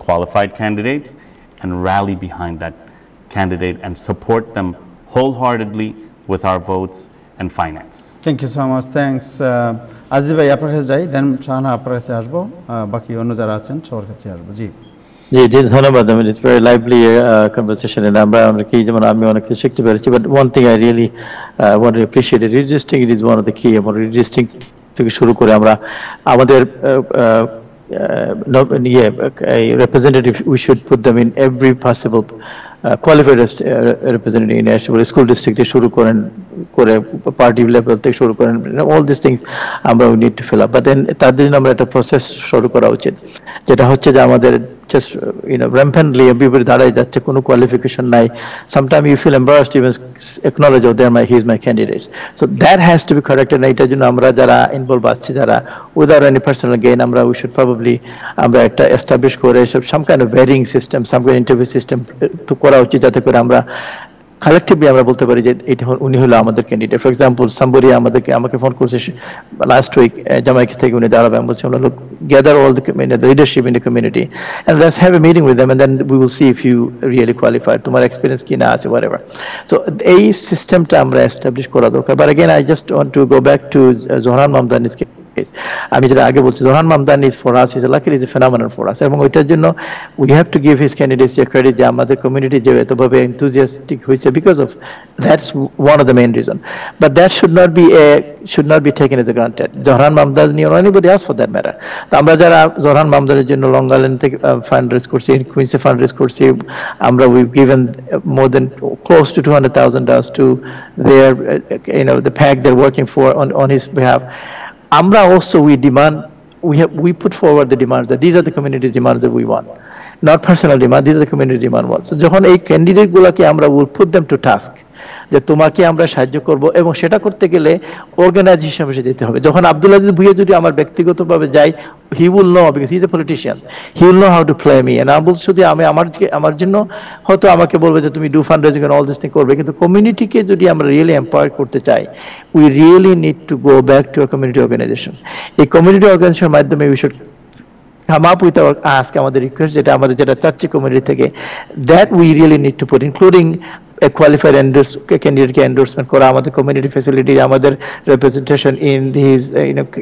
qualified candidates and rally behind that candidate and support them wholeheartedly with our votes and finance. Thank you so much. Thanks. Aziz bhai আপনার কাছে যাই, দেন শাহানা আপনার কাছে আসবো, বাকি অন্য যারা আছেন সবার কাছে আসবো। জি জি ধন্যবাদ। I mean it's very lively conversation and আমরা অনেকেই যেমন আমি অনেক কিছু শিখতে পেরেছি, but one thing I really want to appreciate it, redistricting it is one of the key. এবং redistricting থেকে শুরু করে আমরা আমাদের representative, we should put them in every possible qualified representative in school district থেকে শুরু করেন করে পার্টি লেভেল থেকে শুরু করেন, all these things আমরা we need to fill up, but then তার জন্য আমরা একটা প্রসেস শুরু করা উচিত, যেটা হচ্ছে যে আমাদের just rampantly everybody দাঁড়ায় যাচ্ছে, কোনো কোয়ালিফিকেশন নাই, sometimes you feel embarrassed to even acknowledge he is my candidate. So that has to be corrected. And এটার জন্য আমরা যারা ইনভলভ আছি, যারা without any personal gain, আমরা we should probably আমরা একটা establish করে some kind of vetting system, some kind of interview system তো করা উচিত, যাতে করে আমরা collectively আমরা বলতে পারি যে এটা উনি হলো আমাদের ক্যান্ডিডেট। ফর এক্সাম্পল somebody আমাকে ফোন করছে লাস্ট উইক জামাইকা থেকে, উনি দাঁড়াবে, আমি বলছি look, gather all the leadership in the community and let's have a meeting with them and then we will see if you really qualify, তোমার experience কি না আছে, whatever. So এই সিস্টেমটা আমরা এস্টাবলিশ করা দরকার। But again I just want to go back to Zohran Mamdani's case. আমি যেটা আগে বলছি, Zohran Mamdani is for us, luckily is a phenomenon for us, এবং ওইটার জন্য we have to give his candidacy a credit, যে আমাদের community যে এতভাবে enthusiastic হয়েছে, because of that's one of the main reason. But that should not be taken as a granted. Zohran Mamdani or anybody else for that matter. তো আমরা যারা Zohran Mamdaniর জন্য long island থেকে fund raise করছি, কুইন্সে fund raise করছি, আমরা we've given more than close to $200,000 to their the PAC they're working for on his behalf. Amra also we put forward the demands that these are the community demands that we want, not personal demand, these are the community demand ones. So যখন এই candidate গুলাকে আমরা will put them to task, যে তোমাকে আমরা সাহায্য করব, এবং সেটা করতে গেলে অর্গানাইজেশন হিসেবে যেতে হবে। যখন আব্দুল আজিজ ভুইয়া যদি আমার ব্যক্তিগতভাবে যাই, he will know because he is a politician, he will know how to play me, and Abdul যদি আমার জন্য হয়তো আমাকে বলবে যে তুমি do fundraising and all this thing করবে, কিন্তু কমিউনিটিকে যদি আমরা রিয়েলি এম্পাওয়ার করতে চাই, we really need to go back to a community organization. এই কমিউনিটি অর্গানাইজেশনের মাধ্যমে we should come up with our ask, আমাদের রিকোয়েস্ট যেটা চাচ্ছি কমিউনিটি থেকে, that we really need to put, including a qualified candidate endorsement kora, আমাদের community facility, আমাদের representation in his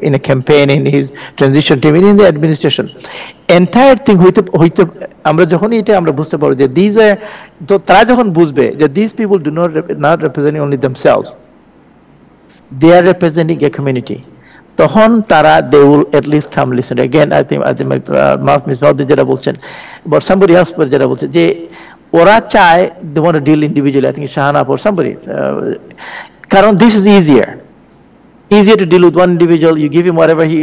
in a campaign, in his transition team, in the administration, entire thing হইতে আমরা যখনই এটা আমরা বুঝতে পারবো যে these are, তো তারা যখন বুঝবে যে these people do not representing only themselves, they are representing a community, তখন তারা they will at least come listen. Again I think Miss Maudud যেটা বলছেন, but somebody else যেটা বলছে যে ওরা চায় they want to deal individually, I think Shahana or somebody, কারণ this is easier to deal with one individual, you give him whatever he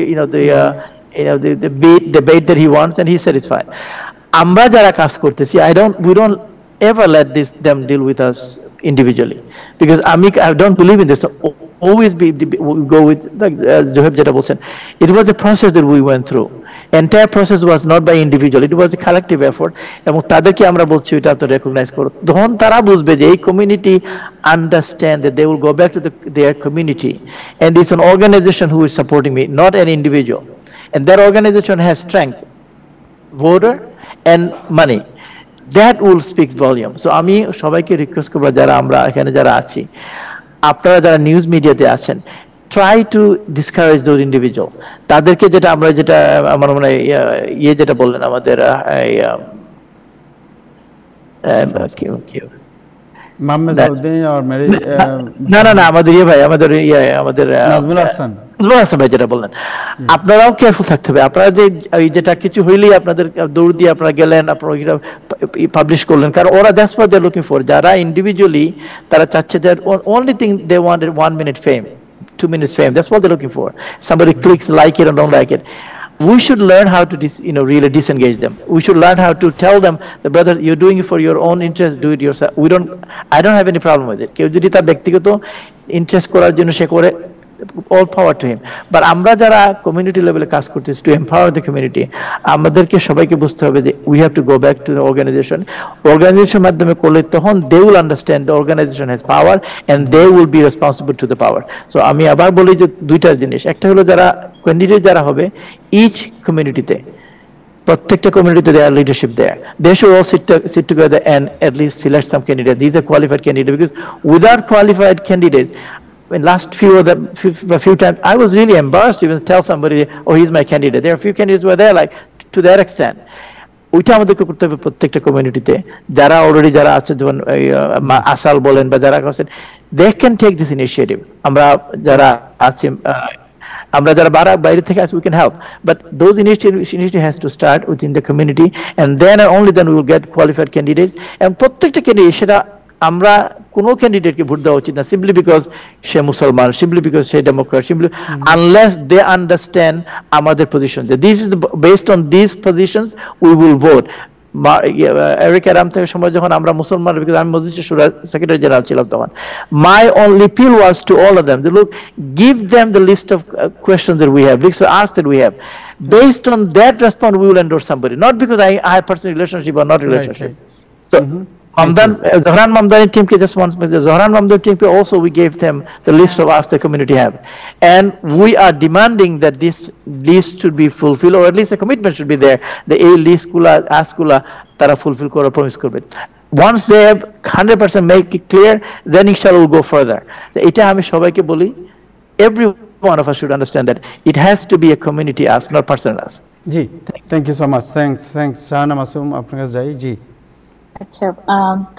the bait that he wants and he's satisfied. আমরা যারা কাজ করতেছি, we don't ever let them deal with us individually, because I don't believe in this. Always go with like Joheb jeta bolchen, it was a process that we went through. Entire process was not by individual, it was a collective effort, এবং তাদেরকে আমরা বলছি এটা তো recognise করো, তখন তারা বুঝবে যে এই community understand that they will go back to their community and it's an organization who is supporting me, not an individual, and that organization has strength, voter and money, that will speak volume. So আমি সবাইকে request করব, যারা আমরা এখানে যারা আছি, আপনারা যারা নিউজ মিডিয়াতে আছেন, try to discourage those individual, তাদেরকে যেটা আমার মনে হয় যেটা বললেন আমাদের না আমাদের ভাই আমাদের নাজমুল হাসান ভাই যেটা বললেন, আপনারাও কেয়ারফুল থাকতে হবে। আপনারা যেটা কিছু হইলেই আপনাদের দৌড় দিয়ে আপনারা গেলেন, আপনারা পাবলিশ করলেন, কারণ ওরা that's what they are looking for. যারা ইন্ডিভিজুয়ালি তারা চাচ্ছে যে only thing they want is 1 minute fame, 2 minutes fame, that's what they're looking for. Somebody clicks like it or don't like it. We should learn how to really disengage them. We should learn how to tell them, the brother, you're doing it for your own interest, do it yourself. I don't have any problem with it. কেউ যদি তার ব্যক্তিগত interest করার জন্য সে করে, all power to him. But আমরা যারা community লেভেলে কাজ করতেছি to empower the community, আমাদেরকে সবাইকে বুঝতে হবে যে we have to go back to the organization মাধ্যমে করলে তখন they will understand the organization has power and they will be responsible to the power. So আমি আবার বলি যে দুইটা জিনিস, একটা হলো যারা ক্যান্ডিডেট যারা হবে ইচ কমিউনিটিতে, প্রত্যেকটা কমিউনিটিতে their leadership there, they should all sit together and at least select some candidates. These are qualified candidates, because without qualified candidates, in last few times I was really embarrassed to even tell somebody, oh, he's my candidate. There are a few candidates who are there like to that extent. ওইটা আমাদেরকে করতে হবে প্রত্যেকটা কমিউনিটিতে, যারা already যারা আছে, যেমন আসাল বলেন বা যারা আছেন, they can take this initiative. আমরা যারা আছি, আমরা যারা বাইরে থেকে আসি, we can help, but those initiative has to start within the community, and then and only then we will get qualified candidates. And প্রত্যেকটা ক্যান্ডিডেট, সেটা আমরা কোনো ক্যান্ডিডেটকে ভোট দেওয়া উচিত না simply because সে মুসলমান, simply because say Democrat, simply unless they understand আমাদের position, যে this is based on these positions we will vote. Eric আরাম থেকে সময় যখন আমরা মুসলমান, because আমি মজলিসের শুরা সেক্রেটারি জেনারেল ছিলাম তখন, my only appeal was to all of them, to look, give them the list of questions that we have, list of asks that we have. Based on that response we will endorse somebody, not because I have personal relationship or not relationship. So Zohran Mamdani teamke, just once, Zohran Mamdani teamke also we gave them the list of asks the community have, and we are demanding that this list should be fulfilled, or at least a commitment should be there, the a list gula ask gula tara fulfill kora promise korbe. Once they have 100% make it clear, then inshallah we'll go further. Eta ami shobaike boli, every one of us should understand that it has to be a community ask, not personal ask. Ji, thank you so much. Thanks Shahana Masoom, আপনার কাছে যাই। জি আচ্ছা,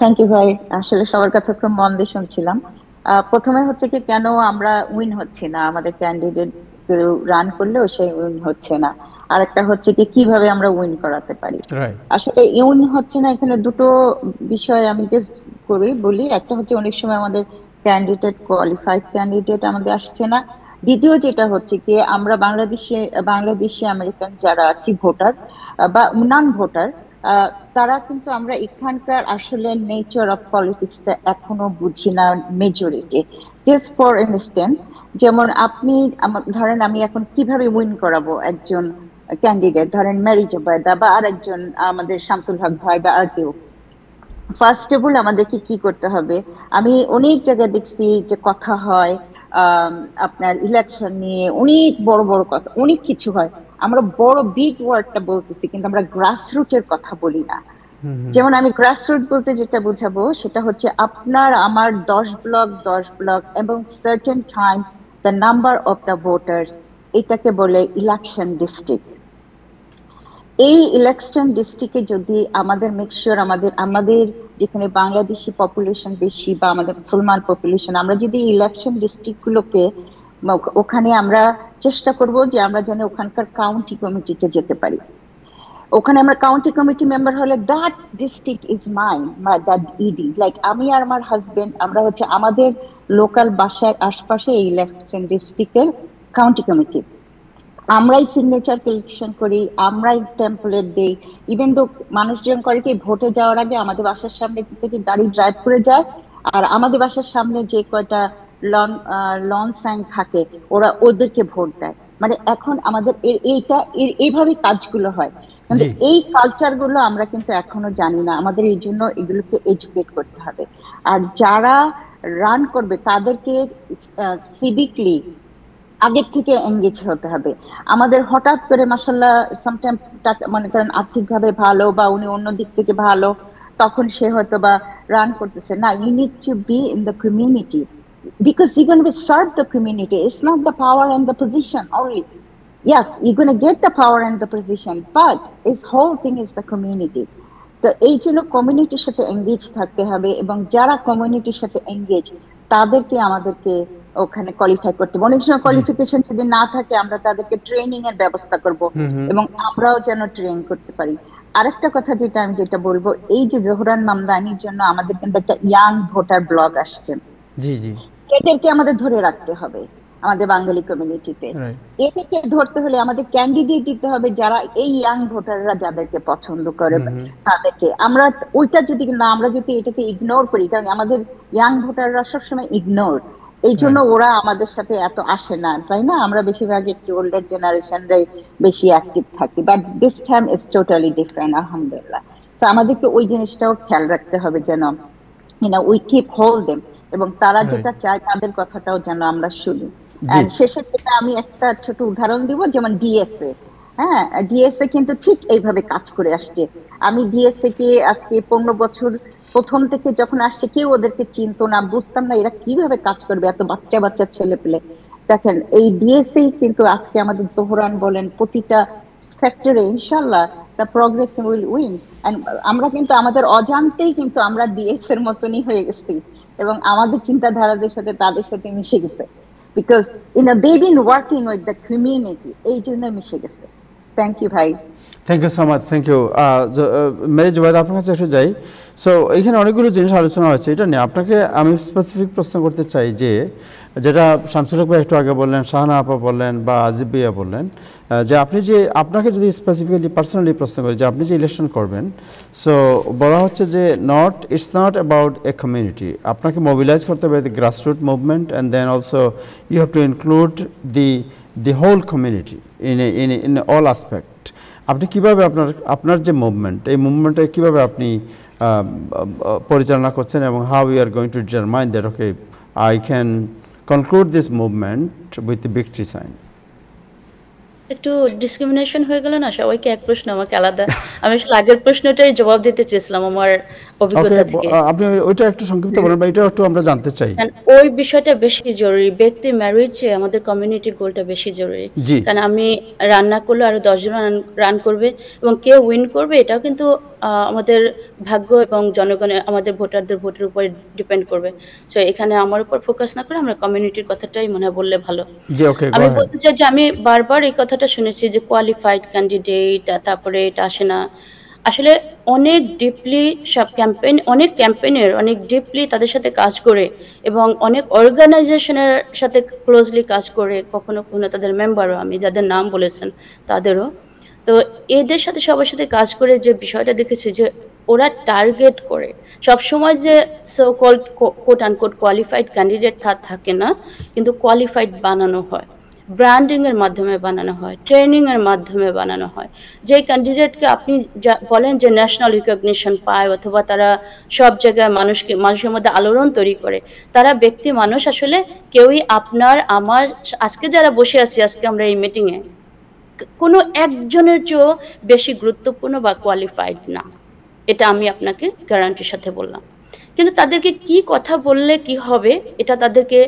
thank you ভাই, আসলে সবার কথা খুব মন দিয়ে শুনছিলাম। প্রথমে হচ্ছে কি, কেন আমরা উইন হচ্ছে না, আমাদের ক্যান্ডিডেট রান করলেও সেই উইন হচ্ছে না। আর একটা হচ্ছে কি, কিভাবে আমরা উইন করাতে পারি। আসলে উইন হচ্ছে না, এখানে দুটো বিষয় আমি জাস্ট বলি। একটা হচ্ছে অনেক সময় আমাদের ক্যান্ডিডেট, কোয়ালিফাইড ক্যান্ডিডেট আমাদের আসছে না। দ্বিতীয় যেটা হচ্ছে কি, আমরা বাংলাদেশি আমেরিকান যারা আছি ভোটার বা নন ভোটার, তারা কিন্তু আমরা এখানকার আসলে নেচার অফ পলিটিক্সটা এখনো বুঝি না মেজরিটি। জাস্ট ফর ইনস্ট্যান্স, যেমন আপনি ধরেন, আমি এখন কিভাবে উইন করাবো একজন ক্যান্ডিডেট, ধরেন মেরি জুবাইদা বা আরেকজন আমাদের শামসুল হক ভাই বা আর কেউ। ফার্স্ট অফ অল আমাদেরকে কি করতে হবে, আমি অনেক জায়গায় দেখছি যে কথা হয় আপনার ইলেকশন নিয়ে, অনেক বড় বড় কথা, অনেক কিছু হয়, আমরা বড় বিগ ওয়ার্ডটা বলতেছি, কিন্তু আমরা গ্রাসরুটের কথা বলি না। যেমন আমি গ্রাসরুট বলতে যেটা বুঝাবো, সেটা হচ্ছে আপনার আমার 10 ব্লক এবং certain time the number of the voters, এটাকে বলে ইলেকশন ডিস্ট্রিক্ট। এই ইলেকশন ডিস্ট্রিক্টে যদি আমাদের মেকশিওর আমাদের যেখানে বাংলাদেশি পপুলেশন বেশি বা আমাদের মুসলমান পপুলেশন, আমরা যদি ইলেকশন ডিস্ট্রিক্টগুলোকে ওখানে আমরা চেষ্টা করব যে আমরা যেন ওখানকার কাউন্টি কমিটিতে যেতে পারি। ওখানে আমরা কাউন্টি কমিটি মেম্বার হলে that district is mine, that ED, like আমি আর আমার হাজবেন্ড, আমরা হচ্ছে আমাদের লোকাল বাসার আশপাশে এই ইলেকশন ডিস্ট্রিক্টের কাউন্টি কমিটি, আমরাই সিগনেচার কালেকশন করি, আমরাই টেম্পলেট দেই। ইভেন তো মানুষজন করে কি, ভোটে যাওয়ার আগে আমাদের বাসার সামনে থেকে গাড়ি ড্রাইভ করে যায়, আর আমাদের বাসার সামনে যে কয়টা লন সাইন থাকে ওরা ওদেরকে ভোট দেয়। মানে এখন আমাদের এইভাবে কাজগুলো হয়, কিন্তু এই কালচার গুলো আমরা কিন্তু এখনো জানি না। আমাদের এই জন্য এগুলোকে এডুকেট করতে হবে। আর যারা রান করবে তাদেরকে সিভিকলি আগের থেকে এঙ্গেজ হতে হবে। আমাদের হঠাৎ করে মাশাআল্লাহ সামটাইম মনে করেন আর্থিকভাবে ভালো বা উনি অন্য দিক থেকে ভালো, তখন সে হয়তো বা রান করতেছে না। You need to be in the community because you're going to serve the community. It's not the power and the position only. Yes, you're going to get the power and the position, but this whole thing is the community. তো এই জন্য কমিউনিটির সাথে engage থাকতে হবে, এবং যারা কমিউনিটির সাথে এঙ্গেজ তাদেরকে আমাদেরকে ওখানে কোয়ালিফাই করতে হবে। অনেক সময় কোয়ালিফিকেশন যদি না থাকে, আমরা তাদেরকে ট্রেনিং এর ব্যবস্থা করব এবং আমরাও যেন ট্রেন করতে পারি। আরেকটা কথা যেটা বলবো, এই যে জোহরান মামদানির জন্য আমাদের কিন্তু একটা ইয়াং ভোটার ব্লগ আসছে, জি জি, এদেরকে আমাদের ধরে রাখতে হবে আমাদের বাঙালি কমিউনিটিতে। এদেরকে ধরতে হলে আমাদের ক্যান্ডিডেট দিতে হবে যারা এই ইয়াং ভোটাররা যাদেরকে পছন্দ করে তাদেরকে। আমরা ওইটা যদি না, আমরা যদি এটাকে ইগনোর করি, কারণ আমাদের ইয়াং ভোটাররা সবসময় ইগনোর, এই জন্য ওরা আমাদের সাথে এত আসে না, তাই না? আমরা বেশিরভাগ একটু ওল্ডার জেনারেশনরাই বেশি অ্যাক্টিভ থাকি, but this time is totally different, আলহামদুলিল্লাহ। তো আমাদেরকে ওই জিনিসটাও খেয়াল রাখতে হবে যেন উই কিপ হোল্ড দেম, এবং তারা যেটা চায় তাদের কথাটাও যেন আমরা শুনি। আর শেষের যেটা আমি একটা ছোট উদাহরণ দিব, যেমন ডিএসএ। হ্যাঁ, ডিএসএ কিন্তু ঠিক এইভাবে কাজ করে আসছে। আমি ডিএসএ কে আজকে 15 বছর প্রথম থেকে যখন আসছে, কেউ ওদেরকে চিনতো না, বুঝতাম না এরা কিভাবে কাজ করবে, এত বাচ্চা বাচ্চা ছেলে পেলে। দেখেন এই ডিএসএ কিন্তু আজকে আমাদের জোহরান বলেন প্রতিটা সেক্টরে ইনশাআল্লাহ দ্য প্রোগ্রেস উইল উইন। আমরা কিন্তু আমাদের অজান্তেই কিন্তু আমরা ডিএস এর মতনই হয়ে গেছি, এবং আমাদের চিন্তাধারাদের সাথে তাদের সাথে মিশে গেছে, because they been working with the community, এই জন্য মিশে গেছে। থ্যাংক ইউ ভাই। Thank you so much, thank you. মেয়ে জুবাইদা, আপনার কাছে একটু যাই। সো এইখানে অনেকগুলো জিনিস আলোচনা হয়েছে, এটা নিয়ে আপনাকে আমি স্পেসিফিক প্রশ্ন করতে চাই যে যেটা শামসুল হক ভাই একটু আগে বললেন, শাহানা আপা বললেন বা আজিব ভাইয়া বললেন, যে আপনি যে আপনাকে যদি স্পেসিফিক্যালি পার্সোনালি প্রশ্ন করি যে আপনি যে ইলেকশন করবেন, সো বলা হচ্ছে যে it's not about a community, আপনাকে মোবিলাইজ করতে হবে the grassroot movement, and then also you have to include the whole community in all aspect. আপনি কীভাবে আপনার যে মুভমেন্ট, এই মুভমেন্টে কীভাবে আপনি পরিচালনা করছেন, এবং how you are going to determine that okay I can conclude this movement with the victory sign? একটু ডিসক্রিমিনেশন হয়ে গেল না, সবাইকে এক প্রশ্ন, আমাকে আলাদা। আমি আসলে আগের প্রশ্নটাই জবাব দিতে চেয়েছিলাম আমার অভিজ্ঞতা থেকে। আপনি ওইটা একটু সংক্ষিপ্ত বলেন বা এটা একটু আমরা জানতে চাই। ওই বিষয়টা বেশি জরুরি, ব্যক্তি ম্যারিড চেয়ে আমাদের কমিউনিটি গোলটা বেশি জরুরি। কারণ আমি রান্না করলে আরো 10 জন রান করবে, এবং কে উইন করবে এটাও কিন্তু আমাদের ভাগ্য এবং জনগণের, আমাদের ভোটারদের ভোটের উপর ডিপেন্ড করবে। সো এখানে আমার উপর ফোকাস না করে আমরা কমিউনিটির কথাটাই মনে হয় বললে ভালো। আমি বলতে চাই যে আমি বারবার এই কথাটা শুনেছি যে কোয়ালিফাইড ক্যান্ডিডেট, তারপরে এটা আসে না। আসলে অনেক ডিপলি সব ক্যাম্পেইনের অনেক ডিপলি তাদের সাথে কাজ করে, এবং অনেক অর্গানাইজেশনের সাথে ক্লোজলি কাজ করে, কখনো কখনো তাদের মেম্বারও, আমি যাদের নাম বলেছেন তাদেরও। তো এদের সাথে সবার সাথে কাজ করে যে বিষয়টা দেখেছি যে ওরা টার্গেট করে সবসময় যে so called quote unquote qualified candidate থাকে না, কিন্তু কোয়ালিফাইড বানানো হয়, ব্র্যান্ডিংয়ের মাধ্যমে বানানো হয়, ট্রেনিংয়ের মাধ্যমে বানানো হয়। যে ক্যান্ডিডেটকে আপনি বলেন যে ন্যাশনাল রিকগনিশন পায়, অথবা তারা সব জায়গায় মানুষের মধ্যে আলোড়ন তৈরি করে, তারা ব্যক্তি মানুষ আসলে কেউই আপনার আমার আজকে যারা বসে আছি, আজকে আমরা এই মিটিংয়ে কোনো একজনের চেয়েও বেশি গুরুত্বপূর্ণ বা কোয়ালিফাইড না, এটা আমি আপনাকে গ্যারান্টির সাথে বললাম। কিন্তু তাদেরকে কি কথা বললে কি হবে এটা তাদেরকে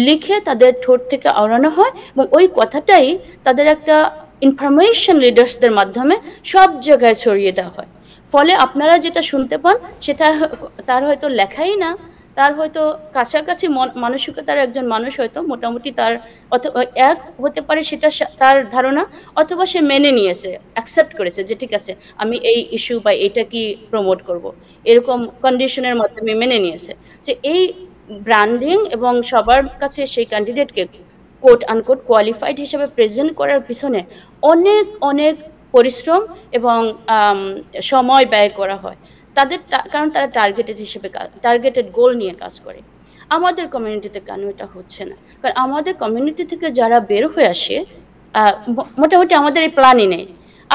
লিখে তাদের ঠোঁট থেকে আওড়ানো হয়, এবং ওই কথাটাই তাদের একটা ইনফরমেশন লিডার্সদের মাধ্যমে সব জায়গায় ছড়িয়ে দেওয়া হয়। ফলে আপনারা যেটা শুনতে পান সেটা তার হয়তো লেখাই না, তার হয়তো কাছাকাছি মানসিকতার একজন মানুষ হয়তো মোটামুটি তার এক হতে পারে সেটা তার ধারণা, অথবা সে মেনে নিয়েছে, অ্যাকসেপ্ট করেছে যে ঠিক আছে আমি এই ইস্যু বা এটা কি প্রমোট করব, এরকম কন্ডিশনের মাধ্যমে মেনে নিয়েছে। যে এই ব্র্যান্ডিং এবং সবার কাছে সেই ক্যান্ডিডেটকে কোট আনকোট কোয়ালিফাইড হিসেবে প্রেজেন্ট করার পিছনে অনেক অনেক পরিশ্রম এবং সময় ব্যয় করা হয় তাদের, কারণ তারা টার্গেটেড গোল নিয়ে কাজ করে। আমাদের কমিউনিটিতে কেন এটা হচ্ছে না? কারণ আমাদের কমিউনিটি থেকে যারা বের হয়ে আসে মোটামুটি আমাদের এই প্ল্যানই নেই।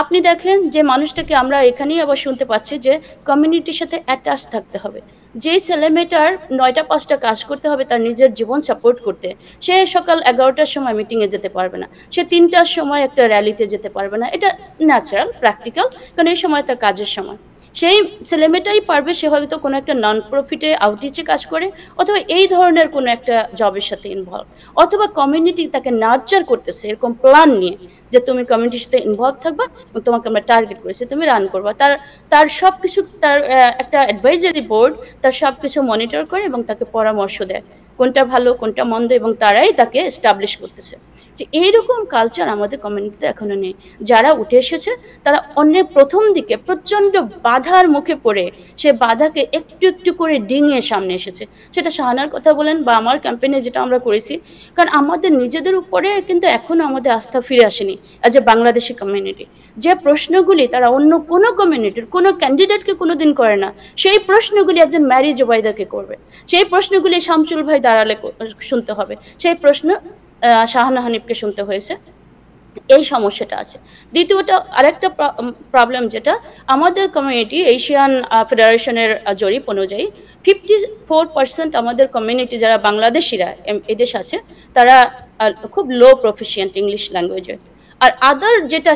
আপনি দেখেন যে মানুষটাকে আমরা এখানেই আবার শুনতে পাচ্ছি যে কমিউনিটির সাথে অ্যাটাচ থাকতে হবে। যেই ছেলেমেয়েটার 9টা 5টা কাজ করতে হবে তার নিজের জীবন সাপোর্ট করতে, সে সকাল 11টার সময় মিটিংয়ে যেতে পারবে না, সে 3টার সময় একটা র্যালিতে যেতে পারবে না, এটা ন্যাচারাল প্র্যাকটিক্যাল, কারণ এই সময় তার কাজের সময়। সেই ছেলেমেয়েটাই পারবে, সে হয়তো কোনো একটা নন প্রফিটে আউটরিচে কাজ করে, অথবা এই ধরনের কোনো একটা জবের সাথে ইনভলভ, অথবা কমিউনিটি তাকে নার্চার করতেছে এরকম প্ল্যান নিয়ে যে তুমি কমিউনিটির সাথে ইনভলভ থাকবা এবং তোমাকে আমরা টার্গেট করেছি, তুমি রান করবা। তার সব কিছু, তার একটা অ্যাডভাইজারি বোর্ড তার সব কিছু মনিটর করে এবং তাকে পরামর্শ দেয় কোনটা ভালো কোনটা মন্দ, এবং তারাই তাকে এস্টাবলিশ করতেছে। যে এইরকম কালচার আমাদের কমিউনিটিতে এখনো নেই। যারা উঠে এসেছে তারা অনেক প্রথম দিকে প্রচণ্ড বাধার মুখে পড়ে সে বাধাকে একটু একটু করে ডিঙিয়ে সামনে এসেছে। সেটা শাহানার কথা বলেন বা আমার ক্যাম্পেইনে যেটা আমরা করেছি, কারণ আমাদের নিজেদের উপরে কিন্তু এখনও আমাদের আস্থা ফিরে আসেনি অ্যাজ এ বাংলাদেশি কমিউনিটি। যে প্রশ্নগুলি তারা অন্য কোনো কমিউনিটির কোনো ক্যান্ডিডেটকে কোনো দিন করে না, সেই প্রশ্নগুলি একজন ম্যারি জুবাইদাকে করবে, সেই প্রশ্নগুলি শামসুল ভাই দাঁড়ালে শুনতে হবে, সেই প্রশ্ন শাহানা হানিফকে শুনতে হয়েছে। এই সমস্যাটা আছে। দ্বিতীয়ত আরেকটা প্রবলেম যেটা আমাদের কমিউনিটি এশিয়ান ফেডারেশনের জরিপ অনুযায়ী 54% আমাদের কমিউনিটি যারা বাংলাদেশিরা এদেশ আছে তারা খুব লো প্রফিশিয়েন্ট ইংলিশ ল্যাঙ্গুয়েজে। আর আদার যেটা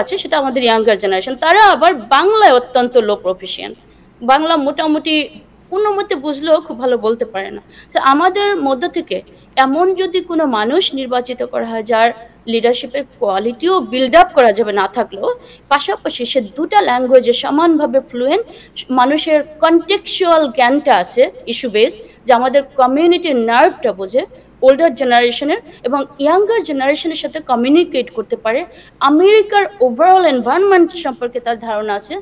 আছে সেটা আমাদের ইয়াঙ্গার জেনারেশন, তারা আবার বাংলায় অত্যন্ত লো প্রফিশিয়েন্ট, বাংলা মোটামুটি কোনোমতে বুঝলেও খুব ভালো বলতে পারে না। তো আমাদের মধ্য থেকে এমন যদি কোনো মানুষ নির্বাচিত করা হয় যার লিডারশিপের কোয়ালিটিও বিল্ড আপ করা যাবে না থাকলেও, পাশাপাশি সে দুটা ল্যাঙ্গুয়েজে সমানভাবে ফ্লুয়েন্ট, মানুষের কন্টেক্সচুয়াল জ্ঞানটা আছে ইস্যু বেস, যে আমাদের কমিউনিটির নার্ভটা বোঝে, ওল্ডার জেনারেশনের এবং ইয়াঙ্গার জেনারেশনের সাথে কমিউনিকেট করতে পারে, আমেরিকার ওভারঅল এনভায়রনমেন্ট সম্পর্কে তার ধারণা আছে,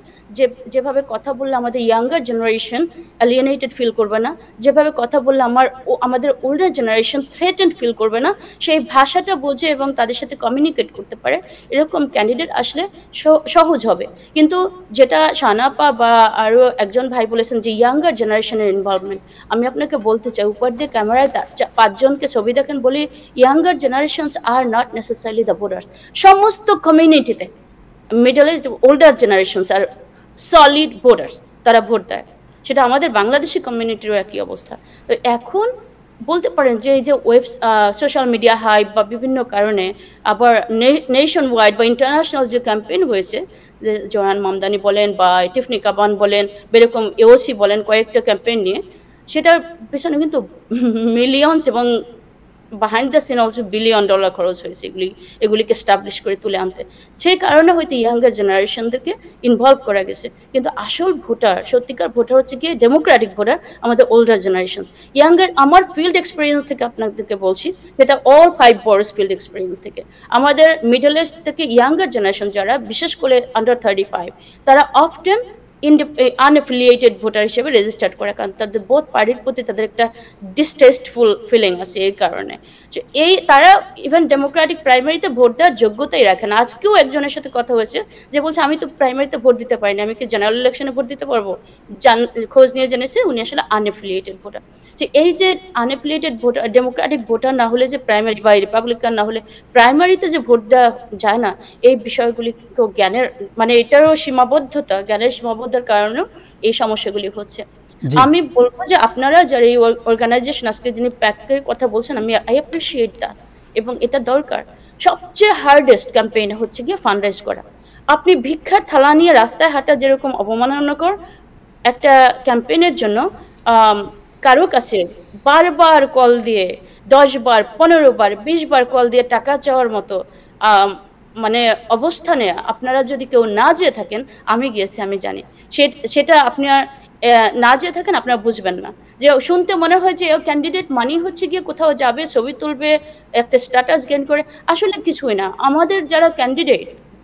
যেভাবে কথা বললে আমাদের ইয়াঙ্গার জেনারেশন অ্যালিয়েনেটেড ফিল করবে না, যেভাবে কথা বললে আমাদের ওল্ডার জেনারেশন থ্রেটেন্ড ফিল করবে না, সেই ভাষাটা বোঝে এবং তাদের সাথে কমিউনিকেট করতে পারে, এরকম ক্যান্ডিডেট আসলে সহজ হবে। কিন্তু যেটা শানাপা বা আরও একজন ভাই বলেছেন যে ইয়াঙ্গার জেনারেশনের ইনভলভমেন্ট, আমি আপনাকে বলতে চাই, উপর দিয়ে ক্যামেরায় 5 জনকে ছবি দেখেন বলি, younger generations are not necessarily the voters. সমস্ত কমিউনিটিতে মিডল এজ ওল্ডার জেনারেশনস আর সলিড ভোটার্স, তারা ভোট দেয়, সেটা আমাদের বাংলাদেশি কমিউনিটিরও একই অবস্থা। তো এখন বলতে পারেন যে এই যে সোশ্যাল মিডিয়া হাইপ বা বিভিন্ন কারণে আবার নেশন ওয়াইড বা ইন্টারন্যাশনাল যে ক্যাম্পেইন হয়েছে, যে জোরান মামদানি বলেন বা টিফনি কাবান বলেন, এরকম এওসি বলেন, কয়েকটা ক্যাম্পেইন নিয়ে, সেটার পেছনে কিন্তু মিলিয়নস এবং behind the scene also $1 billion খরচ হয়েছে এগুলিকে স্টাবলিশ করে তুলে আনতে। সেই কারণে হয়তো ইয়াঙ্গার জেনারেশনদেরকে ইনভলভ করা গেছে, কিন্তু আসল ভোটার, সত্যিকার ভোটার হচ্ছে কি ডেমোক্রেটিক ভোটার আমাদের ওল্ডার জেনারেশন। ইয়াঙ্গার, আমার ফিল্ড এক্সপিরিয়েন্স থেকে আপনাদেরকে বলছি, সেটা অল 5 বরস ফিল্ড এক্সপিরিয়েন্স থেকে, আমাদের মিডল এজ থেকে ইয়াঙ্গার জেনারেশন যারা, বিশেষ করে আন্ডার 35, তারা অফটেন আনএফিলিয়েটেড ভোটার হিসেবে রেজিস্টার্ড করে, কারণ তাদের বোথ পার্টির প্রতি তাদের একটা ডিসটেস্টফুল ফিলিং আছে এই কারণে। তারা ইভেন ডেমোক্রেটিক প্রাইমারিতে ভোট দেওয়ার যোগ্যতাই রাখে না। আজকেও একজনের সাথে কথা হয়েছে যে বলছে আমি তো প্রাইমারিতে ভোট দিতে পারিনি, আমি কি জেনারেল ইলেকশনে ভোট দিতে পারবো? খোঁজ নিয়ে জেনেছে উনি আসলে আনএফিলিয়েটেড ভোটার। যে এই যে আনএফিলিয়েটেড ভোটার, ডেমোক্রেটিক ভোটার না হলে যে প্রাইমারি বা রিপাবলিকান না হলে প্রাইমারিতে যে ভোট দেওয়া যায় না, এই বিষয়গুলি জ্ঞানের মানে এটারও সীমাবদ্ধতা, জ্ঞানের সীমাবদ্ধতার কারণেও এই সমস্যাগুলি হচ্ছে। আমি বলবো যে আপনারা যারা এই অর্গানাইজেশন আজকে যিনি প্যাকের কথা বলছেন, আমি আই অ্যাপ্রিসিয়েট দ্যাট, এবং এটা দরকার। সবচেয়ে হার্ডেস্ট ক্যাম্পেইন হচ্ছে গিয়ে ফান্ডরাইজ করা। আপনি ভিক্ষার থালা নিয়ে রাস্তায় হাঁটা যেরকম অবমাননাকর, একটা ক্যাম্পেইনের জন্য কারো কাছে বারবার কল দিয়ে 10 বার 15 বার 20 বার কল দিয়ে টাকা চাওয়ার মতো মানে অবস্থানে আপনারা যদি কেউ না যেয়ে থাকেন, আমি গিয়েছি আমি জানি, সেটা আপনার না যেয়ে থাকেন আপনারা বুঝবেন না। যে শুনতে মনে হয় যে ক্যান্ডিডেট মানি হচ্ছে গিয়ে কোথাও যাবে, ছবি তুলবে, একটা স্ট্যাটাস গেইন করে, আসলে কিছুই না। আমাদের যারা ক্যান্ডিডেট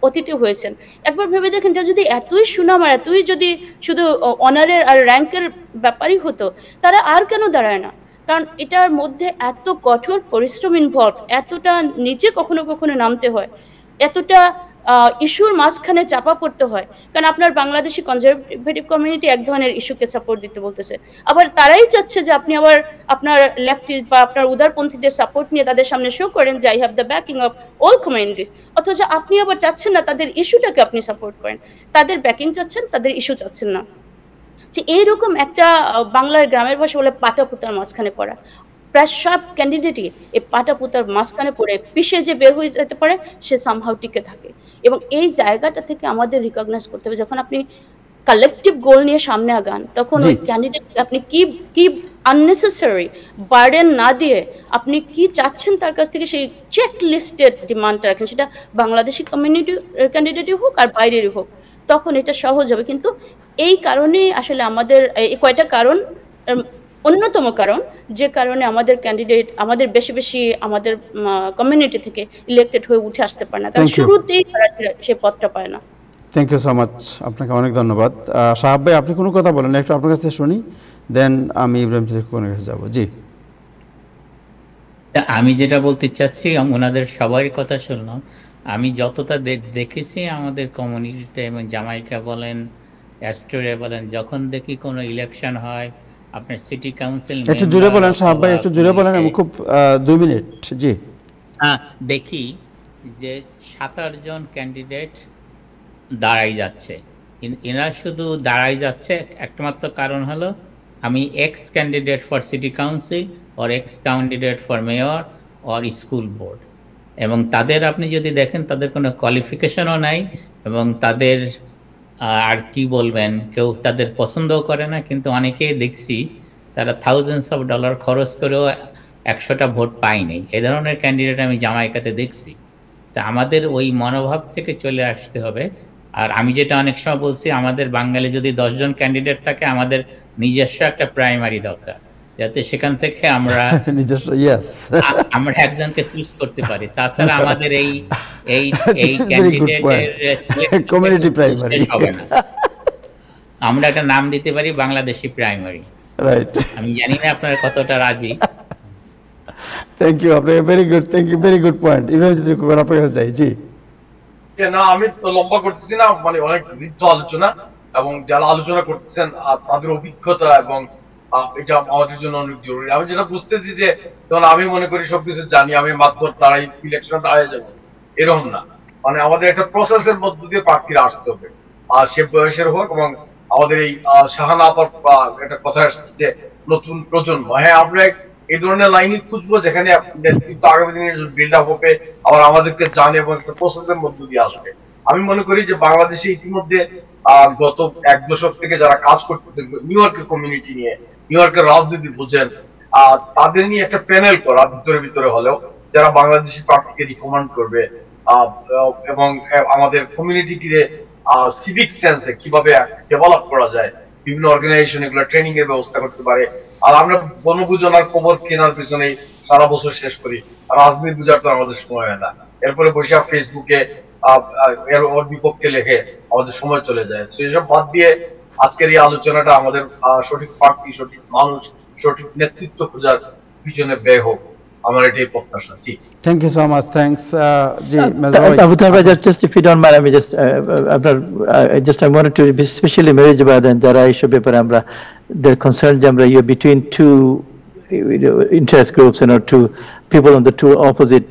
অতিথি হয়েছেন, একবার ভেবে দেখেন যে যদি এতই সুনাম আর এতই যদি শুধু অনারের আর র্যাঙ্কের ব্যাপারই হতো, তারা আর কেন দাঁড়ায় না? কারণ এটার মধ্যে এত কঠোর পরিশ্রম ইনভলভ, এতটা নিচে কখনো কখনো নামতে হয়, এতটা ইস্যুর মাঝখানে চাপা পড়তে হয়। কারণ আপনার বাংলাদেশি কনজারভেটিভ কমিউনিটি এক ধরনের ইস্যুকে সাপোর্ট দিতে বলতেছে, আবার তারাই চাচ্ছে যে আপনি আবার আপনার লেফটিস্ট বা আপনার উদারপন্থীদের সাপোর্ট নিয়ে তাদের সামনে শো করেন যে I have the backing of all communities, অথচ আপনি আবার চাচ্ছেন না তাদের ইস্যুটাকে আপনি সাপোর্ট করেন, তাদের ব্যাকিং চাচ্ছেন, তাদের ইস্যু চাচ্ছেন না। যে এইরকম একটা বাংলার গ্রামের ভাষা বলে পাটাপুতার মাঝখানে পড়া, প্রায় সব ক্যান্ডিডেটই এই পাটাপুতার মাঝখানে পড়ে পিষে যে বের হয়ে যেতে পারে, সে সামহাউ টিকে থাকে। এবং এই জায়গাটা থেকে আমাদের রিকগনাইজ করতে হবে, যখন আপনি কালেকটিভ গোল নিয়ে সামনে আগান, তখন ওই ক্যান্ডিডেট আপনি কি আননেসেসারি বার্ডেন না দিয়ে আপনি কি চাচ্ছেন তার কাছ থেকে, সেই চেক লিস্টেড ডিমান্ডটা রাখেন, সেটা বাংলাদেশি কমিউনিটি ক্যান্ডিডেটই হোক আর বাইরেরই হোক, তখন এটা সহজ হবে। কিন্তু এই কারণেই আসলে আমাদের এই কয়টা কারণ, অন্যতম কারণ যে কারণে আমাদের ক্যান্ডিডেট আমাদের বেশি বেশি আমাদের কমিউনিটি থেকে ইলেক্টেড হয়ে উঠে আসতে পারে না, কারণ শুরুতেই তারা সেই পদটা পায় না। থ্যাংক ইউ সো মাচ, আপনাকে অনেক ধন্যবাদ। সাহাব ভাই, আপনি কোনো কথা বলেন, একটু আপনার কাছ থেকে শুনি, দেন আমি ইব্রাহিম চৌধুরীর কাছে যাবো। জি, আমি যেটা বলতে চাচ্ছি, ওনাদের সবারই কথা শুনলাম, আমি যতটা দেখেছি আমাদের কমিউনিটিতে এবং জামাইকা বলেন, অ্যাস্টোরিয়া বলেন, যখন দেখি কোনো ইলেকশন হয়, আপনার সিটি কাউন্সিল, একটু জুড়ে বলেন সাহাব ভাই, একটু জুড়ে বলেন, আমি খুব 2 মিনিট। জি, দেখি যে 17 জন ক্যান্ডিডেট দাঁড়াই যাচ্ছে। এরা শুধু দাঁড়াই যাচ্ছে একমাত্র কারণ হলো আমি x candidate for city council or ex-candidate for mayor or school board, এবং তাদের আপনি যদি দেখেন তাদের কোনো কোয়ালিফিকেশনও নাই, এবং তাদের আর কি বলবেন, কেউ তাদের পছন্দও করে না, কিন্তু অনেকেই দেখছি তারা থাউজেন্ডস অফ ডলার খরচ করেও 100টা ভোট পায়নি। এ ধরনের ক্যান্ডিডেট আমি জামাইকাতে দেখছি। তা আমাদের ওই মনোভাব থেকে চলে আসতে হবে। আর আমি যেটা অনেক সময় বলছি, আমাদের বাঙালি যদি 10 জন ক্যান্ডিডেট থাকে, আমাদের নিজস্ব একটা প্রাইমারি দরকার, যাতে সেখান থেকে আমরা আমরা একজনকে চুজ করতে পারি। তাছাড়া আমাদের এই এই এই ক্যান্ডিডেটের কমিউনিটি প্রাইমারি হবে না। আমরা একটা নাম দিতে পারি বাংলাদেশি প্রাইমারি। রাইট, আমি জানি না আপনারা কতটা রাজি। থ্যাংক ইউ, আপনাকে very good, thank you, very good point. Ibrahim Siddique আপনার কাছে যাই। জি না, আমি তো লম্বা করতেছি না, মানে অনেক দীর্ঘ আলোচনা, এবং যারা আলোচনা করতেছেন তাদের অভিজ্ঞতা এবং এটা আমাদের জন্য অনেক জরুরি। আমি যেটা বুঝতেছি যে যেমন আমি মনে করি সবকিছু জানি, আমি মাত্র তারাই ইলেকশনে দাঁড়িয়ে যাবো, এরকম না। মানে আমাদের একটা প্রসেসের মধ্য দিয়ে প্রার্থীরা আসতে হবে, আর সে বয়সের হোক। এবং আমাদের এই শাহানা আপার একটা কথা আসছে যে নতুন প্রজন্ম, হ্যাঁ আমরা এই ধরনের লাইনই খুঁজবো যেখানে নেতৃত্ব আগামী দিনে বিল্ড আপ হবে, আবার আমাদেরকে জানে এবং একটা প্রসেসের মধ্য দিয়ে আসবে। আমি মনে করি যে বাংলাদেশে ইতিমধ্যে গত 1 দশক থেকে যারা কাজ করতেছেন নিউ ইয়র্কের কমিউনিটি নিয়ে, নিউ ইয়র্কের রাজনীতি বুঝেন, তাদের নিয়ে একটা প্যানেল করা ভিতরে ভিতরে হলেও, যারা বাংলাদেশি প্রার্থীকে রিকমেন্ড করবে, এবং আমাদের কমিউনিটিকে সিভিক সেন্সে কিভাবে ডেভেলপ করা যায়, বিভিন্ন অর্গানাইজেশন এগুলো ট্রেনিং এর ব্যবস্থা করতে পারে। আর আমরা বনভোজনার খবর কেনার পিছনে সারা বছর শেষ করি, রাজনীতি বুঝার তো আমাদের সময় হয় না। এরপরে বসে ফেসবুকে এর বিপক্ষে লেখে আমাদের সময় চলে যায়। তো এইসব বাদ দিয়ে আজকের এই আলোচনাটা আমাদের সঠিক প্রার্থী, সঠিক মানুষ, সঠিক নেতৃত্ব খোঁজার পিছনে ব্যয় হোক, আমার এটাই প্রত্যাশা। জি, thank you so much, thanks. জি Abu Talib, just if you don't mind, আমি just I wanted to be especially marriage বাদন যারা এইসব ব্যাপারে আমরা they're concerned যে আমরা you're between two interest groups, two people on the two opposite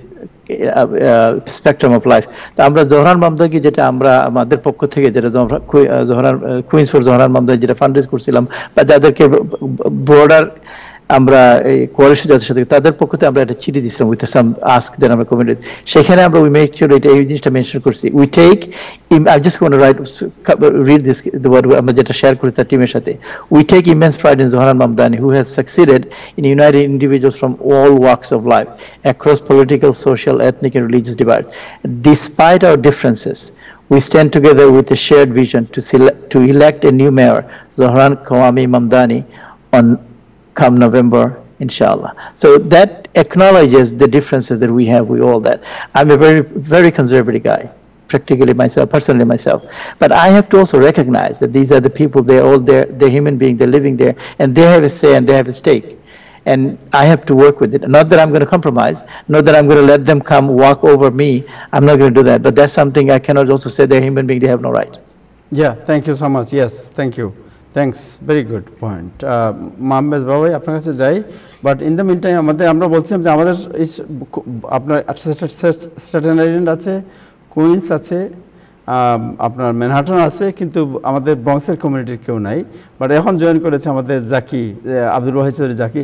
spectrum of life. তা আমরা জোহরান মামদাকে যেটা আমরা আমাদের পক্ষ থেকে যেটা জোহরান কুইন্স ফর জোহরান মামদা যেটা ফান্ডরেজ করছিলাম, বা যাদেরকে ব্রডার আমরা এই কোয়ালিশন যাদের সাথে তাদের পক্ষ থেকে আমরা একটা চিঠি দিয়েছিলাম উইথ সাম আস্ক দেন আমরা কমিউনিটি, সেখানে আমরা উই মেক শিওর এটা এই জিনিসটা মেনশন করছি। We take I just want to write read this the word আমরা যেটা শেয়ার করেছি তার টিমের সাথে। We take immense pride in Zohran Mamdani who has succeeded in united individuals from all works of life across political, social, ethnic and religious divides. Despite our differences, we stand together with a shared vision to elect a new mayor, Zohran Kawami Mamdani, on come November, inshallah. So that acknowledges the differences that we have with all that. I'm a very, very conservative guy, practically myself, personally myself. But I have to also recognize that these are the people, they're all there, they're human beings, they're living there, and they have a say and they have a stake. And I have to work with it. Not that I'm going to compromise, not that I'm going to let them come walk over me. I'm not going to do that. But that's something I cannot also say they're human beings, they have no right. Yeah, thank you so much. Yes, thank you. Thanks, very good point. Mohammad Babai আপনার কাছে যাই, but in the meantime আমরা বলছিলাম যে আমাদের আপনার Staten island আছে, queen's আছে, আপনার ম্যানহাটন আছে, কিন্তু আমাদের ব্রঙ্কসের কমিউনিটির কেউ নাই। বাট এখন জয়েন করেছে আমাদের জাকি, আব্দুল ওয়াহিদ চৌধুরী জাকি।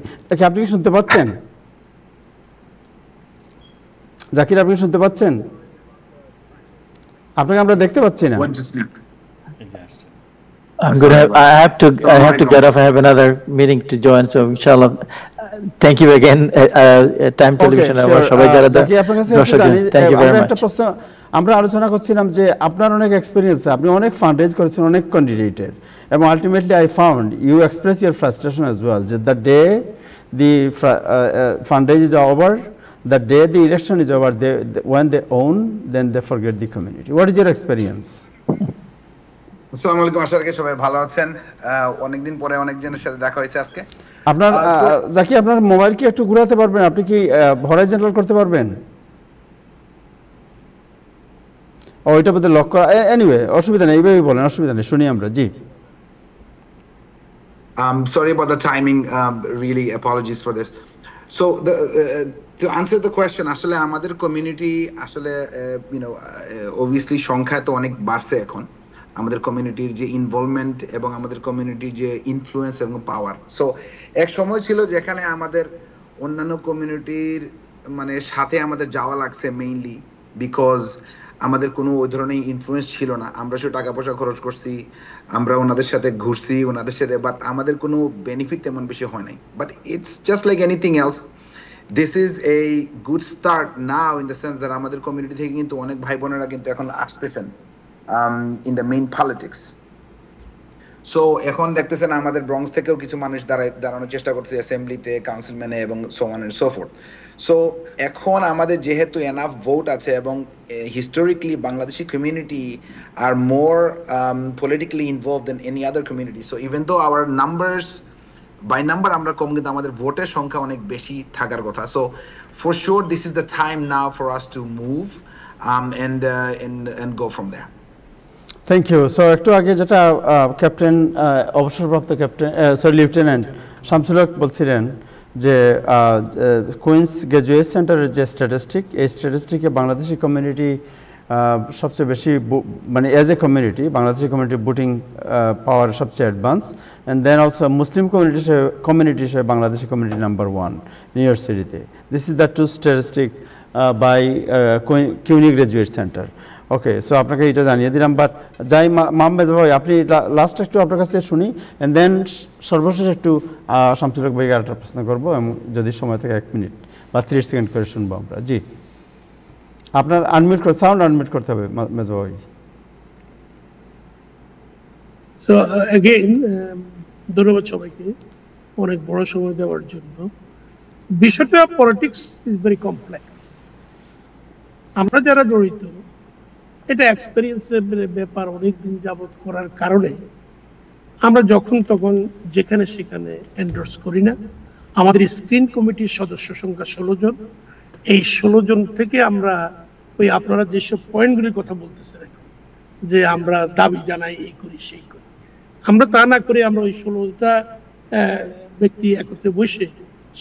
আপনি কি শুনতে পাচ্ছেন? জাকির, আপনি শুনতে পাচ্ছেন? আপনাকে আমরা দেখতে পাচ্ছি না। I have to get off. I have another meeting to join. So inshallah, thank you again. Time television. Thank you very much. আমরা আলোচনা করছিলাম যে আপনার অনেক এক্সপিরিয়েন্স, আপনি অনেক ফান্ড রেজ করেছেন অনেক ক্যান্ডিডেটের, এবং ultimately I found you express your frustration as well, যে the day the fund raise is over, the day the election is over, when they own, then they forget the community. What is your experience? আসসালামু আলাইকুম, আশা করি সবাই ভালো আছেন। অনেকদিন পরে অনেকজনের সাথে দেখা হয়েছে আজকে। আপনার জাকি, আপনার মোবাইল কি একটু ঘোরাতে পারবেন? আপনি কি হরাইজন্টাল করতে পারবেন? ও এটা বোধহয় লক করা। এনিওয়ে, অসুবিধা নেই, এইভাবেই বলেন, অসুবিধা নেই, শুনি আমরা। জি, sorry about the timing, really apologies for this. So to answer the question, আসলে আমাদের কমিউনিটি আসলে obviously সংখ্যা তো অনেক বাড়ছে এখন, আমাদের কমিউনিটির যে ইনভলভমেন্ট এবং আমাদের কমিউনিটির যে ইনফ্লুয়েন্স এবং পাওয়ার। সো এক সময় ছিল যেখানে আমাদের অন্যান্য কমিউনিটির মানে সাথে আমাদের যাওয়া লাগছে মেইনলি বিকজ আমাদের কোনো ওই ধরনের ইনফ্লুয়েন্স ছিল না। আমরা শুধু টাকা পয়সা খরচ করছি, আমরা ওনাদের সাথে ঘুরছি ওনাদের সাথে, বাট আমাদের কোনো বেনিফিট তেমন বেশি হয় নাই। But it's just like anything else, this is a good start now in the sense that আমাদের কমিউনিটি থেকে কিন্তু অনেক ভাই বোনেরা কিন্তু এখন আসতেছেন in the main politics. So এখন দেখতেছেন আমাদের ব্রঙ্কস থেকেও কিছু মানুষ দাঁড়ানোর চেষ্টা করছে অ্যাসেম্বলিতে, কাউন্সিলম্যানে এবং so on and so forth. So এখন আমাদের যেহেতু এনাফ ভোট আছে এবং historically Bangladeshi community are more politically involve than any other community, so even though our numbers by number আমরা কম, কিন্তু আমাদের ভোটের সংখ্যা অনেক বেশি থাকার কথা। So for sure this is the time now for us to move and go from there. Thank you. So একটু আগে যেটা ক্যাপ্টেন অবসরপ্রাপ্ত ক্যাপ্টেন লেফটেন্যান্ট শামসুল হক বলছিলেন যে কুইন্স গ্র্যাজুয়েট সেন্টারের যে স্ট্যাটিস্টিক, এই স্ট্যাটিস্টিকে বাংলাদেশি কমিউনিটি সবচেয়ে বেশি মানে as a community Bangladeshi community voting power সবচেয়ে advance, and then also Muslim community হিসেবে Bangladeshi community number 1 New York সিটিতে। This is the two statistic by CUNY graduate center. Okay, so আপনাকে এটা জানিয়ে দিলাম। বাট যাই মাহমেদ ভাই, আপনি লাস্ট একটু আপনার কাছে শুনি, অ্যান্ড দেন সর্বশেষ একটু শামসুল হক ভাইকে আরেকটা প্রশ্ন করবো, এবং যদি সময় থাকে 1 মিনিট বা 30 সেকেন্ড করে শুনবো আমরা। জি, আপনার সাউন্ড আনমিউট করতে হবে মেজবা ভাই। সো অ্যাগেইন ধন্যবাদ সবাইকে অনেক বড় সময় দেওয়ার জন্য। বিষয়টা পলিটিক্স ইজ ভেরি কমপ্লেক্স। আমরা যারা জড়িত, এটা এক্সপেরিয়েন্সের ব্যাপার, অনেক দিন যাবৎ করার কারণে আমরা যখন তখন যেখানে সেখানে এন্ডোর্স করি না। আমাদের স্ক্রিন কমিটির সদস্য সংখ্যা 16 জন। এই 16 জন থেকে আমরা ওই আপনারা যেসব পয়েন্টগুলির কথা বলতেছেন এখন, যে আমরা দাবি জানাই, এই করি সেই করি, আমরা তা না করে আমরা ওই 16টা ব্যক্তি একত্রে বসে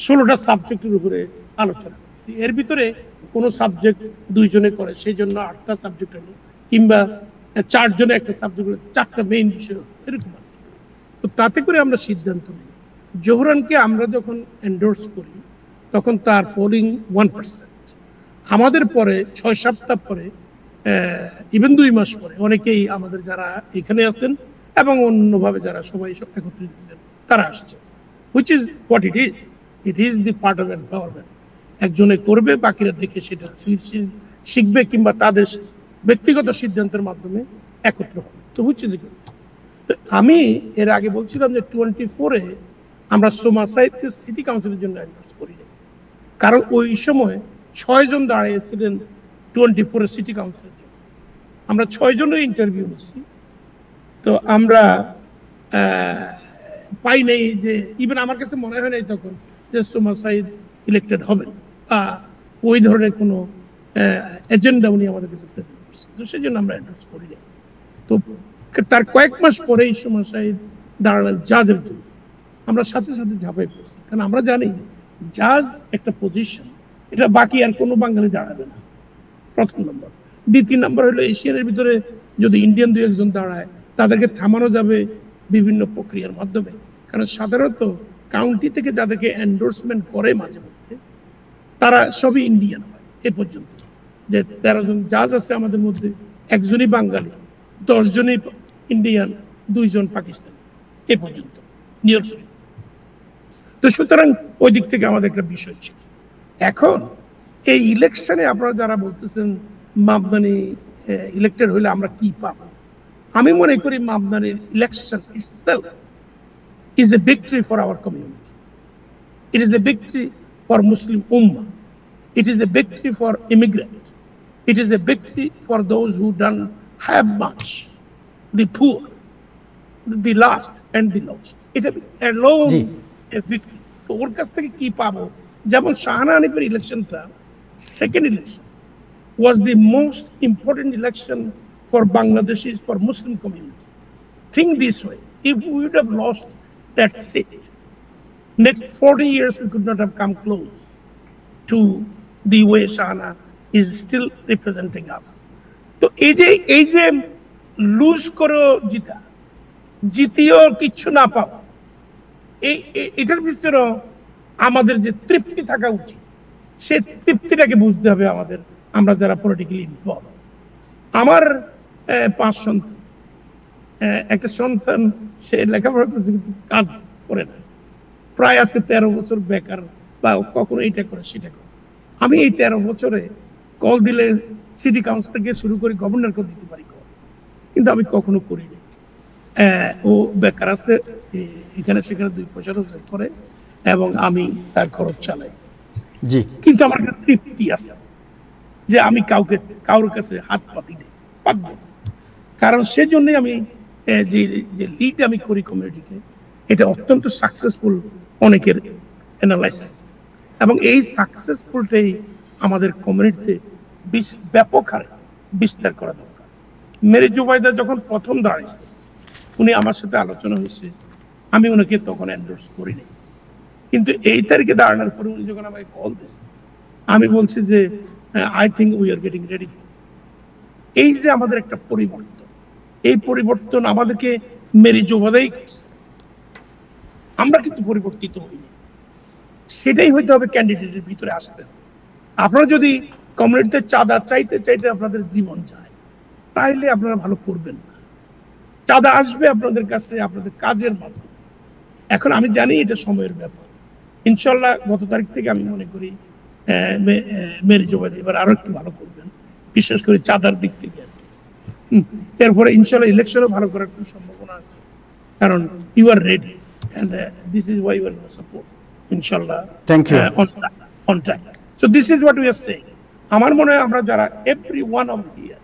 16টা সাবজেক্টের উপরে আলোচনা করি। এর ভিতরে কোনো সাবজেক্ট 2 জনে করে, সেই জন্য 8টা সাবজেক্ট হলো, কিংবা 4 জনে একটা সাবজেক্ট হলো, 4টা মেইন বিষয় এরকম। তো তাতে করে আমরা সিদ্ধান্ত নিই। জোহরানকে আমরা যখন এন্ডোর্স করি তখন তার পোলিং 1%। আমাদের পরে 6 সপ্তাহ পরে, ইভেন 2 মাস পরে, অনেকেই আমাদের যারা এখানে আছেন এবং অন্যভাবে যারা সবাই একত্রিত হচ্ছেন তারা আসছে, which is what it is. It is the part of empowerment. একজনে করবে, বাকিরা দেখে সেটা শিখবে, কিংবা তাদের ব্যক্তিগত সিদ্ধান্তের মাধ্যমে একত্র হবে। তো হুইচ ইজ ইট। তো আমি এর আগে বলছিলাম যে 24-এ আমরা সোমা সাইদকে সিটি কাউন্সিলের জন্য এন্ডোর্স করি, কারণ ওই সময় 6 জন দাঁড়িয়েছিলেন 24-এর সিটি কাউন্সিলের জন্য। আমরা 6 জনের ইন্টারভিউ নিচ্ছি, তো আমরা পাই নাই যে, ইভেন আমার কাছে মনে হয় নাই তখন যে সোমা সাইদ ইলেক্টেড হবেন, বা ওই ধরনের কোনো এজেন্ডা উনি আমাদের কাছে প্রেজেন্ট করছেন। তো সেই জন্য আমরা এন্ডোর্স করি না। তো তার কয়েক মাস পরেই সোমা সাইদ দাঁড়ালেন জাজের জন্য। আমরা সাথে সাথে ঝাঁপাই পড়ছি, কারণ আমরা জানি জাজ একটা পজিশন, এটা বাকি আর কোনো বাঙালি দাঁড়াবে না, প্রথম নম্বর। দ্বিতীয় নম্বর হলো এশিয়ানের ভিতরে যদি ইন্ডিয়ান 2-1 জন দাঁড়ায়, তাদেরকে থামানো যাবে বিভিন্ন প্রক্রিয়ার মাধ্যমে। কারণ সাধারণত কাউন্টি থেকে যাদেরকে এন্ডোর্সমেন্ট করে মাঝে মধ্যে, তারা সবই ইন্ডিয়ান হয়। এ পর্যন্ত যে 13 জন জাজ আছে আমাদের মধ্যে, 1 জনই বাঙালি, 10 জনই ইন্ডিয়ান, 2 জন পাকিস্তানি, এ পর্যন্ত নিউ ইয়র্ক সিটি। তো সুতরাং ওই দিক থেকে আমাদের একটা বিষয় ছিল। এখন এই ইলেকশনে আপনারা যারা বলতেছেন মামদানি ইলেক্টেড হলে আমরা কি পাবো, আমি মনে করি মামদানির election itself is a victory for our community. It is a victory for Muslim Ummah. It is a victory for immigrant. It is a victory for those who don't have much, the poor, the last and the lost. It alone a victory. তো ওর কাছ থেকে কি পাবো? যেমন শাহানা হানিফের ইলেকশনটা, second election, was the most important election for Bangladeshis, for Muslim community. Think this way: if we would have lost that seat, next 40 years we could not have come close to the way Shahana is still representing us. তো এই যে loose করো জিতা, জিতিও কিচ্ছু না পাও, এটার পিছনে আমাদের যে তৃপ্তি থাকা উচিত, সে তৃপ্তিটাকে বুঝতে হবে আমাদের, আমরা যারা পলিটিক্যালি ইনভলভ। আমার 5 সন্তান, একটা সন্তান সে লেখাপড়া করেছে কিন্তু কাজ করে না, প্রায় আজকে 13 বছর বেকার, বা কখনো এইটা করে সেটা করে। আমি এই 13 বছরে কল দিলে সিটি কাউন্সিল থেকে শুরু করে গভর্নরকেও দিতে পারি কল, কিন্তু আমি কখনো করিনি। ও বেকার আছে, এখানে সেখানে 2 পয়সা রোজগার করে এবং আমি তার খরচ চালাই। জি, কিন্তু আমার একটা তৃপ্তি আছে যে আমি কারোর কাছে হাত পাতি নেই, পাতব না। কারণ সেজন্যই আমি যে লিড আমি করি কমিউনিটিকে, এটা অত্যন্ত সাকসেসফুল অনেকের অ্যানালাইসিস, এবং এই সাকসেসফুলটাই আমাদের কমিউনিটিতে ব্যাপক হারে বিস্তার করা দরকার। মেরি জুবাইদা যখন প্রথম দাঁড়িয়েছে, উনি আমার সাথে আলোচনা হয়েছে, আমি ওনাকে তখন এন্ডোর্স করিনি, কিন্তু এই তারিখে দাঁড়ানোর পরে উনি যখন আমাকে কল দিচ্ছে, আমি বলছি যে I think we are getting ready for. এই যে আমাদের একটা পরিবর্তন, এই পরিবর্তন আমাদেরকে মেরি জুবাইদাই করছে, আমরা কিন্তু পরিবর্তিত হইনি। সেটাই হইতে হবে ক্যান্ডিডেটের ভিতরে আসতে হবে। আপনারা যদি কমিউনিটিতে চাঁদা চাইতে চাইতে আপনাদের জীবন যায়, তাইলে আপনারা ভালো করবেন না। চাঁদা আসবে আপনাদের কাছে আপনাদের কাজের মাধ্যমে। এখন আমি জানি এটা সময়ের ব্যাপার, ইনশাল্লাহ গত তারিখ থেকে আমি মনে করি মেরি জুবাইদা এবার আরো একটু ভালো করবেন, বিশেষ করে চাঁদার দিক থেকে আর কি। এরপরে ইনশাল্লাহ ইলেকশনও ভালো করার খুব সম্ভাবনা আছে, কারণ you are ready and this is why you are going to support inshallah. Thank you. On time. So this is what we are saying. আমার মনে হয় আমরা যারা every one of here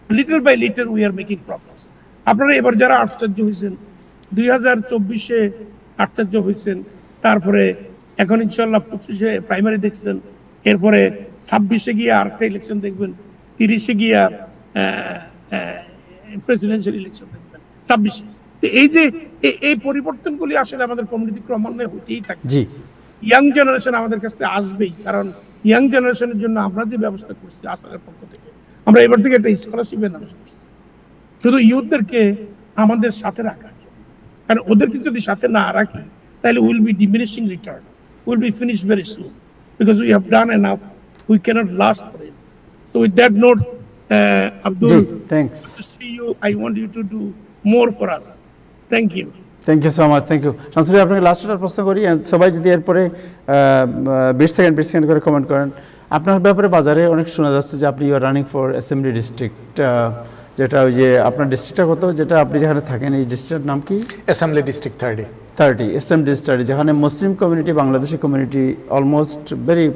little by little we are making progress. আপনারা এবার যারা আশ্চর্য হয়েছেন 2024-এ আশ্চর্য হয়েছেন, তারপরে এখন ইনশাল্লাহ 25-এ প্রাইমারি দেখছেন, এরপরে 26-এ গিয়ে আরেকটা ইলেকশন দেখবেন, 30-এ গিয়ে প্রেসিডেন্সিয়াল ইলেকশন দেখবেন, 26-এ। এই যে এই পরিবর্তনগুলি আসলে আমাদের কমিউনিটি ক্রমান্বয়ে হতেই থাকে। ইয়াং জেনারেশন আমাদের কাছে আসবেই, কারণ ইয়াং জেনারেশনের জন্য আমরা যে ব্যবস্থা করছি আসারের পক্ষ থেকে, আমরা এবার থেকে একটা স্কলারশিপ অ্যানাউন্স করছি শুধু ইউথদেরকে আমাদের সাথে রাখার জন্য। কারণ ওদেরকে যদি সাথে না রাখি, তাহলে will be diminishing return, will be finish very soon, because we have done enough, we can't last for it. So with that note, Abdul, thanks. To see you, I want you to do more for us. Thank you. Thank you so much. Thank you. Shamsul, আপনাকে লাস্টটা প্রশ্ন করি, সবাই যদি এরপরে 20 second করে comment করেন। আপনার ব্যাপারে বাজারে অনেক শোনা যাচ্ছে যে আপনি you are running for assembly district, যেটা ওই যে আপনার ডিস্ট্রিক্টটা কত, যেটা আপনি যেখানে থাকেন, এই ডিস্ট্রিক্টের নাম কি? অ্যাসেম্বলি ডিস্ট্রিক্ট 30 অ্যাসেম্বলি ডিস্ট্রিক্ট, যেখানে Muslim community, Bangladeshi community almost very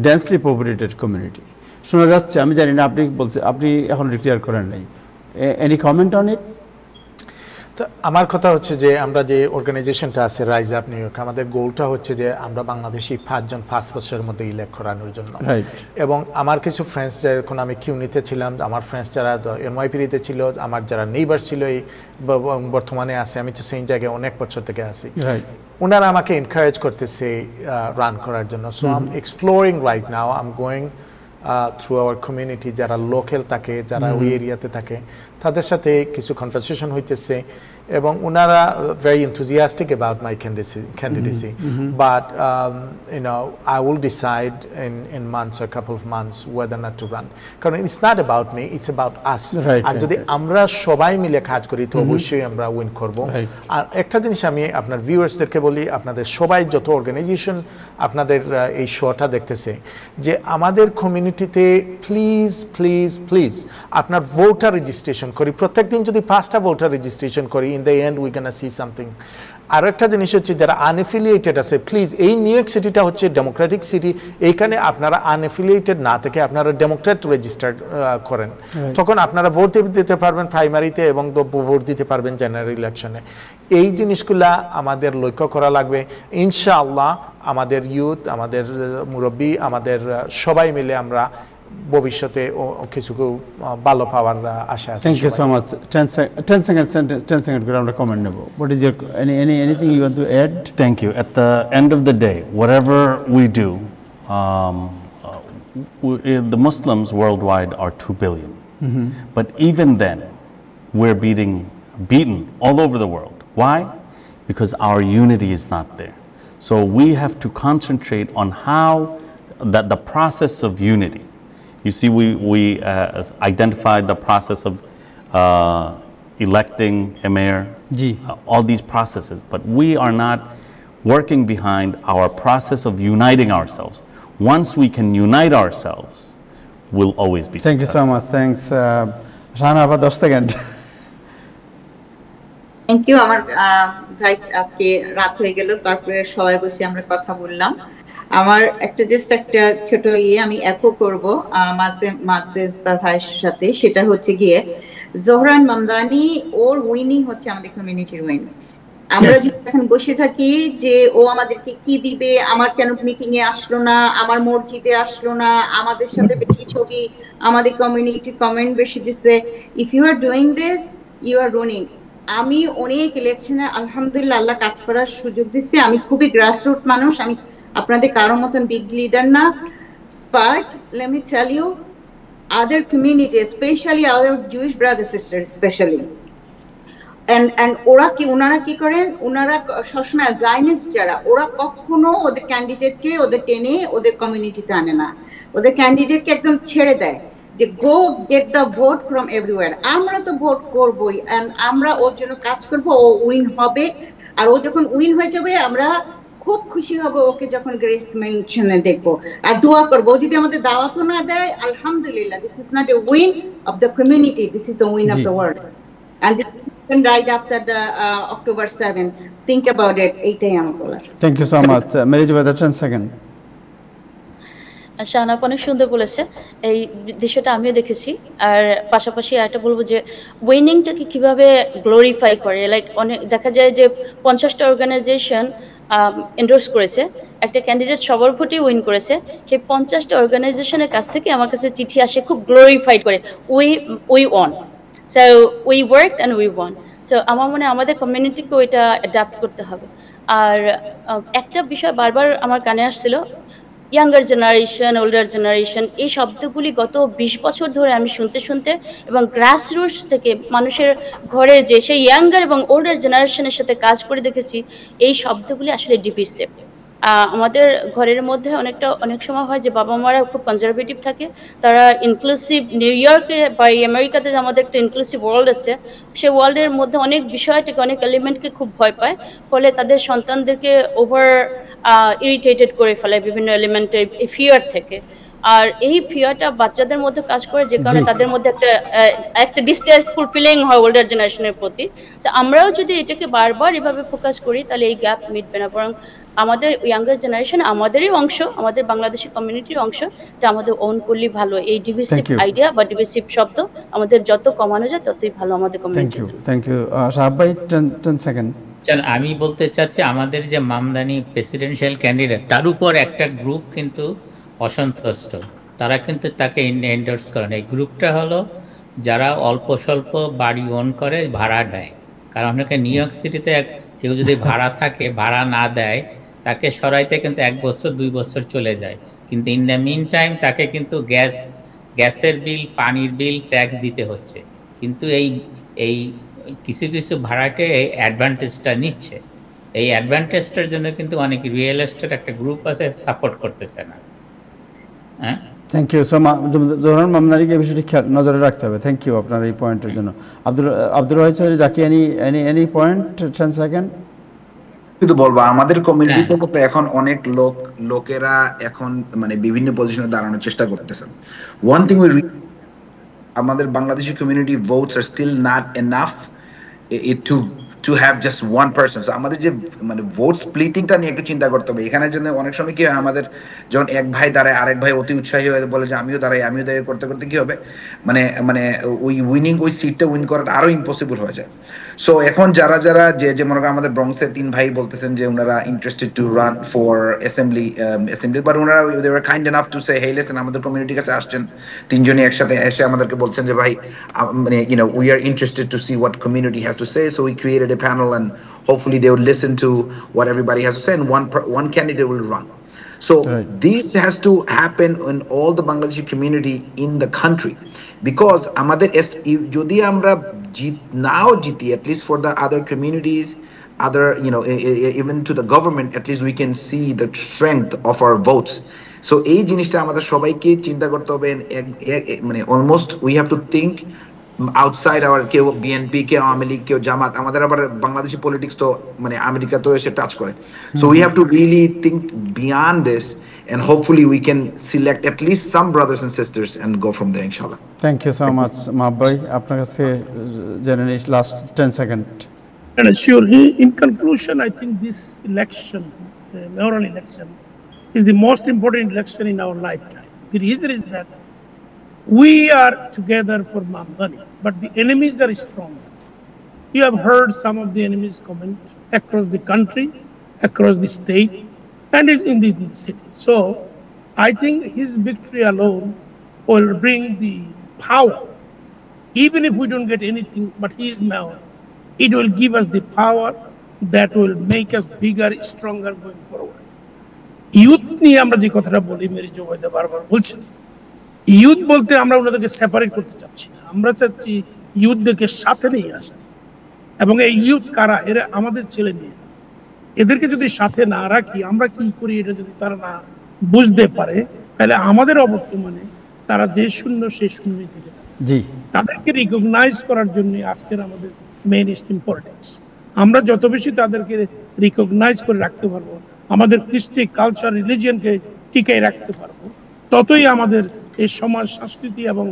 densely populated community শোনা যাচ্ছে। আমি জানি না, আপনি বলছে আপনি এখন ডিক্লেয়ার করেন নাই, এনি কমেন্ট অন ইট? তো আমার কথা হচ্ছে যে আমরা যে অর্গানাইজেশনটা আছে রাইজ আপ নিউ ইয়র্ক, আমাদের গোলটা হচ্ছে যে আমরা বাংলাদেশি 5 জন 5 বছরের মধ্যে ইলেক্ট করানোর জন্য। এবং আমার কিছু ফ্রেন্ডস, যখন আমি কিউনিতে ছিলাম, আমার ফ্রেন্ডস যারা এনওয়াইপিতে ছিল, আমার যারা নেইবার ছিল এই বর্তমানে আছে, আমি তো সেই জায়গায় অনেক বছর থেকে আছি, ওনারা আমাকে এনকারেজ করতেছে রান করার জন্য। So I am exploring right now, I am going through our community, যারা লোকাল থাকে, যারা ওই এরিয়াতে থাকে, তাদের সাথে কিছু কনভারসেশন হইতেছে, এবং ওনারা very enthusiastic about my candidacy, but you know I will decide in months or couple of months whether not to run, কারণ it's not about me, it's about us. আর যদি আমরা সবাই মিলে কাজ করি তো অবশ্যই আমরা উইন করব। আর একটা জিনিস আমি আপনার ভিউয়ার্সদেরকে বলি, আপনাদের সবাই যত অর্গানাইজেশন আপনাদের এই শোটা দেখতেছে, যে আমাদের কমিউনিটিতে প্লিজ প্লিজ প্লিজ আপনার ভোটার রেজিস্ট্রেশন করি, প্রত্যেকদিন যদি 5টা ভোটার রেজিস্ট্রেশন করি, in the end we can see something. আর একটা জিনিস হচ্ছে, যারা আনএফিলিয়েটেড আছে, প্লিজ, এই নিউ ইয়র্ক সিটিটা হচ্ছে ডেমোক্রেটিক সিটি, এইখানে আপনারা আনএফিলিয়েটেড না থেকে আপনারা ডেমোক্রেট রেজিস্টার্ড করেন, তখন আপনারা ভোট দিতে পারবেন প্রাইমারিতে এবং ভোট দিতে পারবেন জেনারেল ইলেকশনে। এই জিনিসগুলা আমাদের লক্ষ্য করা লাগবে। ইনশাআল্লাহ আমাদের ইউথ, আমাদের মুরব্বী, আমাদের সবাই মিলে আমরা ভবিষ্যতে কিছু ভালো পাওয়ার আশা আছে। Thank you so much. 10 seconds করে আমরা কমেন্ট নেব। What is your anything you want to add? Thank you. At the end of the day, whatever we do, the Muslims worldwide are 2 billion. But even then, we're beaten all over the world. Why? Because our unity is not there. So we have to concentrate on how that the process of unity. You see, we identified the process of electing a mayor, all these processes, but we are not working behind our process of uniting ourselves. Once we can unite ourselves, we'll always be Thank you so much. Thanks. Shahana, about 10 seconds. Thank you. আমার ভাই আজকে রাত হয়ে গেল, তারপরে সবাই বসে আমরা কথা বললাম। আমার একটা ছোট আমি একো করব মাজবেজ ভাইয়ের সাথে, সেটা হচ্ছে গিয়ে জোহরান মামদানি ওর উইনই হচ্ছে আমাদের কমিউনিটির উইন। আমরা যখন বসে থাকি যে ও আমাদেরকে কি দিবে, আমার কেন মিটিং এ আসলো না, আমার মসজিদে আসলো না, আমাদের সাথে বেশি ছবি, আমাদের কমিউনিটি কমেন্ট বেশি দিছে, if you are doing this you are running. আমি অনেক ইলেকশনে আলহামদুলিল্লাহ আল্লাহ কাজ করার সুযোগ দিচ্ছে। আমি খুবই গ্রাসরুট মানুষ, আমি আপনাদের কারোর মতন বিগ লিডার না, but let me tell you other community, especially our Jewish brothers sisters especially, and ওনারা কি করেন, ওনারা সবসময় জায়নিস্ট যারা, ওরা কখনো ওদের ক্যান্ডিডেটকে ওদের টেনে ওদের কমিউনিটিতে আনে না, ওদের ক্যান্ডিডেটকে একদম ছেড়ে দেয় যে গো get the vote from everywhere. আমরা তো ভোট করবোই, এন্ড আমরা ওর জন্য কাজ করবো, ও উইন হবে। আর ও যখন উইন হয়ে যাবে আমরা খুব খুশি হব ওকে যখন গ্রেস মেনশনে দেখবো, আর দোয়া করবো। যদি আমাদের দাওয়াতও না দেয়, আলহামদুলিল্লাহ, this is not a win of the community, this is the win of the world, and this is right after the October 7. Think about it. এইটাই আমার বলার। Thank you so much. Marriage by 10 seconds. Shahana অনেক সুন্দর বলেছে, এই দৃশ্যটা আমিও দেখেছি। আর পাশাপাশি একটা বলবো যে উইনিংটাকে কিভাবে গ্লোরিফাই করে, লাইক অনেক দেখা যায় যে 50টা অর্গানাইজেশন এন্ডোর্স করেছে, একটা ক্যান্ডিডেট সবার ভোটে উইন করেছে, সেই 50টা অর্গানাইজেশনের কাছ থেকে আমার কাছে চিঠি আসে খুব গ্লোরিফাইড করে, we want, so we work and we want. So আমার মনে হয় আমাদের কমিউনিটিকেও এটা অ্যাডাপ্ট করতে হবে। আর একটা বিষয় বারবার আমার কানে আসছিল, ইয়াঙ্গার জেনারেশন, ওল্ডার জেনারেশন, এই শব্দগুলি গত 20 বছর ধরে আমি শুনতে এবং গ্রাসরুটস থেকে মানুষের ঘরে যে সেই ইয়াঙ্গার এবং ওল্ডার জেনারেশনের সাথে কাজ করে দেখেছি, এই শব্দগুলি আসলে ডিভিসিভ। আমাদের ঘরের মধ্যে অনেক সময় হয় যে বাবা মারা খুব কনজারভেটিভ থাকে, তারা ইনক্লুসিভ, নিউ ইয়র্কে বা আমেরিকাতে যে আমাদের একটা ইনক্লুসিভ ওয়ার্ল্ড আছে, সেই ওয়ার্ল্ডের মধ্যে অনেক বিষয়টাকে, অনেক এলিমেন্টকে খুব ভয় পায়, ফলে তাদের সন্তানদেরকে ওভার ইরিটেটেড করে ফেলে বিভিন্ন এলিমেন্টের ফিয়ার থেকে। আর এই ফিয়ারটা বাচ্চাদের মধ্যে কাজ করে, যে কারণে তাদের মধ্যে একটা ডিস্টেস্টফুল ফিলিং হয় ওল্ডার জেনারেশনের প্রতি। তো আমরাও যদি এটাকে বারবার এভাবে ফোকাস করি, তাহলে এই গ্যাপ মিটবে না, বরং আমাদের ইয়াঙ্গার জেনারেশন আমাদেরই অংশ, আমাদের বাংলাদেশি কমিউনিটির অংশ, এটা আমাদের ওন করলেই ভালো। এই ডিভিসিভ আইডিয়া বা ডিভিসিভ শব্দ আমাদের যত কমানো যায় ততই ভালো আমাদের কমিউনিটি। Thank you. সাহাব ভাই 10 সেকেন্ড। আমি বলতে চাচ্ছি, আমাদের যে মামদানি প্রেসিডেন্সিয়াল ক্যান্ডিডেট, তার উপর একটা গ্রুপ কিন্তু অসন্তুষ্ট, তারা কিন্তু তাকে এন্ডোর্স করেন। এই গ্রুপটা হলো যারা অল্প স্বল্প বাড়ি ওন করে, ভাড়া দেয়। কারণ নিউ ইয়র্ক সিটিতে কেউ যদি ভাড়া থাকে, ভাড়া না দেয়, তাকে সরাইতে কিন্তু 1 বছর 2 বছর চলে যায়, কিন্তু ইন দ্য মিন টাইম তাকে কিন্তু গ্যাসের বিল, পানির বিল, ট্যাক্স দিতে হচ্ছে। কিন্তু এই কিছু ভাড়াটে এই অ্যাডভান্টেজটা নিচ্ছে। এই অ্যাডভান্টেজটার জন্য কিন্তু অনেক রিয়েল এস্টেট একটা গ্রুপ আছে, সাপোর্ট করতেছে না। হ্যাঁ, থ্যাংক ইউ। সো জোহরান মামদানিকে এই বিষয়টি নজরে রাখতে হবে। থ্যাংক ইউ আপনার এই পয়েন্টের জন্য। Abdul Wahid Chowdhury, Zaki, any point 10 second. শুধু বলবো, আমাদের কমিউনিটিতে তো এখন অনেক লোকেরা এখন মানে বিভিন্ন পজিশনে দাঁড়ানোর চেষ্টা করতেছেন। ওয়ান থিং আমাদের Bangladeshi community votes are still not enough to have just one person. So আমাদের যে মানে ভোট স্প্লিটিংটা নিয়ে একটু চিন্তা করতে হবে। এখানে জন্য অনেক সময় কি হয়, আমাদের যখন এক ভাই দাঁড়ায়, আরেক ভাই অতি উৎসাহী হয়ে বলে যে আমিও দাঁড়াই করতে করতে কি হবে, মানে ওই ওই সিটটা উইন করাটা আরো ইম্পসিবল হয়ে যায়। সো এখন যারা যে মনে করেন আমাদের ব্রঙ্কসের 3 ভাই বলতেছেন যে ওনারা interested to run for assembly, but ওনারা they were kind enough to say hey listen, আমাদের কমিউনিটির কাছে আসছেন 3 জনই একসাথে এসে আমাদেরকে বলছেন যে ভাই, মানে we are interested to see what community has to say, so we created a panel and hopefully they would listen to what everybody has to say and one candidate will run. So this has to happen in all the Bangladeshi community in the country, because amader jodi amra jiti, at least for the other communities, other even to the government, at least we can see the strength of our votes. So এই জিনিসটা আমাদের সবাইকে চিন্তা করতে হবে, মানে almost we have to think outside our, কেউ বিএনপি, কেউ আওয়ামী লীগ, কেউ জামাত, আমাদের আবার বাংলাদেশি পলিটিক্স তো মানে আমেরিকাতেও এসে টাচ করে। So we have to really think beyond this, and hopefully we can select at least some brothers and sisters and go from there, inshallah. Thank you so much, Mahabbai. আপনার কাছে জেনে নিই last 10 second. And sure, in conclusion, I think this election, mayoral election, is the most important election in our lifetime. The reason is that we are together for Mamdani, but the enemies are strong. You have heard some of the enemies comment across the country, across the state, and in the city. So I think his victory alone will bring the power. Even if we don't get anything, but he is mayor, it will give us the power that will make us bigger, stronger going forward. Youth নিয়ে আমরা যে কথাটা বলি, Mary Zubaida বারবার বলছেন, youth বলতে আমরা ওনাদেরকে সেপারেট করতে চাচ্ছি না, আমরা চাচ্ছি ইউথদেরকে সাথে নিয়ে আসতে। এবং এই ইউথ কারা? এরা আমাদের ছেলে মেয়ে। এদেরকে যদি সাথে না রাখি, আমরা কি করি এটা যদি তারা না বুঝতে পারে, তাহলে আমাদের অবর্তমানে তারা যে শূন্য সেই শূন্যই থেকে থাকে। জি, তাদেরকে রিকগনাইজ করার জন্য আজকের আমাদের মেইন স্ট্রিম পলিটিক্স। আমরা যত বেশি তাদেরকে রিকগনাইজ করে রাখতে পারবো, আমাদের কৃষ্টি, কালচার, রিলিজিয়নকে টিকাই রাখতে পারবো, ততই আমাদের এই সমাজ, সংস্কৃতি এবং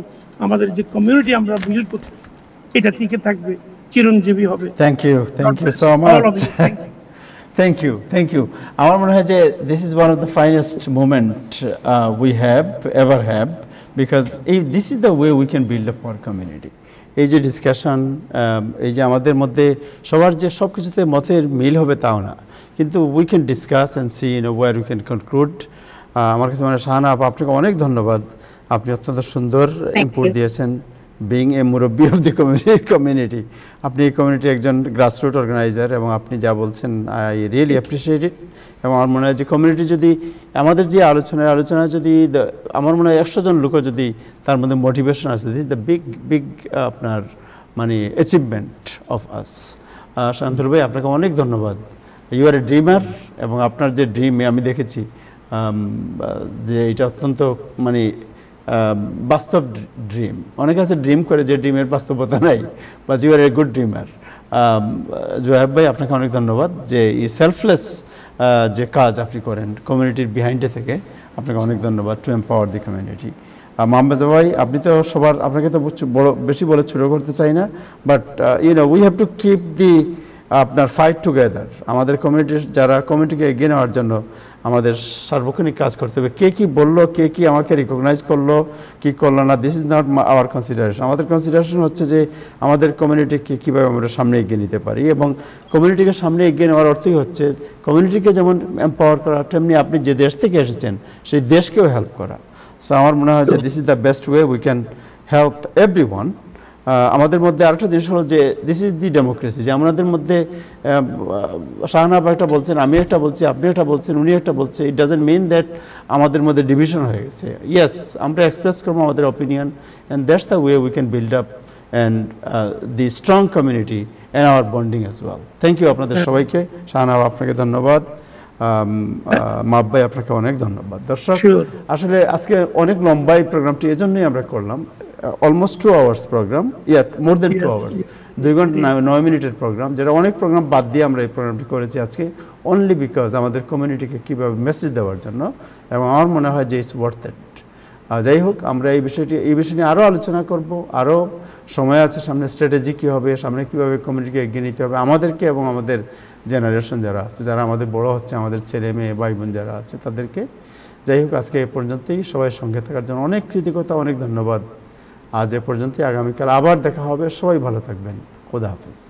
আমাদের যে কমিউনিটি আমরা বিল্ড করতেছি এটা টিকে থাকবে, চিরঞ্জীবী হবে। Thank you so much. Thank you. আমার মনে হয় যে this is one of the finest movement we have ever have, because this is the way we can build up our community. এই যে ডিসকাশন, এই যে আমাদের মধ্যে সবার যে সব কিছুতে মতের মিল হবে তাও না, কিন্তু we can discuss and see where we can conclude. আমার কাছে মানে শাহানা আপা, আপনাকে অনেক ধন্যবাদ, আপনি অত্যন্ত সুন্দর ইনপুট দিয়েছেন। বিং এ মুরব্বী অফ দি কমিউনিটি, আপনি এই কমিউনিটির একজন গ্রাসরুট অর্গানাইজার, এবং আপনি যা বলছেন আই রিয়েলি অ্যাপ্রিসিয়েট ইট। এবং আমার মনে হয় যে কমিউনিটি যদি আমাদের যে আলোচনা যদি আমার মনে হয় 100 জন লোকও যদি তার মধ্যে মোটিভেশন আছে, দিস ইজ দ্য বিগ আপনার মানে অ্যাচিভমেন্ট অফ আস। শান্তনুল ভাই, আপনাকে অনেক ধন্যবাদ। ইউ আর এ ড্রিমার, এবং আপনার যে ড্রিম আমি দেখেছি যে এটা অত্যন্ত মানে বাস্তব ড্রিম। অনেকে আছে ড্রিম করে যে ড্রিমের বাস্তবতা নাই, but you are a good dreamer. Zoeb ভাই, আপনাকে অনেক ধন্যবাদ যে এই সেলফলেস যে কাজ আপনি করেন কমিউনিটির বিহাইন্ডে থেকে, আপনাকে অনেক ধন্যবাদ, টু এম্পাওয়ার দি কমিউনিটি। মোহাম্মদ ভাই, আপনি তো সবার, আপনাকে তো বেশি বলে ছোটো করতে চাই না, but we have to keep the আপনার ফাইট টুগেদার। আমাদের কমিউনিটির যারা কমিউনিটিকে এগিয়ে নেওয়ার জন্য আমাদের সার্বক্ষণিক কাজ করতে হবে। কে কি বললো, কে কি আমাকে রিকগনাইজ করলো, কি করলো না, this is not our consideration. আমাদের কনসিডারেশন হচ্ছে যে আমাদের কমিউনিটিকে কীভাবে আমরা সামনে এগিয়ে নিতে পারি, এবং কমিউনিটিকে সামনে এগিয়ে নেওয়ার অর্থই হচ্ছে কমিউনিটিকে যেমন এম্পাওয়ার করা, তেমনি আপনি যে দেশ থেকে এসেছেন সেই দেশকেও হেল্প করা। সো আমার মনে হয় যে this is the best way we can help everyone. আমাদের মধ্যে আরেকটা জিনিস হলো যে দিস ইজ দি ডেমোক্রেসি, যে আমাদের মধ্যে শাহানা আপা একটা বলছেন, আমি একটা বলছি, আপনি একটা বলছেন, উনি একটা বলছে, ইট ডাজেন্ট মিন দ্যাট আমাদের মধ্যে ডিভিশন হয়ে গেছে। ইয়েস, আমরা এক্সপ্রেস করবো আমাদের opinion, and that's the way we can build up and the strong community and our bonding as well. Thank you আপনাদের সবাইকে। শাহানা আপা, আপনাকে ধন্যবাদ। মাহবুব ভাই, আপনাকে অনেক ধন্যবাদ। দর্শক, আসলে আজকে অনেক লম্বা এই প্রোগ্রামটি এজন্যই আমরা করলাম, অলমোস্ট 2 hours প্রোগ্রাম, মোর দেন 2 hours, 2 ঘন্টা 9 মিনিটের প্রোগ্রাম, যেটা অনেক প্রোগ্রাম বাদ দিয়ে আমরা এই প্রোগ্রামটি করেছি আজকে, অনলি বিকজ আমাদের কমিউনিটিকে কীভাবে মেসেজ দেওয়ার জন্য, এবং আমার মনে হয় যে ইটস ওয়ার্থ ইট। যাই হোক, আমরা এই বিষয় নিয়ে আরও আলোচনা করব, আরও সময় আছে সামনে, স্ট্র্যাটেজি কী হবে, সামনে কীভাবে কমিউনিটিকে এগিয়ে নিতে হবে আমাদেরকে, এবং আমাদের জেনারেশন যারা আছে, যারা আমাদের বড় হচ্ছে, আমাদের ছেলে মেয়ে ভাই বোন যারা আছে তাদেরকে। যাই হোক, আজকে এ পর্যন্তই। সবাই সঙ্গে থাকার জন্য অনেক কৃতজ্ঞতা, অনেক ধন্যবাদ। আজ এ পর্যন্তই, আগামীকাল আবার দেখা হবে। সবাই ভালো থাকবেন। খোদা হাফেজ।